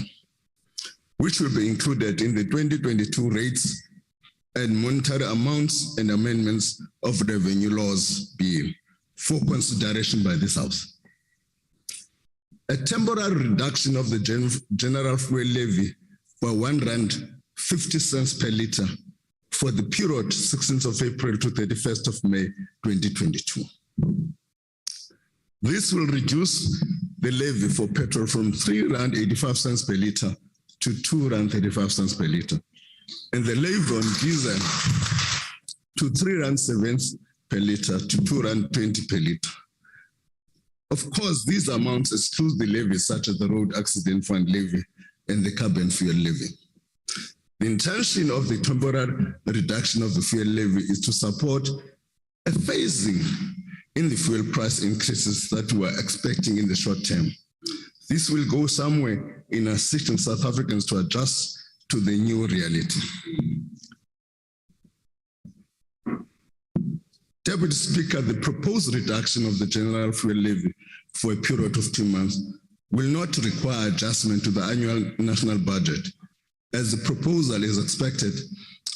which will be included in the 2022 rates and monetary amounts and amendments of revenue laws bill for consideration by this House. A temporary reduction of the general fuel levy by 1 rand 50 cents per litre for the period 16th of April to 31st of May 2022. This will reduce the levy for petrol from 3 rand 85 cents per litre to 2 rand 35 cents per litre, and the levy on diesel to 3 rand 7 per litre to 2 rand 20 per litre. Of course, these amounts exclude the levies such as the Road Accident Fund levy and the carbon fuel levy. The intention of the temporary reduction of the fuel levy is to support a phasing in the fuel price increases that we are expecting in the short term. This will go somewhere in assisting South Africans to adjust to the new reality. Deputy Speaker, the proposed reduction of the general fuel levy for a period of 2 months will not require adjustment to the annual national budget, as the proposal is expected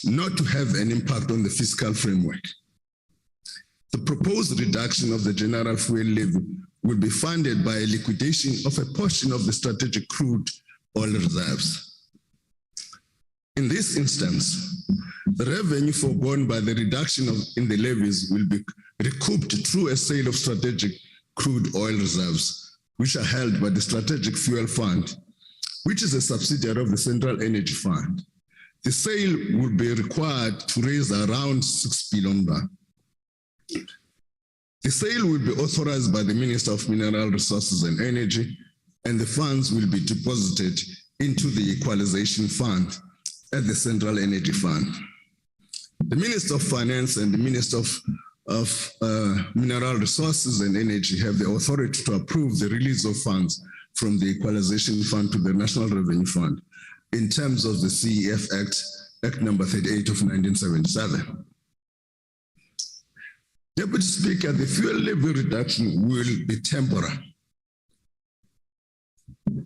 not to have an impact on the fiscal framework. The proposed reduction of the general fuel levy will be funded by a liquidation of a portion of the strategic crude oil reserves. In this instance, the revenue foregone by the reduction in the levies will be recouped through a sale of strategic crude oil reserves, which are held by the Strategic Fuel Fund, which is a subsidiary of the Central Energy Fund. The sale will be required to raise around 6 billion rand. The sale will be authorized by the Minister of Mineral Resources and Energy, and the funds will be deposited into the Equalization Fund at the Central Energy Fund. The Minister of Finance and the Minister of Mineral Resources and Energy have the authority to approve the release of funds from the Equalization Fund to the National Revenue Fund in terms of the CEF Act number 38 of 1977. Deputy Speaker, the fuel levy reduction will be temporary.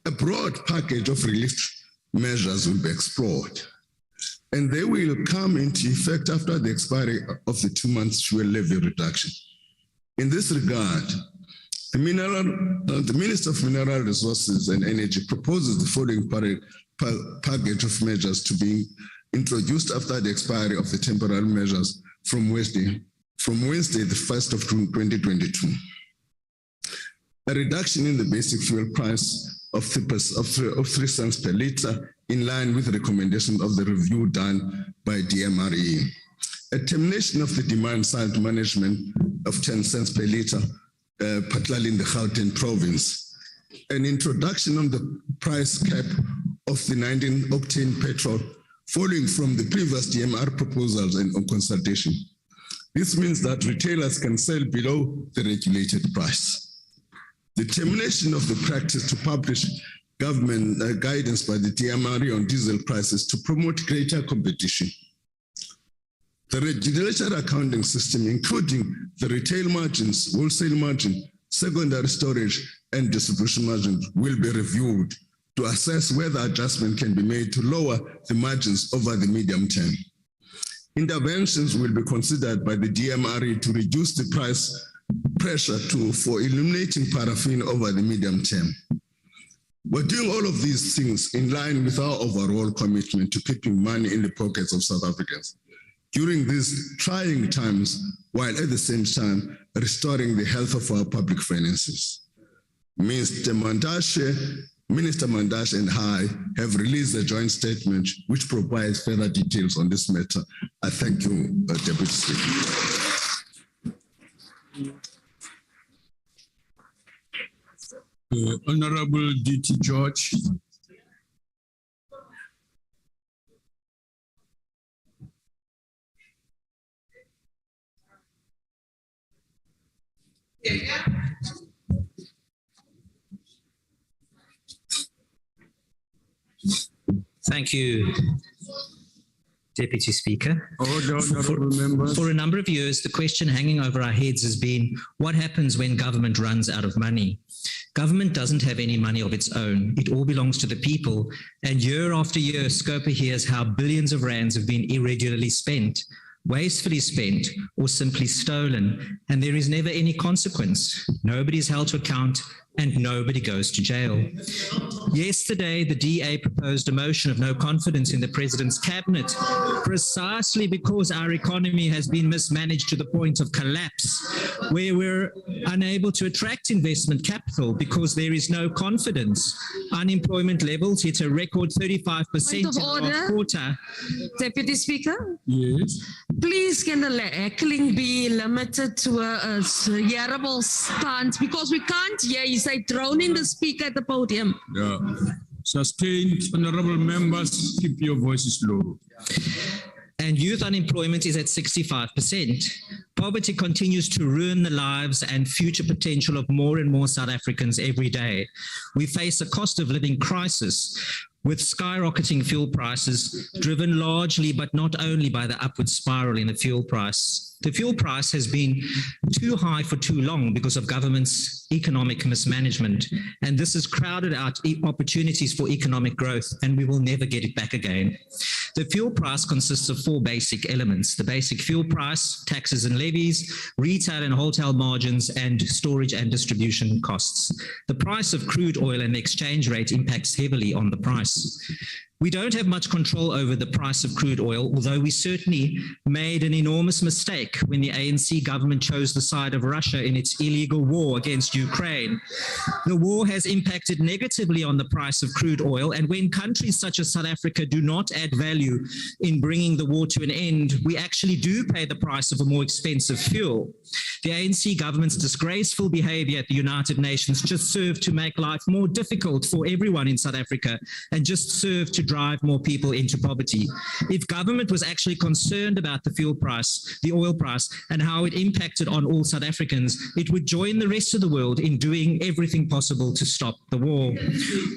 A broad package of relief measures will be explored, and they will come into effect after the expiry of the 2 months fuel levy reduction. In this regard, the Minister of Mineral Resources and Energy proposes the following package of measures to be introduced after the expiry of the temporary measures from Wednesday, the 1st of June 2022. A reduction in the basic fuel price of 3 cents per litre in line with the recommendation of the review done by DMRE. A termination of the demand side management of 10 cents per litre, particularly in the Gauteng province. An introduction on the price cap of the 19-octane petrol following from the previous DMR proposals and on consultation. This means that retailers can sell below the regulated price. The termination of the practice to publish government guidance by the DMRE on diesel prices to promote greater competition. The registered accounting system, including the retail margins, wholesale margin, secondary storage, and distribution margins, will be reviewed to assess whether adjustment can be made to lower the margins over the medium term. Interventions will be considered by the DMRE to reduce the price pressure for eliminating paraffin over the medium term. We're doing all of these things in line with our overall commitment to keeping money in the pockets of South Africans during these trying times, while at the same time restoring the health of our public finances. Minister Mandash and I have released a joint statement which provides further details on this matter. I thank you, Deputy Speaker. Honorable D.T. George. Thank you, Deputy Speaker. For a number of years, the question hanging over our heads has been, what happens when government runs out of money? Government doesn't have any money of its own. It all belongs to the people. And year after year, Scopa hears how billions of rands have been irregularly spent, wastefully spent, or simply stolen. And there is never any consequence. Nobody is held to account, and nobody goes to jail. Yesterday, the DA proposed a motion of no confidence in the President's cabinet, precisely because our economy has been mismanaged to the point of collapse, where we're unable to attract investment capital because there is no confidence. Unemployment levels hit a record 35% in the last quarter. Deputy Speaker? Yes. Please can the heckling be limited to a hearable stance, because we can't hear you say droning the speaker at the podium. Yeah. Sustained, honorable members, keep your voices low. And youth unemployment is at 65%. Poverty continues to ruin the lives and future potential of more and more South Africans every day. We face a cost of living crisis with skyrocketing fuel prices, driven largely but not only by the upward spiral in the fuel price. The fuel price has been too high for too long because of government's economic mismanagement, and this has crowded out opportunities for economic growth, and we will never get it back again. The fuel price consists of four basic elements: the basic fuel price, taxes and levies, retail and wholesale margins, and storage and distribution costs. The price of crude oil and the exchange rate impacts heavily on the price. We don't have much control over the price of crude oil, although we certainly made an enormous mistake when the ANC government chose the side of Russia in its illegal war against Ukraine. The war has impacted negatively on the price of crude oil, and when countries such as South Africa do not add value in bringing the war to an end, we actually do pay the price of a more expensive fuel. The ANC government's disgraceful behavior at the United Nations just served to make life more difficult for everyone in South Africa and just served to drive more people into poverty. If government was actually concerned about the fuel price, the oil price, and how it impacted on all South Africans, it would join the rest of the world in doing everything possible to stop the war.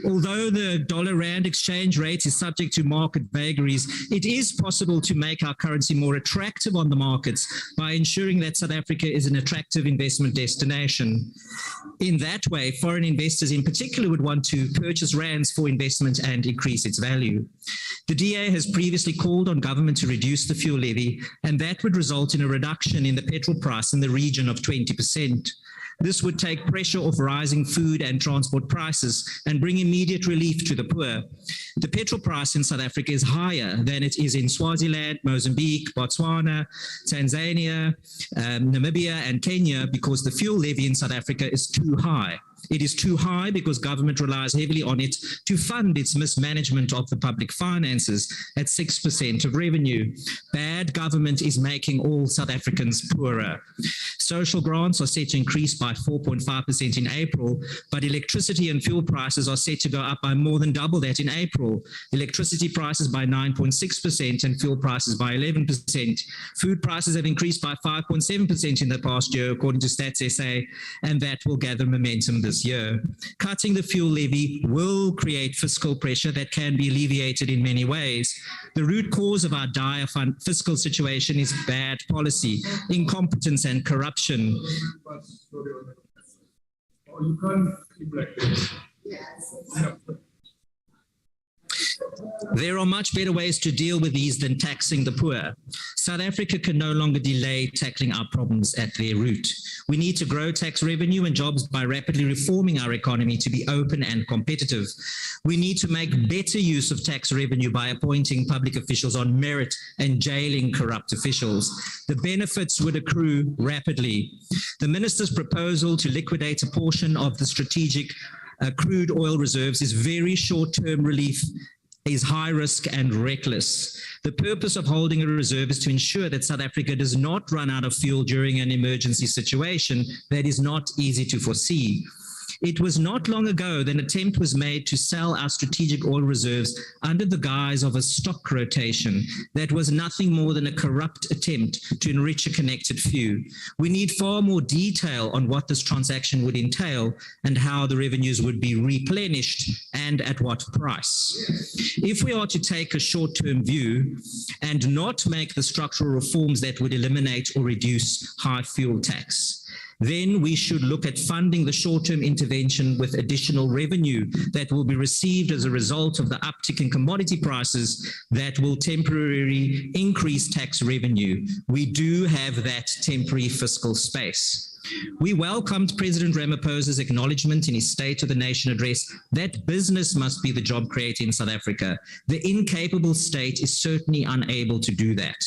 Although the dollar-rand exchange rate is subject to market vagaries, it is possible to make our currency more attractive on the markets by ensuring that South Africa is an attractive investment destination. In that way, foreign investors in particular would want to purchase rands for investment and increase its value. The DA has previously called on government to reduce the fuel levy, and that would result in a reduction in the petrol price in the region of 20%. This would take pressure off rising food and transport prices and bring immediate relief to the poor. The petrol price in South Africa is higher than it is in Swaziland, Mozambique, Botswana, Tanzania, Namibia, and Kenya because the fuel levy in South Africa is too high. It is too high because government relies heavily on it to fund its mismanagement of the public finances at 6% of revenue. Bad government is making all South Africans poorer. Social grants are set to increase by 4.5% in April, but electricity and fuel prices are set to go up by more than double that in April. Electricity prices by 9.6% and fuel prices by 11%. Food prices have increased by 5.7% in the past year, according to Stats SA, and that will gather momentum this year. Cutting the fuel levy will create fiscal pressure that can be alleviated in many ways. The root cause of our dire fiscal situation is bad policy, incompetence, and corruption. There are much better ways to deal with these than taxing the poor. South Africa can no longer delay tackling our problems at their root. We need to grow tax revenue and jobs by rapidly reforming our economy to be open and competitive. We need to make better use of tax revenue by appointing public officials on merit and jailing corrupt officials. The benefits would accrue rapidly. The minister's proposal to liquidate a portion of the strategic crude oil reserves is very short-term relief, is high risk and reckless. The purpose of holding a reserve is to ensure that South Africa does not run out of fuel during an emergency situation that is not easy to foresee. It was not long ago that an attempt was made to sell our strategic oil reserves under the guise of a stock rotation that was nothing more than a corrupt attempt to enrich a connected few. We need far more detail on what this transaction would entail and how the revenues would be replenished and at what price. If we are to take a short-term view and not make the structural reforms that would eliminate or reduce high fuel tax, then we should look at funding the short-term intervention with additional revenue that will be received as a result of the uptick in commodity prices that will temporarily increase tax revenue. We do have that temporary fiscal space. We welcomed President Ramaphosa's acknowledgement in his State of the Nation address that business must be the job creator in South Africa. The incapable state is certainly unable to do that.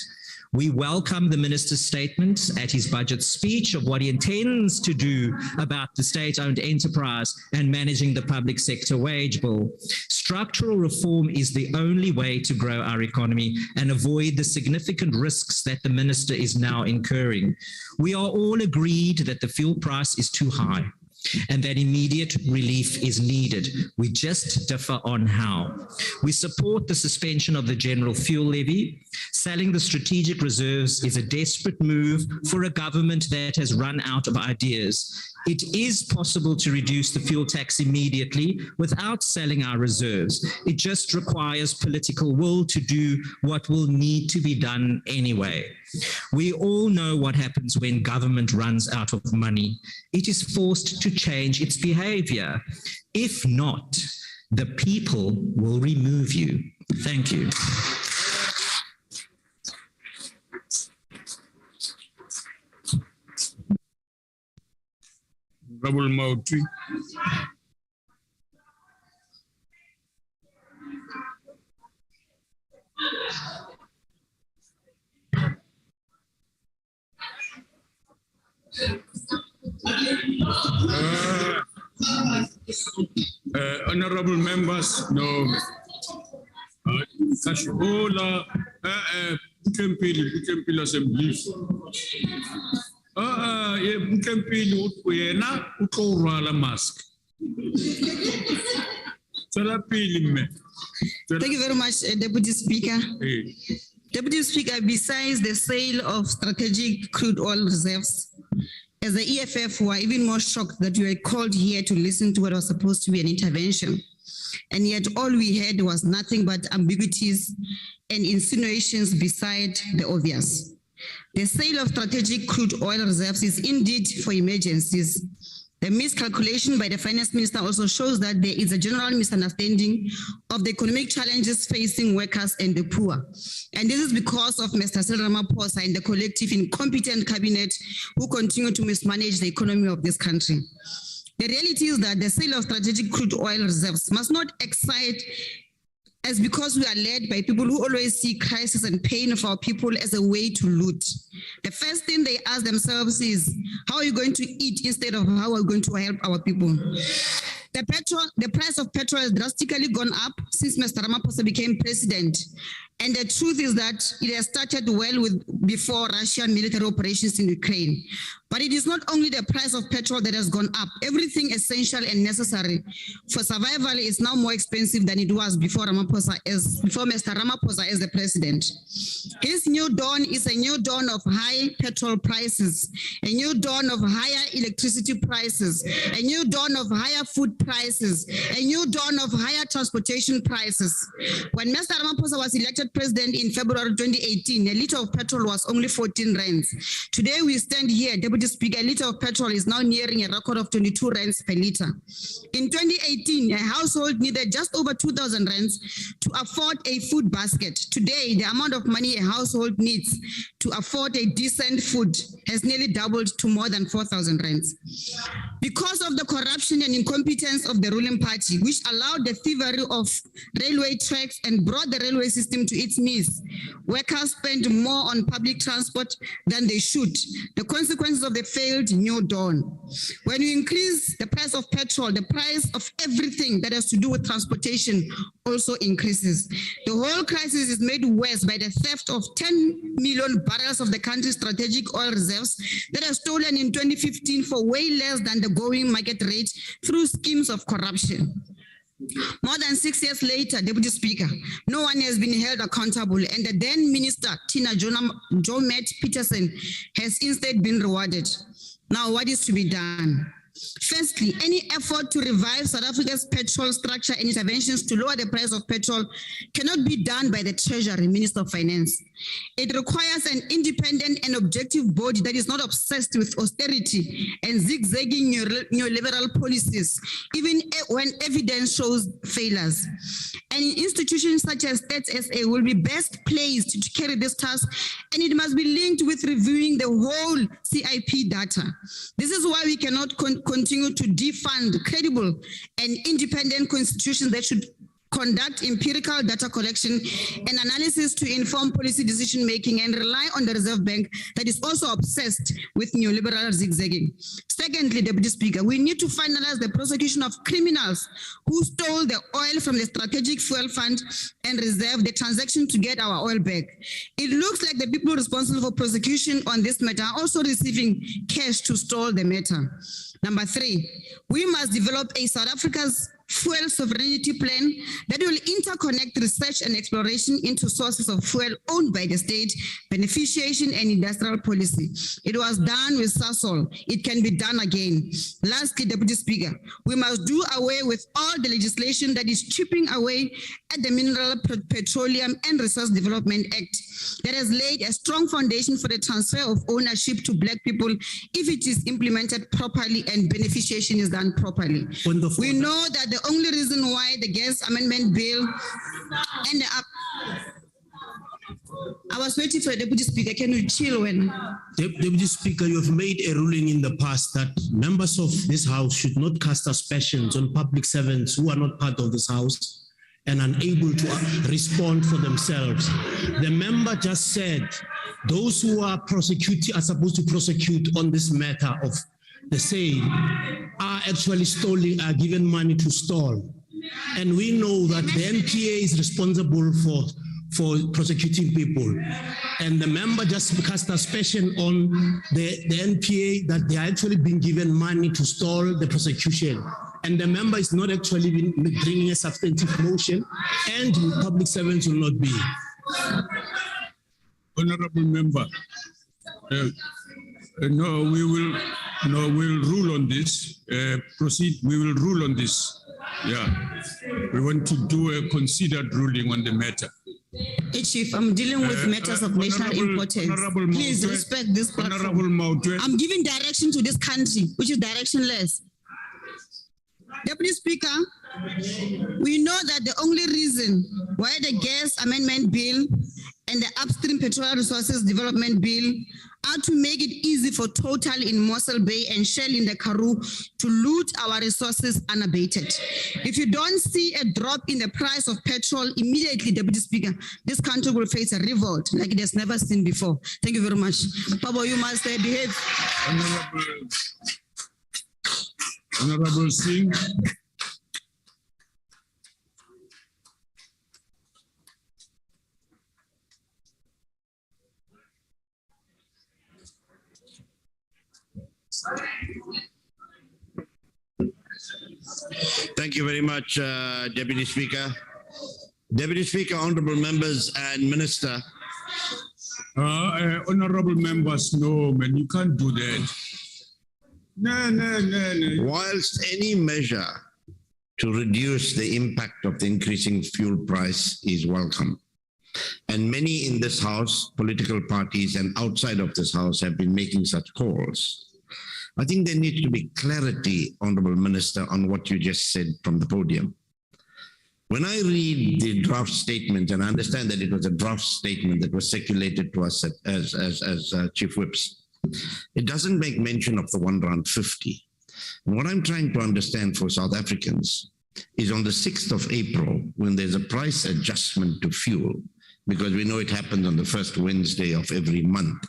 We welcome the minister's statement at his budget speech of what he intends to do about the state-owned enterprise and managing the public sector wage bill. Structural reform is the only way to grow our economy and avoid the significant risks that the minister is now incurring. We are all agreed that the fuel price is too high and that immediate relief is needed. We just differ on how. We support the suspension of the general fuel levy. Selling the strategic reserves is a desperate move for a government that has run out of ideas. It is possible to reduce the fuel tax immediately without selling our reserves. It just requires political will to do what will need to be done anyway. We all know what happens when government runs out of money. It is forced to change its behavior. If not, the people will remove you. Thank you. Honorable Mautri. Honorable members, no. Kashola, Kempil Assembly. Kempil Uyena, Utora mask. Thank you very much, Deputy Speaker. Deputy Speaker, besides the sale of strategic crude oil reserves, as the EFF were even more shocked that you were called here to listen to what was supposed to be an intervention. And yet all we had was nothing but ambiguities and insinuations beside the obvious. The sale of strategic crude oil reserves is indeed for emergencies. The miscalculation by the finance minister also shows that there is a general misunderstanding of the economic challenges facing workers and the poor. And this is because of Mr. Cyril Ramaphosa and the collective incompetent cabinet who continue to mismanage the economy of this country. The reality is that the sale of strategic crude oil reserves must not excite as because we are led by people who always see crisis and pain of our people as a way to loot. The first thing they ask themselves is, how are you going to eat instead of how are we going to help our people? The price of petrol has drastically gone up since Mr. Ramaphosa became president. And the truth is that it has started well before Russian military operations in Ukraine. But it is not only the price of petrol that has gone up. Everything essential and necessary for survival is now more expensive than it was before Mr. Ramaphosa as the president. His new dawn is a new dawn of high petrol prices, a new dawn of higher electricity prices, a new dawn of higher food prices, a new dawn of higher transportation prices. When Mr. Ramaphosa was elected president in February 2018, a liter of petrol was only 14 rands. Today we stand here, Deputy Speaker, a liter of petrol is now nearing a record of 22 rands per liter. In 2018, a household needed just over 2,000 rands to afford a food basket. Today, the amount of money a household needs to afford a decent food has nearly doubled to more than 4,000 rands. Because of the corruption and incompetence of the ruling party, which allowed the thievery of railway tracks and brought the railway system to its knees, workers spend more on public transport than they should. The consequences of the failed new dawn. When you increase the price of petrol, the price of everything that has to do with transportation also increases. The whole crisis is made worse by the theft of 10 million barrels of the country's strategic oil reserves that are stolen in 2015 for way less than the going market rate through schemes of corruption. More than 6 years later, Deputy Speaker, no one has been held accountable, and the then Minister Tina Jomet Peterson has instead been rewarded. Now, what is to be done? Firstly, any effort to revive South Africa's petrol structure and interventions to lower the price of petrol cannot be done by the Treasury Minister of Finance. It requires an independent and objective body that is not obsessed with austerity and zigzagging neoliberal policies, even when evidence shows failures. An institution such as Stats SA will be best placed to carry this task, and it must be linked with reviewing the whole CIP data. This is why we cannot continue to defund credible and independent constitutions that should conduct empirical data collection and analysis to inform policy decision-making and rely on the Reserve Bank that is also obsessed with neoliberal zigzagging. Secondly, Deputy Speaker, we need to finalize the prosecution of criminals who stole the oil from the Strategic Fuel Fund and reserve the transaction to get our oil back. It looks like the people responsible for prosecution on this matter are also receiving cash to stall the matter. Number 3, we must develop a South Africa's fuel sovereignty plan that will interconnect research and exploration into sources of fuel owned by the state, beneficiation and industrial policy. It was done with Sasol. It can be done again. Lastly, Deputy Speaker, we must do away with all the legislation that is chipping away at the Mineral, Petroleum and Resource Development Act that has laid a strong foundation for the transfer of ownership to Black people if it is implemented properly and beneficiation is done properly. Wonderful. We know that the only reason why the gas amendment bill and I was waiting for the Deputy Speaker. Can you chill when? Deputy Speaker, you have made a ruling in the past that members of this House should not cast aspersions on public servants who are not part of this House and unable to respond for themselves. The member just said those who are supposed to prosecute on this matter of the sale are actually are given money to stall. And we know that the NPA is responsible for prosecuting people. And the member just cast aspersion on the NPA that they are actually being given money to stall the prosecution. And the member is not actually bringing a substantive motion, and public servants will not be. Honorable member, we'll rule on this. Proceed, we will rule on this. Yeah, we want to do a considered ruling on the matter. Hey, Chief, I'm dealing with matters of national importance. Please respect this platform. I'm giving direction to this country, which is directionless. Deputy Speaker, we know that the only reason why the gas amendment bill and the upstream petroleum resources development bill are to make it easy for Total in Mossel Bay and Shell in the Karoo to loot our resources unabated. If you don't see a drop in the price of petrol immediately, Deputy Speaker, this country will face a revolt like it has never seen before. Thank you very much. Pabo, you must behave. Honorable Singh. Thank you very much, Deputy Speaker. Deputy Speaker, honorable members and Minister. Honorable members, no, man, you can't do that. No. Whilst any measure to reduce the impact of the increasing fuel price is welcome, and many in this House, political parties and outside of this House have been making such calls, I think there needs to be clarity, Honorable Minister, on what you just said from the podium. When I read the draft statement, and I understand that it was a draft statement that was circulated to us as Chief Whips, it doesn't make mention of the R1.50. And what I'm trying to understand for South Africans is on the 6th of April, when there's a price adjustment to fuel, because we know it happens on the first Wednesday of every month,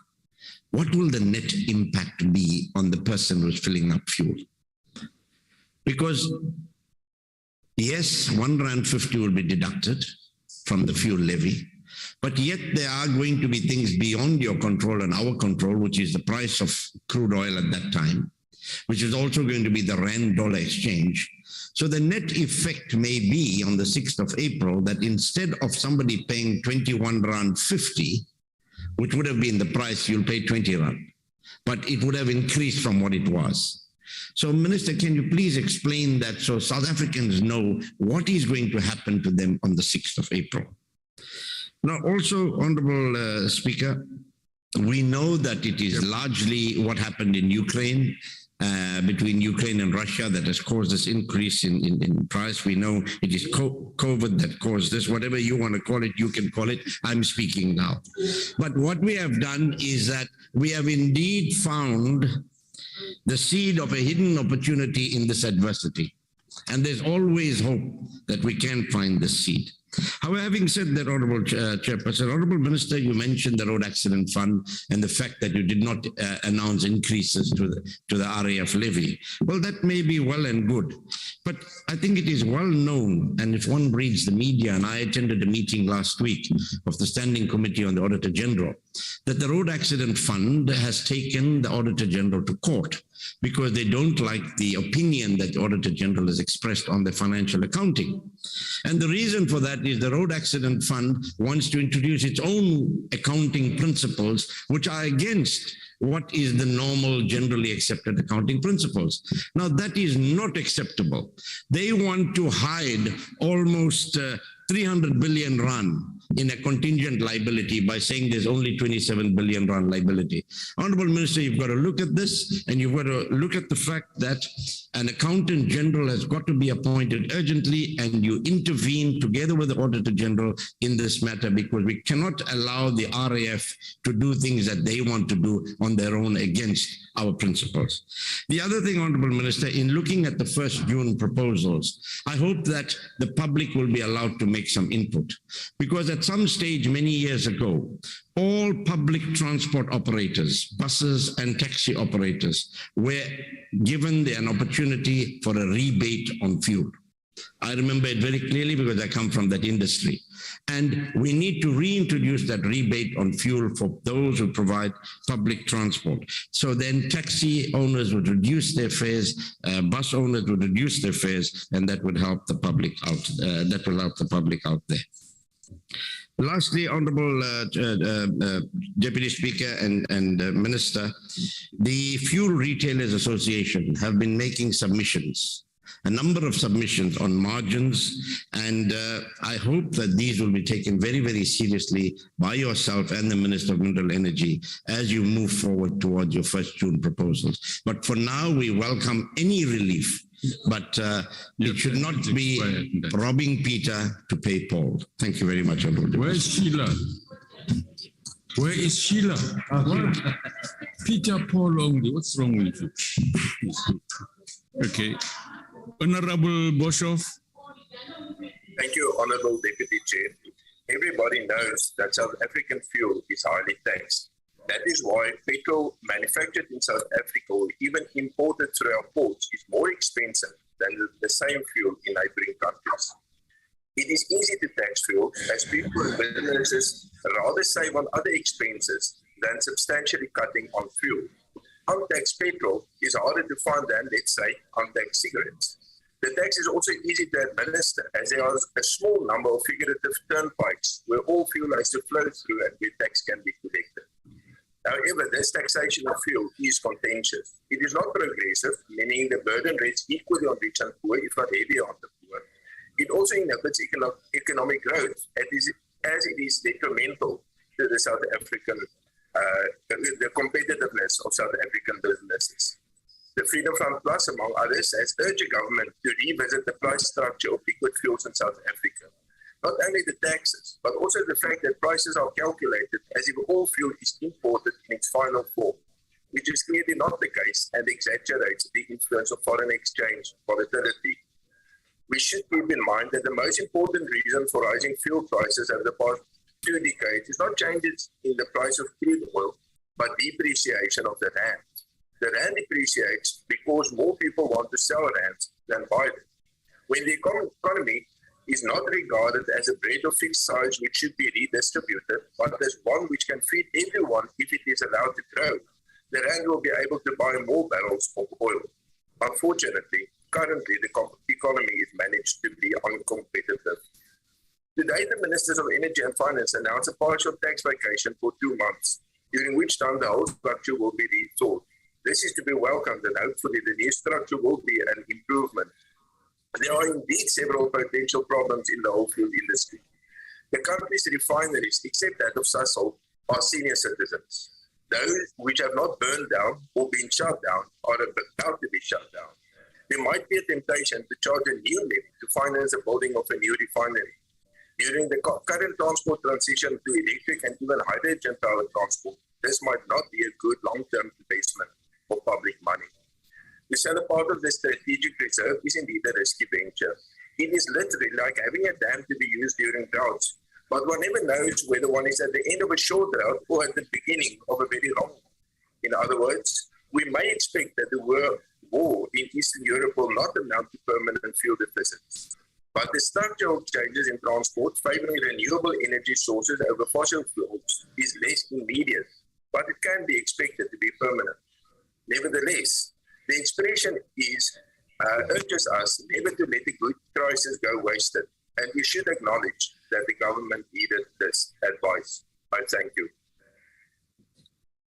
what will the net impact be on the person who's filling up fuel? Because yes, R1.50 will be deducted from the fuel levy, but yet there are going to be things beyond your control and our control, which is the price of crude oil at that time, which is also going to be the rand-dollar exchange. So the net effect may be on the 6th of April that instead of somebody paying 21 Rand 50, which would have been the price, you'll pay 20 Rand, but it would have increased from what it was. So Minister, can you please explain that so South Africans know what is going to happen to them on the 6th of April? Now also, Honorable Speaker, we know that it is largely what happened in Ukraine, between Ukraine and Russia, that has caused this increase in price. We know it is COVID that caused this. Whatever you want to call it, you can call it. I'm speaking now. But what we have done is that we have indeed found the seed of a hidden opportunity in this adversity. And there's always hope that we can find the seed. However, having said that, Honorable Chairperson, Honorable Minister, you mentioned the Road Accident Fund and the fact that you did not announce increases to the RAF levy. Well, that may be well and good, but I think it is well known, and if one reads the media, and I attended a meeting last week of the Standing Committee on the Auditor General, that the Road Accident Fund has taken the Auditor General to court because they don't like the opinion that the Auditor General has expressed on the financial accounting. And the reason for that is the Road Accident Fund wants to introduce its own accounting principles, which are against what is the normal, generally accepted accounting principles. Now, that is not acceptable. They want to hide almost 300 billion Rand in a contingent liability by saying there's only 27 billion Rand liability. Honorable Minister, you've got to look at this, and you've got to look at the fact that an accountant general has got to be appointed urgently, and you intervene together with the Auditor General in this matter, because we cannot allow the RAF to do things that they want to do on their own against our principles. The other thing, Honorable Minister, in looking at the 1st June proposals, I hope that the public will be allowed to make some input, because at some stage many years ago, all public transport operators, buses and taxi operators, were given an opportunity for a rebate on fuel. I remember it very clearly because I come from that industry. And we need to reintroduce that rebate on fuel for those who provide public transport. So then taxi owners would reduce their fares, bus owners would reduce their fares, and that would help the public out. That will help the public out there. Lastly, Honorable Deputy Speaker and Minister, the Fuel Retailers Association have been making submissions, a number of submissions on margins, and I hope that these will be taken very, very seriously by yourself and the Minister of Mineral Energy as you move forward towards your 1st June proposals. But for now, we welcome any relief, but it should not be robbing Peter to pay Paul. Thank you very much, Honorable. Where is Sheila? Where is Sheila? Peter Paul only. What's wrong with you? Okay. Honorable Boshoff. Thank you, Honorable Deputy Chair. Everybody knows that South African fuel is highly taxed. That is why petrol manufactured in South Africa or even imported through our ports is more expensive than the same fuel in neighboring countries. It is easy to tax fuel as people and businesses rather save on other expenses than substantially cutting on fuel. Untaxed petrol is harder to find than, let's say, untaxed cigarettes. The tax is also easy to administer as there are a small number of figurative turnpikes where all fuel has to flow through and where tax can be collected. However, this taxation of fuel is contentious. It is not progressive, meaning the burden rests equally on rich and poor, if not heavier on the poor. It also inhibits economic growth as it is detrimental to the South African, the competitiveness of South African businesses. The Freedom Fund Plus, among others, has urged the government to revisit the price structure of liquid fuels in South Africa. Not only the taxes, but also the fact that prices are calculated as if all fuel is imported in its final form, which is clearly not the case and exaggerates the influence of foreign exchange volatility. We should keep in mind that the most important reason for rising fuel prices over the past 2 decades is not changes in the price of crude oil, but depreciation of the rand. The rand depreciates because more people want to sell rands than buy them. When the economy is not regarded as a bread of fixed size which should be redistributed, but as one which can feed everyone if it is allowed to grow, the rand will be able to buy more barrels of oil. Unfortunately, currently the economy is managed to be uncompetitive. Today, the Ministers of Energy and Finance announced a partial tax vacation for 2 months, during which time the whole structure will be rethought. This is to be welcomed and hopefully the new structure will be an improvement. There are indeed several potential problems in the whole fuel industry. The country's refineries, except that of Sasol, are senior citizens. Those which have not burned down or been shut down are about to be shut down. There might be a temptation to charge a new levy to finance the building of a new refinery. During the current transport transition to electric and even hydrogen-powered transport, this might not be a good long-term investment for public money. To sell a part of the strategic reserve is indeed a risky venture. It is literally like having a dam to be used during droughts, but one never knows whether one is at the end of a short drought or at the beginning of a very long one. In other words, we may expect that the war in Eastern Europe will not amount to permanent fuel deficits. But the structural changes in transport favoring renewable energy sources over fossil fuels is less immediate, but it can be expected to be permanent. Nevertheless, the expression urges us never to let the good crisis go wasted, and we should acknowledge that the government needed this advice. I thank you.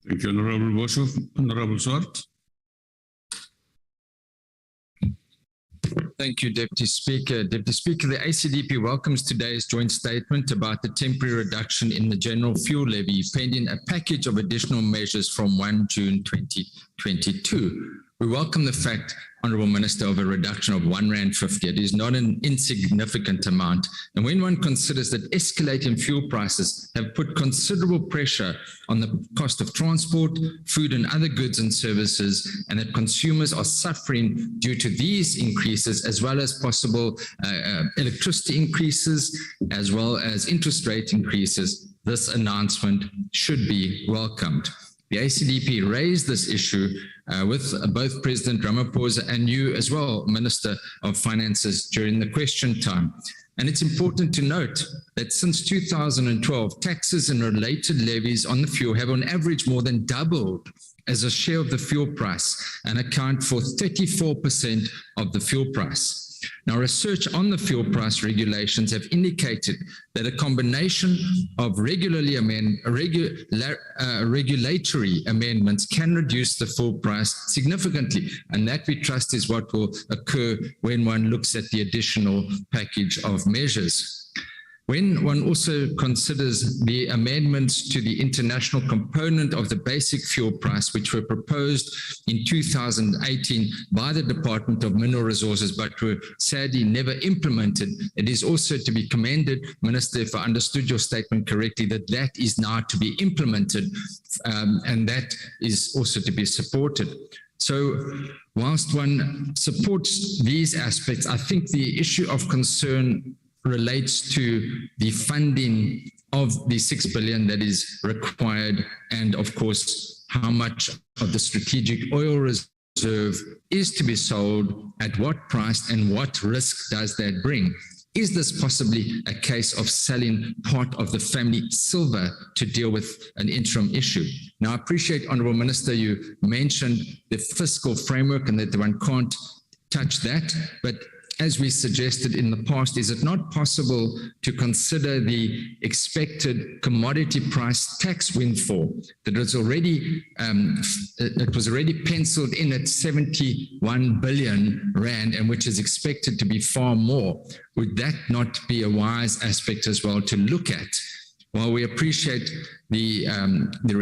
Thank you, Honorable Boshoff. Honorable Swart. Thank you, Deputy Speaker. Deputy Speaker, the ACDP welcomes today's joint statement about the temporary reduction in the general fuel levy pending a package of additional measures from 1 June 2022. We welcome the fact, Honourable Minister, of a reduction of R1.50. It is not an insignificant amount. And when one considers that escalating fuel prices have put considerable pressure on the cost of transport, food and other goods and services, and that consumers are suffering due to these increases, as well as possible electricity increases, as well as interest rate increases, this announcement should be welcomed. The ACDP raised this issue with both President Ramaphosa and you as well, Minister of Finances, during the question time. And it's important to note that since 2012, taxes and related levies on the fuel have on average more than doubled as a share of the fuel price and account for 34% of the fuel price. Now, research on the fuel price regulations have indicated that a combination of regulatory amendments can reduce the fuel price significantly, and that we trust is what will occur when one looks at the additional package of measures. When one also considers the amendments to the international component of the basic fuel price, which were proposed in 2018 by the Department of Mineral Resources, but were sadly never implemented, it is also to be commended, Minister, if I understood your statement correctly, that that is now to be implemented, and that is also to be supported. So whilst one supports these aspects, I think the issue of concern relates to the funding of the 6 billion that is required, and of course how much of the strategic oil reserve is to be sold, at what price, and what risk does that bring. Is this possibly a case of selling part of the family silver to deal with an interim issue? Now, I appreciate, Honourable Minister, you mentioned the fiscal framework and that one can't touch that, but as we suggested in the past, is it not possible to consider the expected commodity price tax windfall that was already it was already penciled in at 71 billion rand, and which is expected to be far more? Would that not be a wise aspect as well to look at? While we appreciate the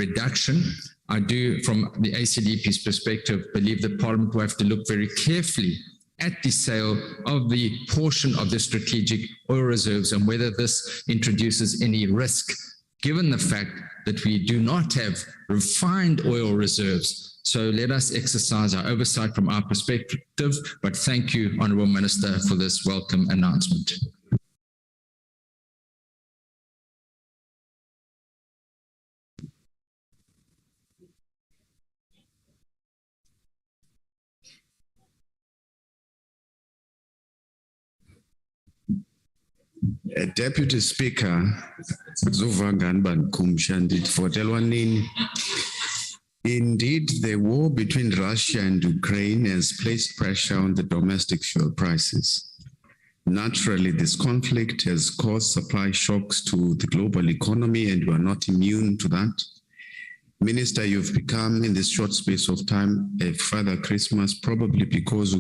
reduction, I do, from the ACDP's perspective, believe that Parliament will have to look very carefully at the sale of the portion of the strategic oil reserves and whether this introduces any risk, given the fact that we do not have refined oil reserves. So let us exercise our oversight from our perspective, but thank you, Honourable Minister, for this welcome announcement. Deputy Speaker, indeed, the war between Russia and Ukraine has placed pressure on the domestic fuel prices. Naturally, this conflict has caused supply shocks to the global economy, and we are not immune to that. Minister, you've become, in this short space of time, a Father Christmas, probably because I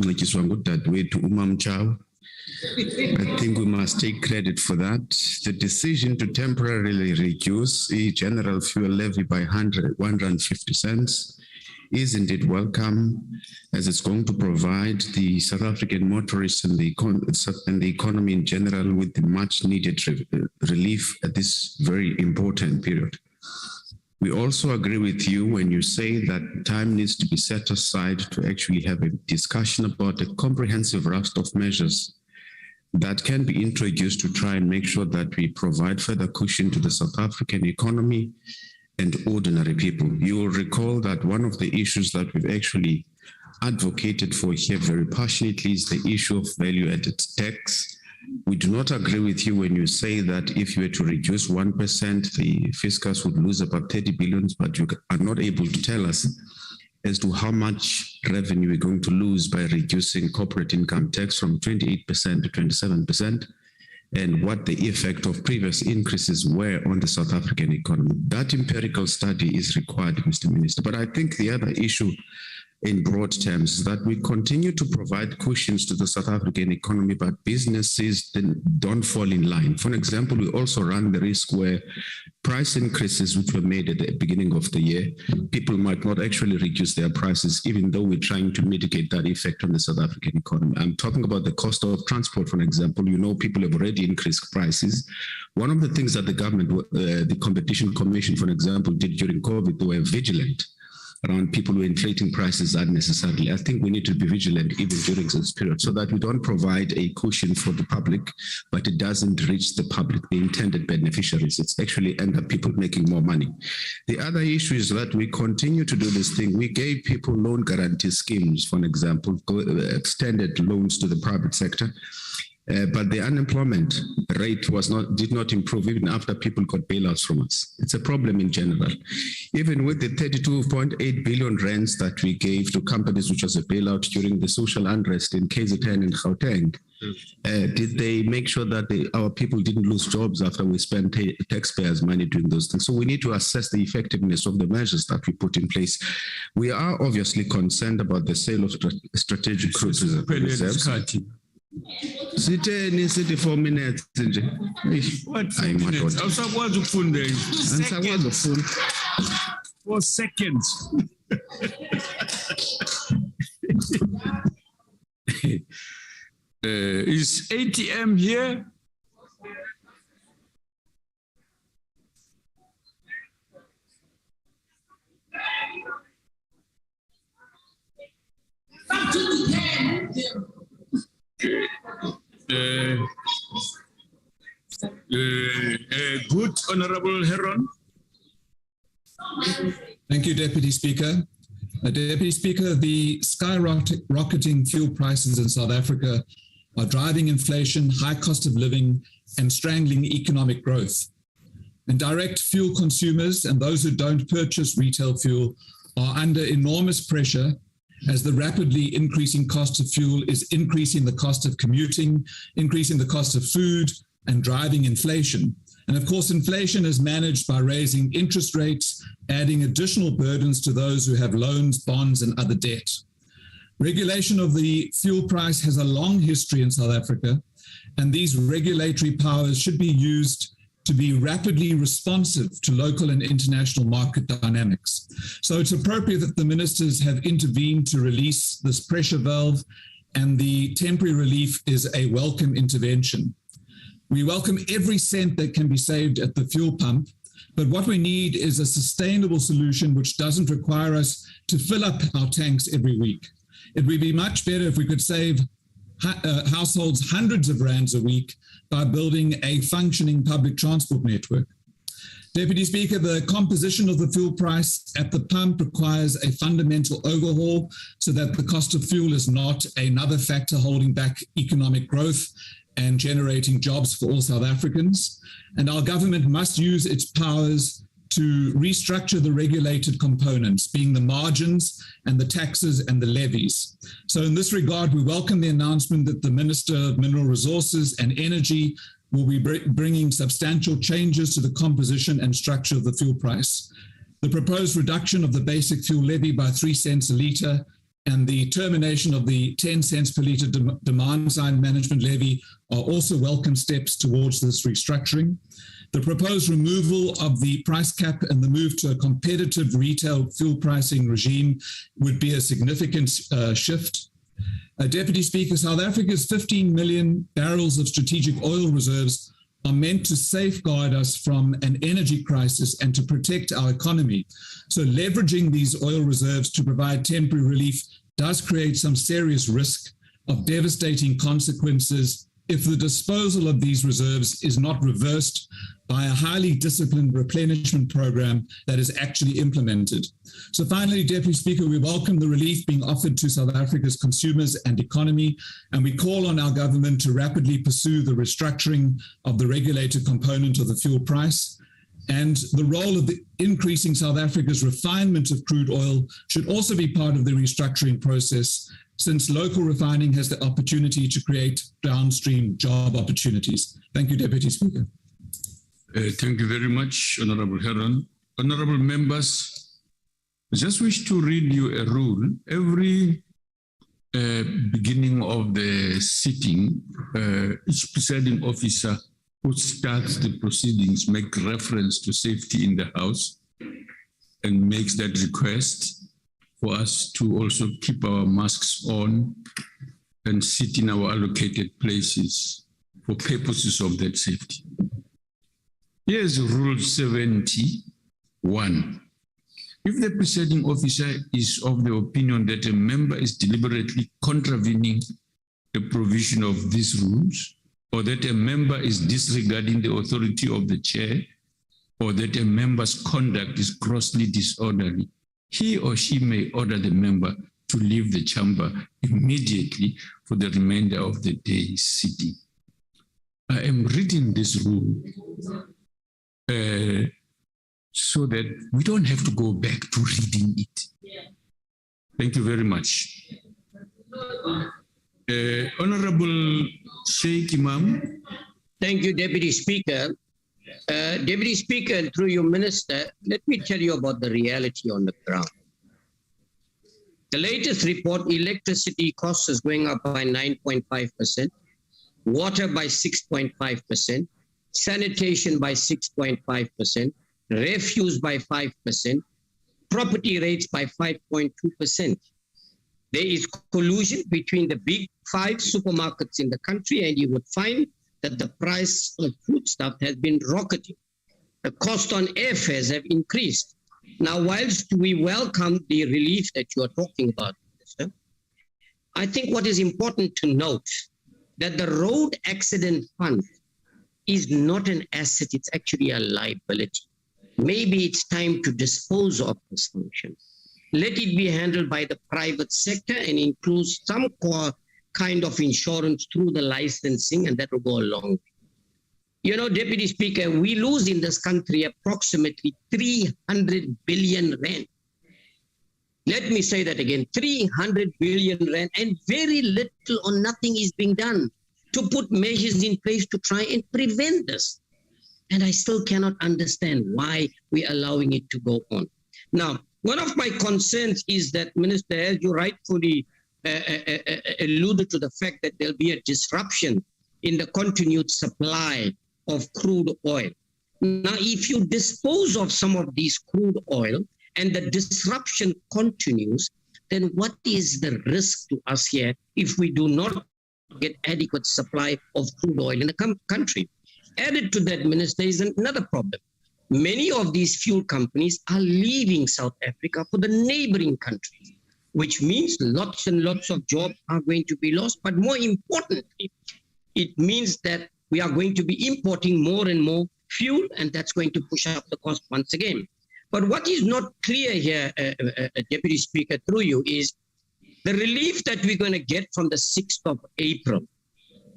think we must take credit for that. The decision to temporarily reduce the general fuel levy by 150 cents is indeed welcome, as it's going to provide the South African motorists and the economy in general with the much needed relief at this very important period. We also agree with you when you say that time needs to be set aside to actually have a discussion about a comprehensive raft of measures that can be introduced to try and make sure that we provide further cushion to the South African economy and ordinary people. You will recall that one of the issues that we've actually advocated for here very passionately is the issue of value-added tax. We do not agree with you when you say that if you were to reduce 1%, the fiscus would lose about 30 billion, but you are not able to tell us as to how much revenue we're going to lose by reducing corporate income tax from 28% to 27%, and what the effect of previous increases were on the South African economy. That empirical study is required, Mr. Minister. But I think the other issue in broad terms is that we continue to provide cushions to the South African economy, but businesses then don't fall in line. For example, we also run the risk where price increases which were made at the beginning of the year, people might not actually reduce their prices, even though we're trying to mitigate that effect on the South African economy. I'm talking about the cost of transport, for example. You know, people have already increased prices. One of the things that the government, the Competition Commission, for example, did during COVID, they were vigilant around people who are inflating prices unnecessarily. I think we need to be vigilant even during this period so that we don't provide a cushion for the public, but it doesn't reach the public, the intended beneficiaries. It's actually end up people making more money. The other issue is that we continue to do this thing. We gave people loan guarantee schemes, for example, extended loans to the private sector. But the unemployment rate did not improve even after people got bailouts from us. It's a problem in general. Even with the 32.8 billion rands that we gave to companies, which was a bailout during the social unrest in KZN and Gauteng, did they make sure that our people didn't lose jobs after we spent taxpayers' money doing those things? So we need to assess the effectiveness of the measures that we put in place. We are obviously concerned about the sale of strategic crude reserves. Siteni sithi 4 minutes nje. What 4 minutes? Awusakwazi ukufunda nje. Angisakwazi ukufunda. 4 seconds. Is ATM here? Good, Honorable Heron. Thank you, Deputy Speaker. Deputy Speaker, the skyrocketing fuel prices in South Africa are driving inflation, high cost of living, and strangling economic growth. And direct fuel consumers and those who don't purchase retail fuel are under enormous pressure as the rapidly increasing cost of fuel is increasing the cost of commuting, increasing the cost of food, and driving inflation. And of course, inflation is managed by raising interest rates, adding additional burdens to those who have loans, bonds, and other debt. Regulation of the fuel price has a long history in South Africa, and these regulatory powers should be used to be rapidly responsive to local and international market dynamics. So it's appropriate that the ministers have intervened to release this pressure valve, and the temporary relief is a welcome intervention. We welcome every cent that can be saved at the fuel pump, but what we need is a sustainable solution which doesn't require us to fill up our tanks every week. It would be much better if we could save households hundreds of rands a week by building a functioning public transport network. Deputy Speaker, the composition of the fuel price at the pump requires a fundamental overhaul so that the cost of fuel is not another factor holding back economic growth and generating jobs for all South Africans. And our government must use its powers to restructure the regulated components, being the margins and the taxes and the levies. So in this regard, we welcome the announcement that the Minister of Mineral Resources and Energy will be bringing substantial changes to the composition and structure of the fuel price. The proposed reduction of the basic fuel levy by 3 cents a litre and the termination of the 10 cents per litre demand side management levy are also welcome steps towards this restructuring. The proposed removal of the price cap and the move to a competitive retail fuel pricing regime would be a significant shift. Deputy Speaker, South Africa's 15 million barrels of strategic oil reserves are meant to safeguard us from an energy crisis and to protect our economy. So leveraging these oil reserves to provide temporary relief does create some serious risk of devastating consequences if the disposal of these reserves is not reversed by a highly disciplined replenishment program that is actually implemented. So finally, Deputy Speaker, we welcome the relief being offered to South Africa's consumers and economy, and we call on our government to rapidly pursue the restructuring of the regulated component of the fuel price. And the role of the increasing South Africa's refinement of crude oil should also be part of the restructuring process, since local refining has the opportunity to create downstream job opportunities. Thank you, Deputy Speaker. Thank you very much, Honorable Heron. Honorable members, I just wish to read you a rule. Every beginning of the sitting, each presiding officer who starts the proceedings make reference to safety in the House and makes that request for us to also keep our masks on and sit in our allocated places for purposes of that safety. Here's Rule 71. If the presiding officer is of the opinion that a member is deliberately contravening the provision of these rules, or that a member is disregarding the authority of the chair, or that a member's conduct is grossly disorderly, he or she may order the member to leave the chamber immediately for the remainder of the day's sitting. I am reading this rule so that we don't have to go back to reading it. Thank you very much. Honorable Sheikh Imam. Thank you, Deputy Speaker. Deputy Speaker, through your minister, let me tell you about the reality on the ground. The latest report, electricity costs is going up by 9.5%, water by 6.5%, sanitation by 6.5%, refuse by 5%, property rates by 5.2%. There is collusion between the big 5 supermarkets in the country, and you would find that the price of foodstuff has been rocketing. The cost on airfares have increased. Now, whilst we welcome the relief that you are talking about, Minister, I think what is important to note that the road accident fund is not an asset, it's actually a liability. Maybe it's time to dispose of this function. Let it be handled by the private sector and include some kind of insurance through the licensing, and that will go a long way. You know, Deputy Speaker, we lose in this country approximately 300 billion rand Let me say that again, 300 billion rand, and very little or nothing is being done to put measures in place to try and prevent this. And I still cannot understand why we're allowing it to go on. Now, one of my concerns is that, Minister, as you rightfully alluded to the fact that there'll be a disruption in the continued supply of crude oil. Now, if you dispose of some of these crude oil and the disruption continues, then what is the risk to us here if we do not get adequate supply of crude oil in the country? Added to that, Minister, is another problem. Many of these fuel companies are leaving South Africa for the neighboring countries, which means lots and lots of jobs are going to be lost. But more importantly, it means that we are going to be importing more and more fuel, and that's going to push up the cost once again. But what is not clear here, Deputy Speaker, through you, is the relief that we're going to get from the 6th of April.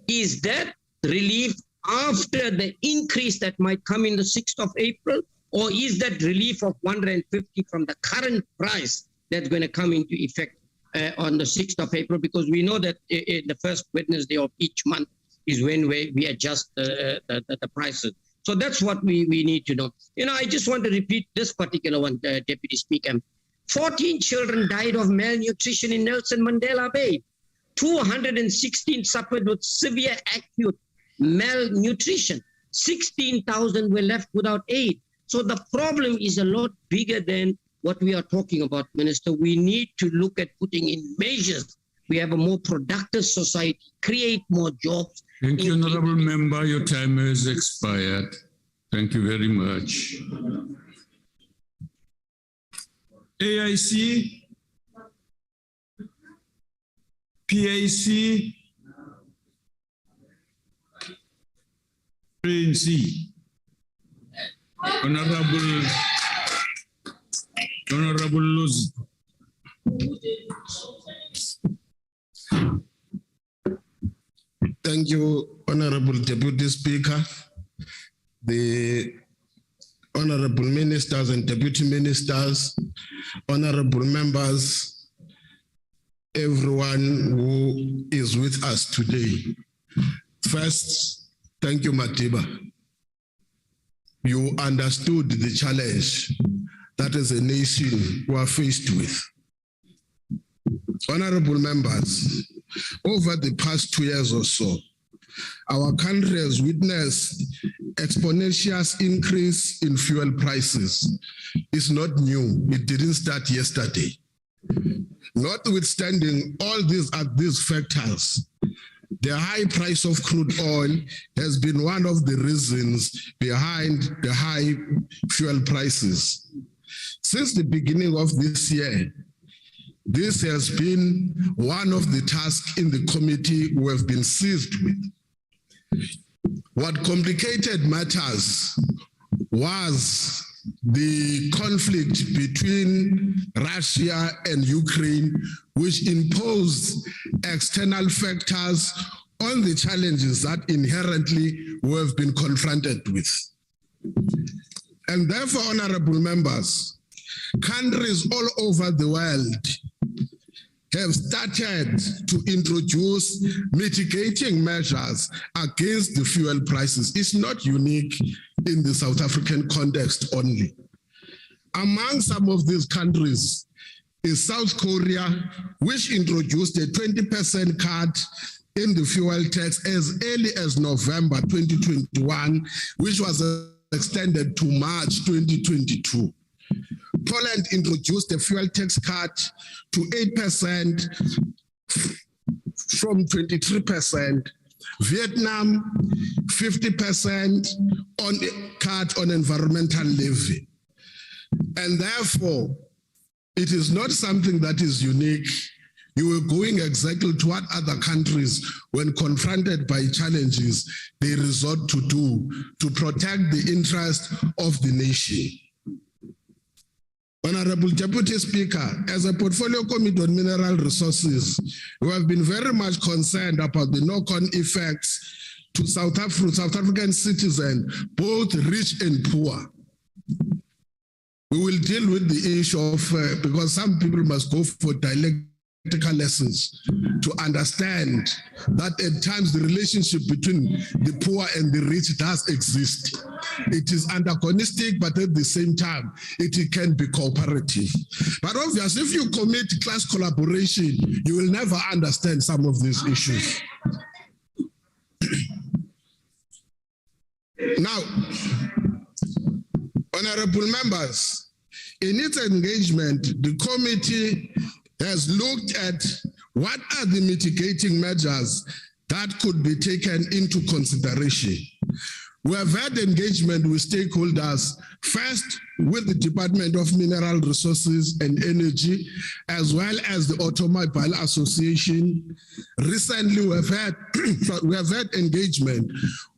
Is that relief after the increase that might come in the 6th of April, or is that relief of 150 from the current price that's going to come into effect on the 6th of April? Because we know that the first Wednesday of each month is when we adjust the prices. So that's what we need to know. You know, I just want to repeat this particular one, Deputy Speaker. 14 children died of malnutrition in Nelson Mandela Bay. 216 suffered with severe acute malnutrition. 16,000 were left without aid. So the problem is a lot bigger than what we are talking about, Minister. We need to look at putting in measures. We have a more productive society, create more jobs. Thank you, Honourable Member. Your time has expired. Thank you very much. AIC, PAC, ANC, Honourable Luz. Thank you, Honorable Deputy Speaker, the Honorable Ministers and Deputy Ministers, Honorable Members, everyone who is with us today. First, thank you, Matiba. You understood the challenge that as a nation we are faced with. Honorable members, over the past 2 years or so, our country has witnessed exponential increase in fuel prices. It's not new. It didn't start yesterday. Notwithstanding all these factors, the high price of crude oil has been one of the reasons behind the high fuel prices. Since the beginning of this year, this has been one of the tasks in the committee we have been seized with. What complicated matters was the conflict between Russia and Ukraine, which imposed external factors on the challenges that inherently we have been confronted with. And therefore, honorable members, countries all over the world have started to introduce mitigating measures against the fuel prices. It's not unique in the South African context only. Among some of these countries is South Korea, which introduced a 20% cut in the fuel tax as early as November 2021, which was extended to March 2022. Poland introduced a fuel tax cut to 8% from 23%. Vietnam, 50% on cut on environmental levy. And therefore, it is not something that is unique. You were going exactly to what other countries, when confronted by challenges, they resort to do to protect the interest of the nation. Honorable Deputy Speaker, as a portfolio committee on mineral resources, we have been very much concerned about the knock-on effects to South African citizens, both rich and poor. We will deal with the issue of, because some people must go for dialectical lessons to understand that at times the relationship between the poor and the rich does exist. It is antagonistic, but at the same time, it can be cooperative. But obviously, if you commit class collaboration, you will never understand some of these issues. Now, honorable members, in its engagement, the committee has looked at what are the mitigating measures that could be taken into consideration. We have had engagement with stakeholders, first with the Department of Mineral Resources and Energy, as well as the Automobile Association. Recently, we have had engagement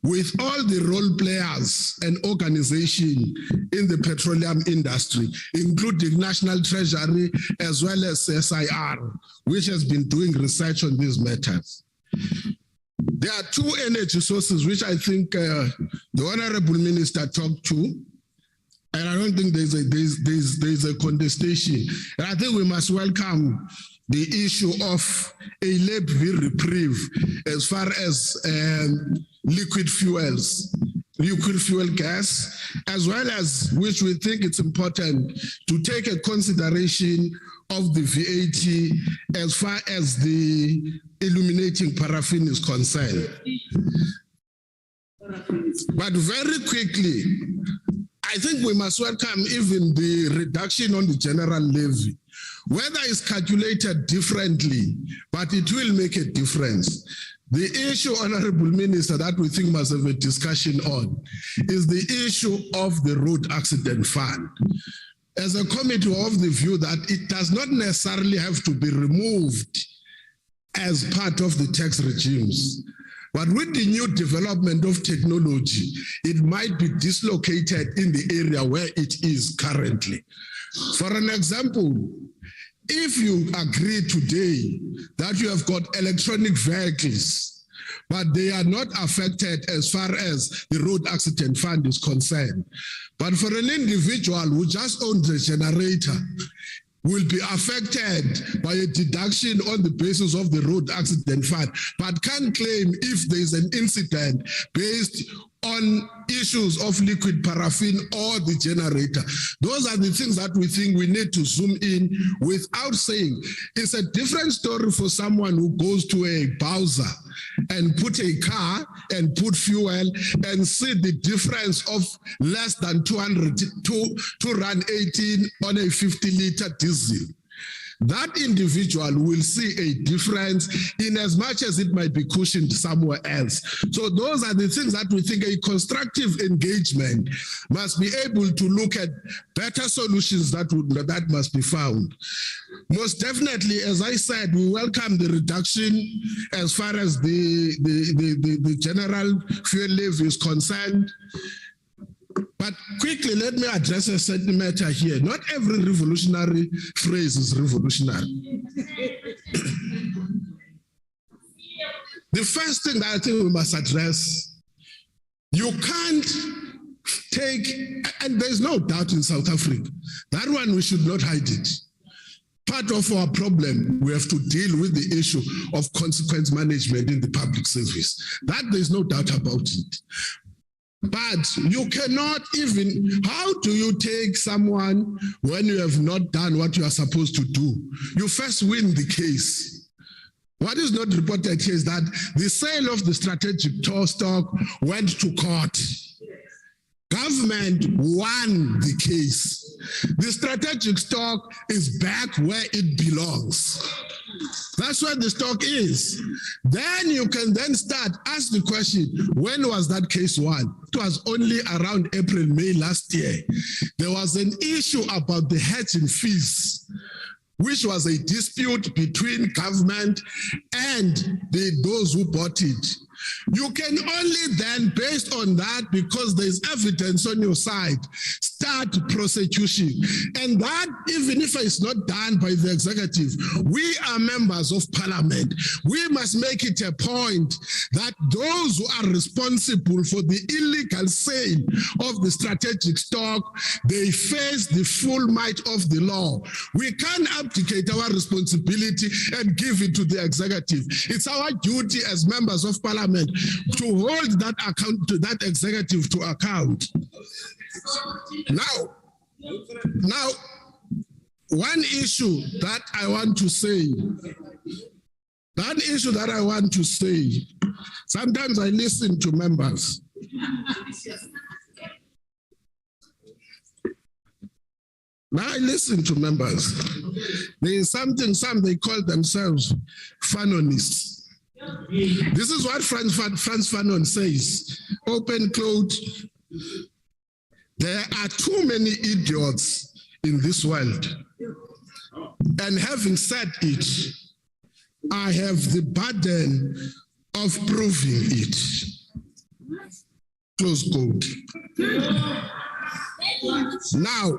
with all the role players and organizations in the petroleum industry, including National Treasury, as well as SIR, which has been doing research on these matters. There are two energy sources which I think the Honorable Minister talked to, and I don't think there's a contestation. And I think we must welcome the issue of a levy reprieve as far as liquid fuel gas, as well as which we think it's important to take a consideration of the VAT as far as the illuminating paraffin is concerned. But very quickly, I think we must welcome even the reduction on the general levy. Whether it's calculated differently, but it will make a difference. The issue, Honorable Minister, that we think must have a discussion on is the issue of the road accident fund. As a committee, we're of the view that it does not necessarily have to be removed as part of the tax regimes. But with the new development of technology, it might be dislocated in the area where it is currently. For an example, if you agree today that you have got electronic vehicles, but they are not affected as far as the road accident fund is concerned. But for an individual who just owns a generator, will be affected by a deduction on the basis of the road accident fund, but can claim if there's an incident based on issues of liquid paraffin or the generator. Those are the things that we think we need to zoom in without saying it's a different story for someone who goes to a Bowser and put a car and put fuel and see the difference of less than 200 rand 18 on a 50-liter diesel. That individual will see a difference in as much as it might be cushioned somewhere else. So those are the things that we think a constructive engagement must be able to look at better solutions that must be found. Most definitely, as I said, we welcome the reduction as far as the general fuel levy is concerned. But quickly, let me address a certain matter here. Not every revolutionary phrase is revolutionary. The first thing that I think we must address, you can't take, and there's no doubt in South Africa, that one we should not hide it. Part of our problem, we have to deal with the issue of consequence management in the public service. That there's no doubt about it. But you cannot even, how do you take someone when you have not done what you are supposed to do? You first win the case. What is not reported here is that the sale of the strategic stock went to court. Government won the case. The strategic stock is back where it belongs. That's where the stock is. Then you can then ask the question, when was that case won? It was only around April, May last year. There was an issue about the hedging fees, which was a dispute between government and those who bought it. You can only then, based on that, because there's evidence on your side, start prosecution. And that, even if it's not done by the executive, we are members of parliament. We must make it a point that those who are responsible for the illegal sale of the strategic stock, they face the full might of the law. We can't abdicate our responsibility and give it to the executive. It's our duty as members of parliament to hold that account, to that executive to account. Now, one issue that I want to say, sometimes I listen to members. Now I listen to members. There is something, they call themselves Fanonists. This is what Frantz Fanon says, open quote, there are too many idiots in this world. And having said it, I have the burden of proving it. Close quote. Now,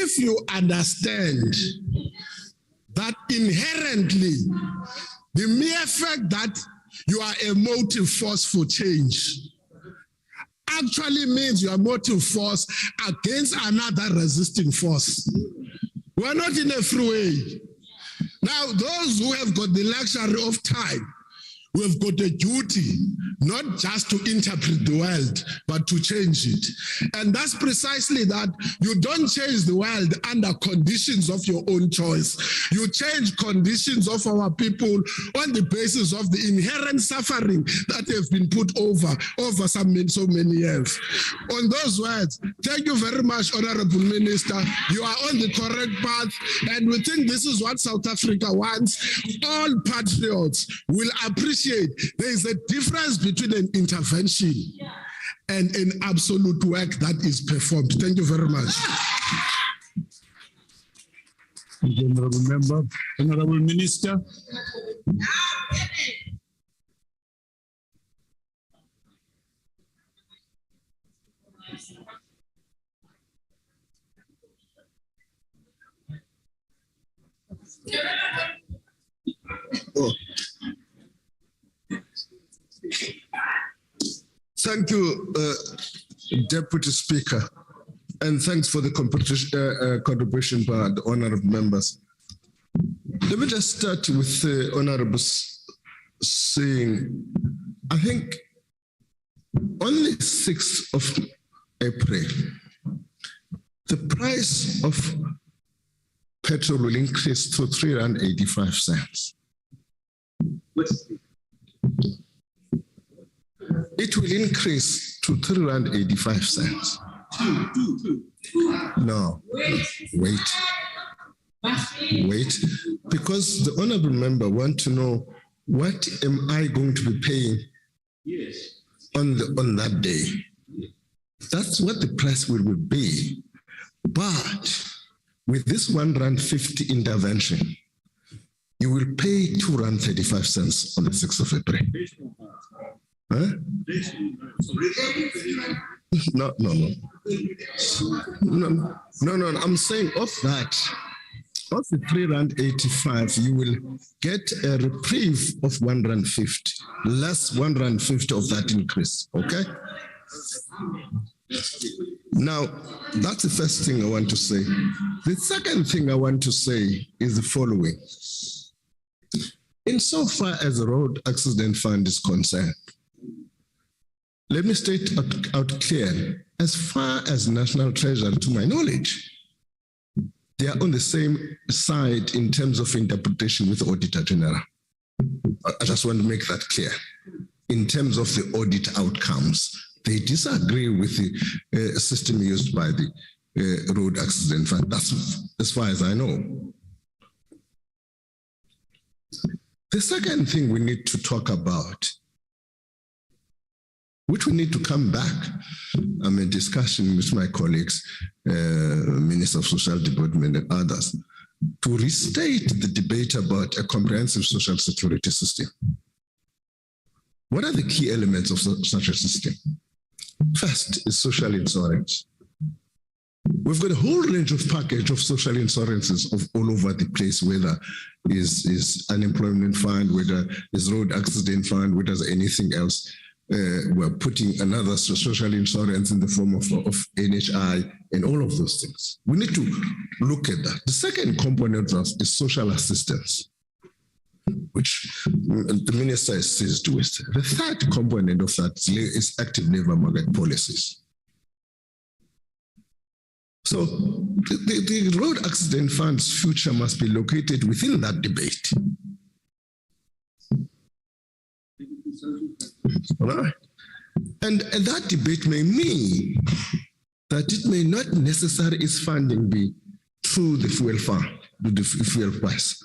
if you understand that inherently the mere fact that you are a motive force for change actually means you are motive force against another resisting force. We are not in a free way. Now, those who have got the luxury of time, we have got a duty not just to interpret the world, but to change it. And that's precisely that. You don't change the world under conditions of your own choice. You change conditions of our people on the basis of the inherent suffering that have been put over so many years. On those words, thank you very much, Honorable Minister. You are on the correct path, and we think this is what South Africa wants. All patriots will appreciate there is a difference between an intervention and an absolute work that is performed. Thank you very much. Thank you, Honorable Member. Honorable Minister. Oh. Thank you, Deputy Speaker, and thanks for the contribution by the honorable members. Let me just start with the honorable saying, I think on the 6th of April, the price of petrol will increase to 3.85 cents. It will increase to 3.85 cents. No, wait, because the honorable member wants to know what am I going to be paying on that day. That's what the price will be. But with this R1.50 intervention, you will pay R2.35 on the 6th of April. Huh? No. I'm saying of that, of the R3.85, you will get a reprieve of R1.50, less R1.50 of that increase. Okay. Now, that's the first thing I want to say. The second thing I want to say is the following. Insofar as the Road Accident Fund is concerned, let me state out clear, as far as National Treasury, to my knowledge, they are on the same side in terms of interpretation with the Auditor General. I just want to make that clear. In terms of the audit outcomes, they disagree with the system used by the Road Accident Fund. That's as far as I know. The second thing we need to talk about which we need to come back. I'm in discussion with my colleagues, Minister of Social Development and others, to restate the debate about a comprehensive social security system. What are the key elements of such a system? First is social insurance. We've got a whole range of package of social insurances of all over the place, whether is unemployment fund, whether is road accident fund, whether is anything else. We're putting another social insurance in the form of NHI and all of those things. We need to look at that. The second component of is social assistance, which the minister is seized with. The third component of that is active labor market policies. So the road accident fund's future must be located within that debate. All right. And that debate may mean that it may not necessarily its funding be through the fuel fund, the fuel price.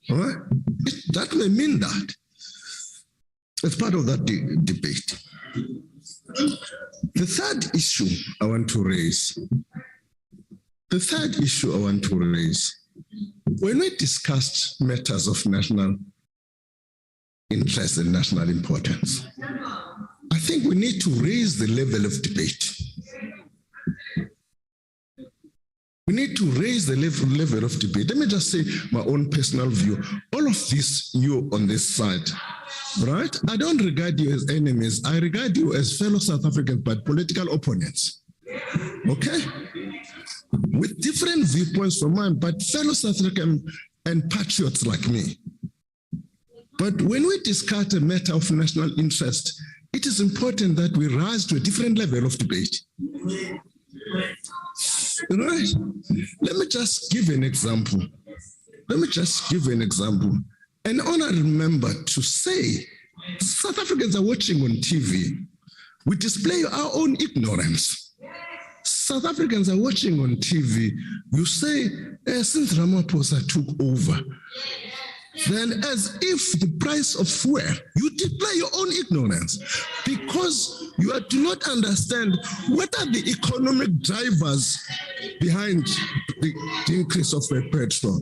All right. That may mean that as part of that debate. The third issue I want to raise, when we discussed matters of national interest and national importance, I think we need to raise the level of debate. We need to raise the level of debate. Let me just say my own personal view. All of this, you on this side, right? I don't regard you as enemies. I regard you as fellow South Africans, but political opponents. Okay? With different viewpoints from mine, but fellow South African and patriots like me. But when we discuss a matter of national interest, it is important that we rise to a different level of debate. Right? Let me just give an example. An honorary member to say, South Africans are watching on TV. We display our own ignorance. South Africans are watching on TV. You say, since Ramaphosa took over, then as if the price of fuel, you display your own ignorance because you do not understand what are the economic drivers behind the increase of petrol.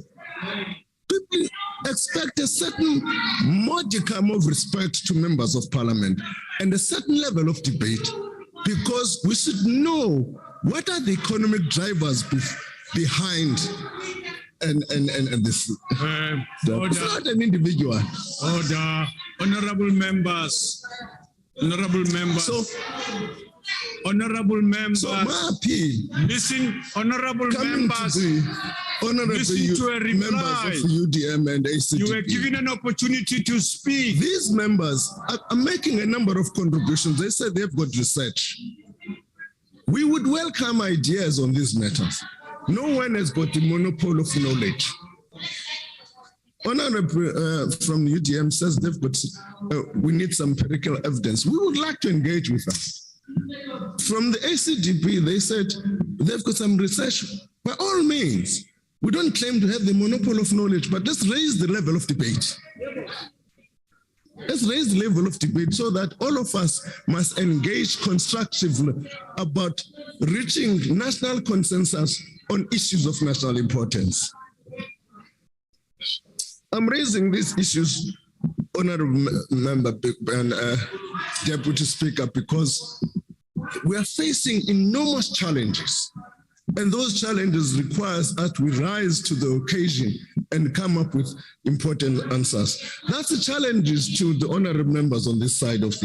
People expect a certain modicum of respect to members of parliament and a certain level of debate because we should know what are the economic drivers behind and this. It's not an individual. Order, honorable members. So my appeal. Listen, honorable members. Listen to a reply. Members of UDM and ACDP. You were given an opportunity to speak. These members are making a number of contributions. They said they've got research. We would welcome ideas on these matters. No one has got the monopoly of knowledge. Honorable from UDM says they've got, we need some empirical evidence. We would like to engage with them. From the ACDP, they said they've got some research. By all means, we don't claim to have the monopoly of knowledge, but let's raise the level of debate. Let's raise the level of debate so that all of us must engage constructively about reaching national consensus on issues of national importance. I'm raising these issues, Honorable Member and Deputy Speaker, because we are facing enormous challenges. And those challenges require us to rise to the occasion and come up with important answers. That's the challenges to the honorable members on this side of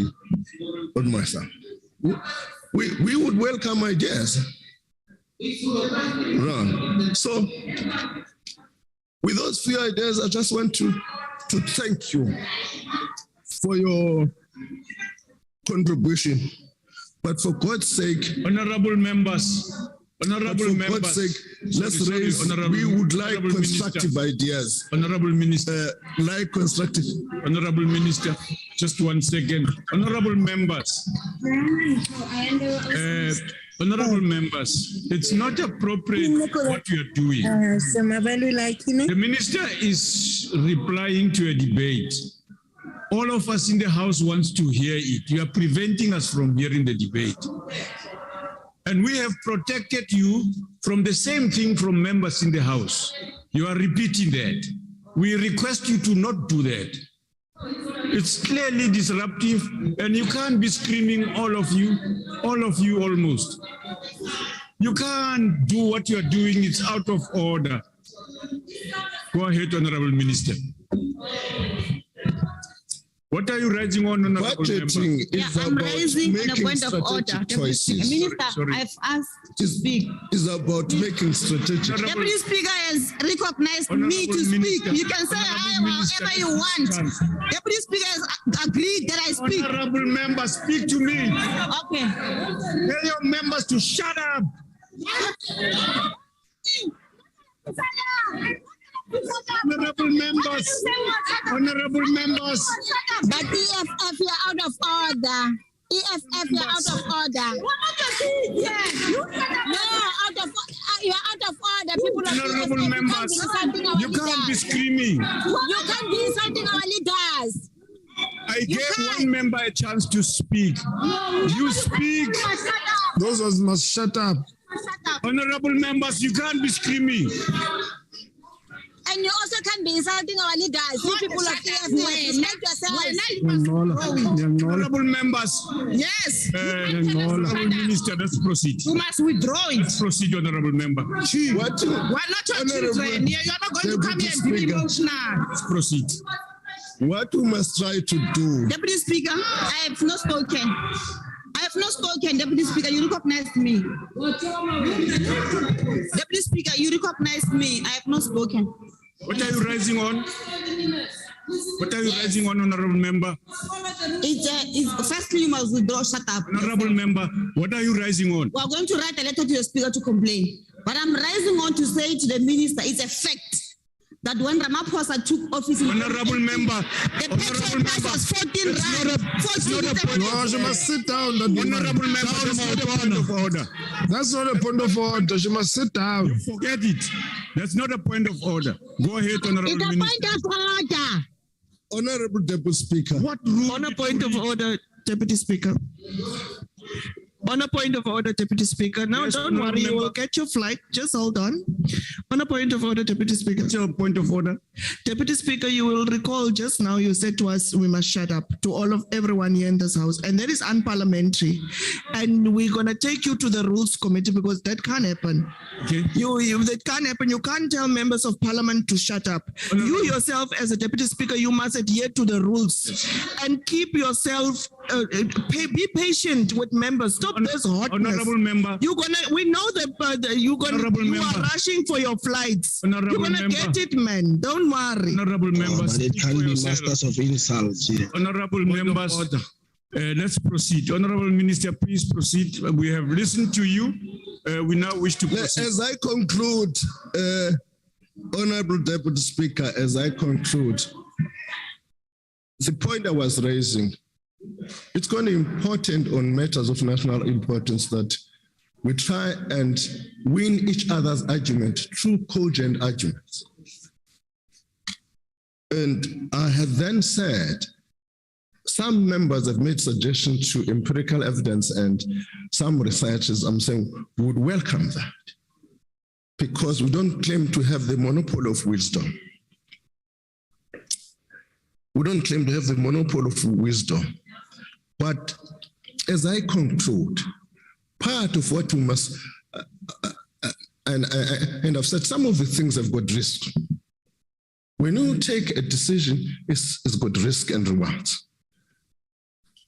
my side. We would welcome ideas. Right. So, with those few ideas, I just want to thank you for your contribution. But for God's sake, honorable members, God's sake, let's raise. We would like constructive ideas. Honorable Minister, Honorable Minister, just 1 second. Honorable members. Honorable members, it's not appropriate what you are doing. The minister is replying to a debate. All of us in the House wants to hear it. You are preventing us from hearing the debate. And we have protected you from the same thing from members in the House. You are repeating that. We request you to not do that. It's clearly disruptive, and you can't be screaming, all of you almost. You can't do what you're doing, it's out of order. Go ahead, Honorable Minister. What are you raising on, Honorable Budgeting is I'm about raising on a making point of order. strategic choices. Minister, Sorry. I've asked to speak. Is about making strategic. Deputy Speaker has recognized me to Honorable speak. Minister, You can say Honorable Minister, whatever you want. Deputy Speaker has agreed that I speak. Honorable member, speak to me. Okay. Tell your members to shut up. Honorable members, But EFF, you're out of order. EFF, you're out of order. No, you're out of order. People of Honorable EFF, members, you can't be insulting our you can't be leaders. screaming. You can't be insulting our leaders. I gave one member a chance to speak. You speak. Those of us must shut up. Honorable members, you can't be screaming. And you also can't be insulting our leaders. You people of EFF, respect yourselves. Honorable members. Yes. Honorable Minister, let's proceed. You must withdraw it. Let's proceed, Honorable Member. What? We're not your children. You're not going to come here and be emotional. Let's proceed. What we must try to do. Deputy Speaker, I have not spoken. I have not spoken, Deputy Speaker. You recognized me. Deputy Speaker, you recognized me. I have not spoken. What are you raising on? What are you raising on, Honorable Member? Firstly, you must withdraw. Shut up. Honorable Member, what are you raising on? We are going to write a letter to the Speaker to complain. But I'm rising on to say to the Minister, it's a fact that when Ramaphosa took office, Honorable Member, the petrol price was 14 rand. No, she must sit down. Honorable Member, that's not a point of order. That's not a point of order. She must sit down. Forget it. That's not a point of order. Go ahead, Honorable It's a Minister. point of order. Honorable Deputy Speaker. What rule? On a point of order, Deputy Speaker. On a point of order, Deputy Speaker. Now, Yes, don't worry, you will get your flight. Just hold on. On a point of order, Deputy Speaker. What's your point of order? Deputy Speaker, you will recall just now you said to us we must shut up to all of everyone here in this house, and that is unparliamentary. And we're gonna take you to the Rules Committee because that can't happen. Okay. That can't happen. You can't tell members of parliament to shut up. You yourself, as a deputy speaker, you must adhere to the rules and keep yourself. Be patient with members. Stop this hotness. Honorable Member. We know that you are rushing for your flights. Honorable You're gonna Member. get it, man. Don't worry. Honorable members. But it can't be masters of insults here. Honorable members. Let's proceed. Honorable Minister, please proceed. We have listened to you. We now wish to proceed. As I conclude, Honorable Deputy Speaker, as I conclude, the point I was raising, it's going to be important on matters of national importance that we try and win each other's argument through cogent arguments. And I have then said, some members have made suggestions to empirical evidence, and some researchers, I'm saying, would welcome that because we don't claim to have the monopoly of wisdom. We don't claim to have the monopoly of wisdom. But as I conclude, part of what we must, and I've said some of the things have got risk. When you take a decision, it's got risk and rewards.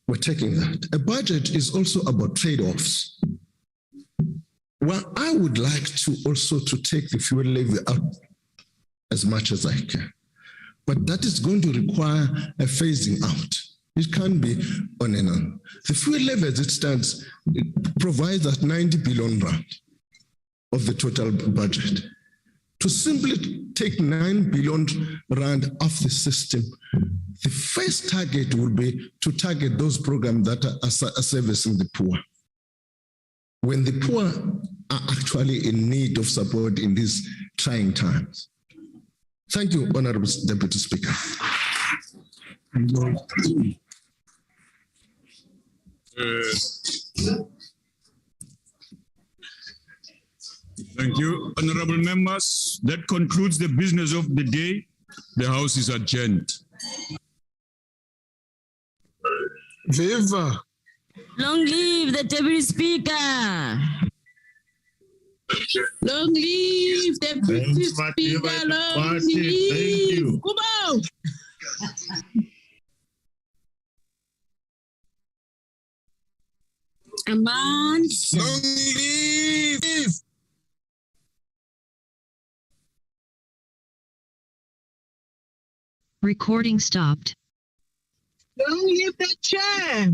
We're taking that. A budget is also about trade-offs. Well, I would like to also to take the fuel levy out as much as I can. But that is going to require a phasing out. It can't be on and on. The fuel levy as it stands, it provides us 90 billion rand of the total budget. To simply take 9 billion rand off the system, the first target will be to target those programs that are servicing the poor. When the poor are actually in need of support in these trying times. Thank you, Honorable Deputy Speaker. Thank you, honorable members. That concludes the business of the day. The House is adjourned. Viva. Long live the Deputy Speaker. Long live the Deputy Speaker. Long live. Thank you. Come on. Aman. Long live. Recording stopped. Long live the chair.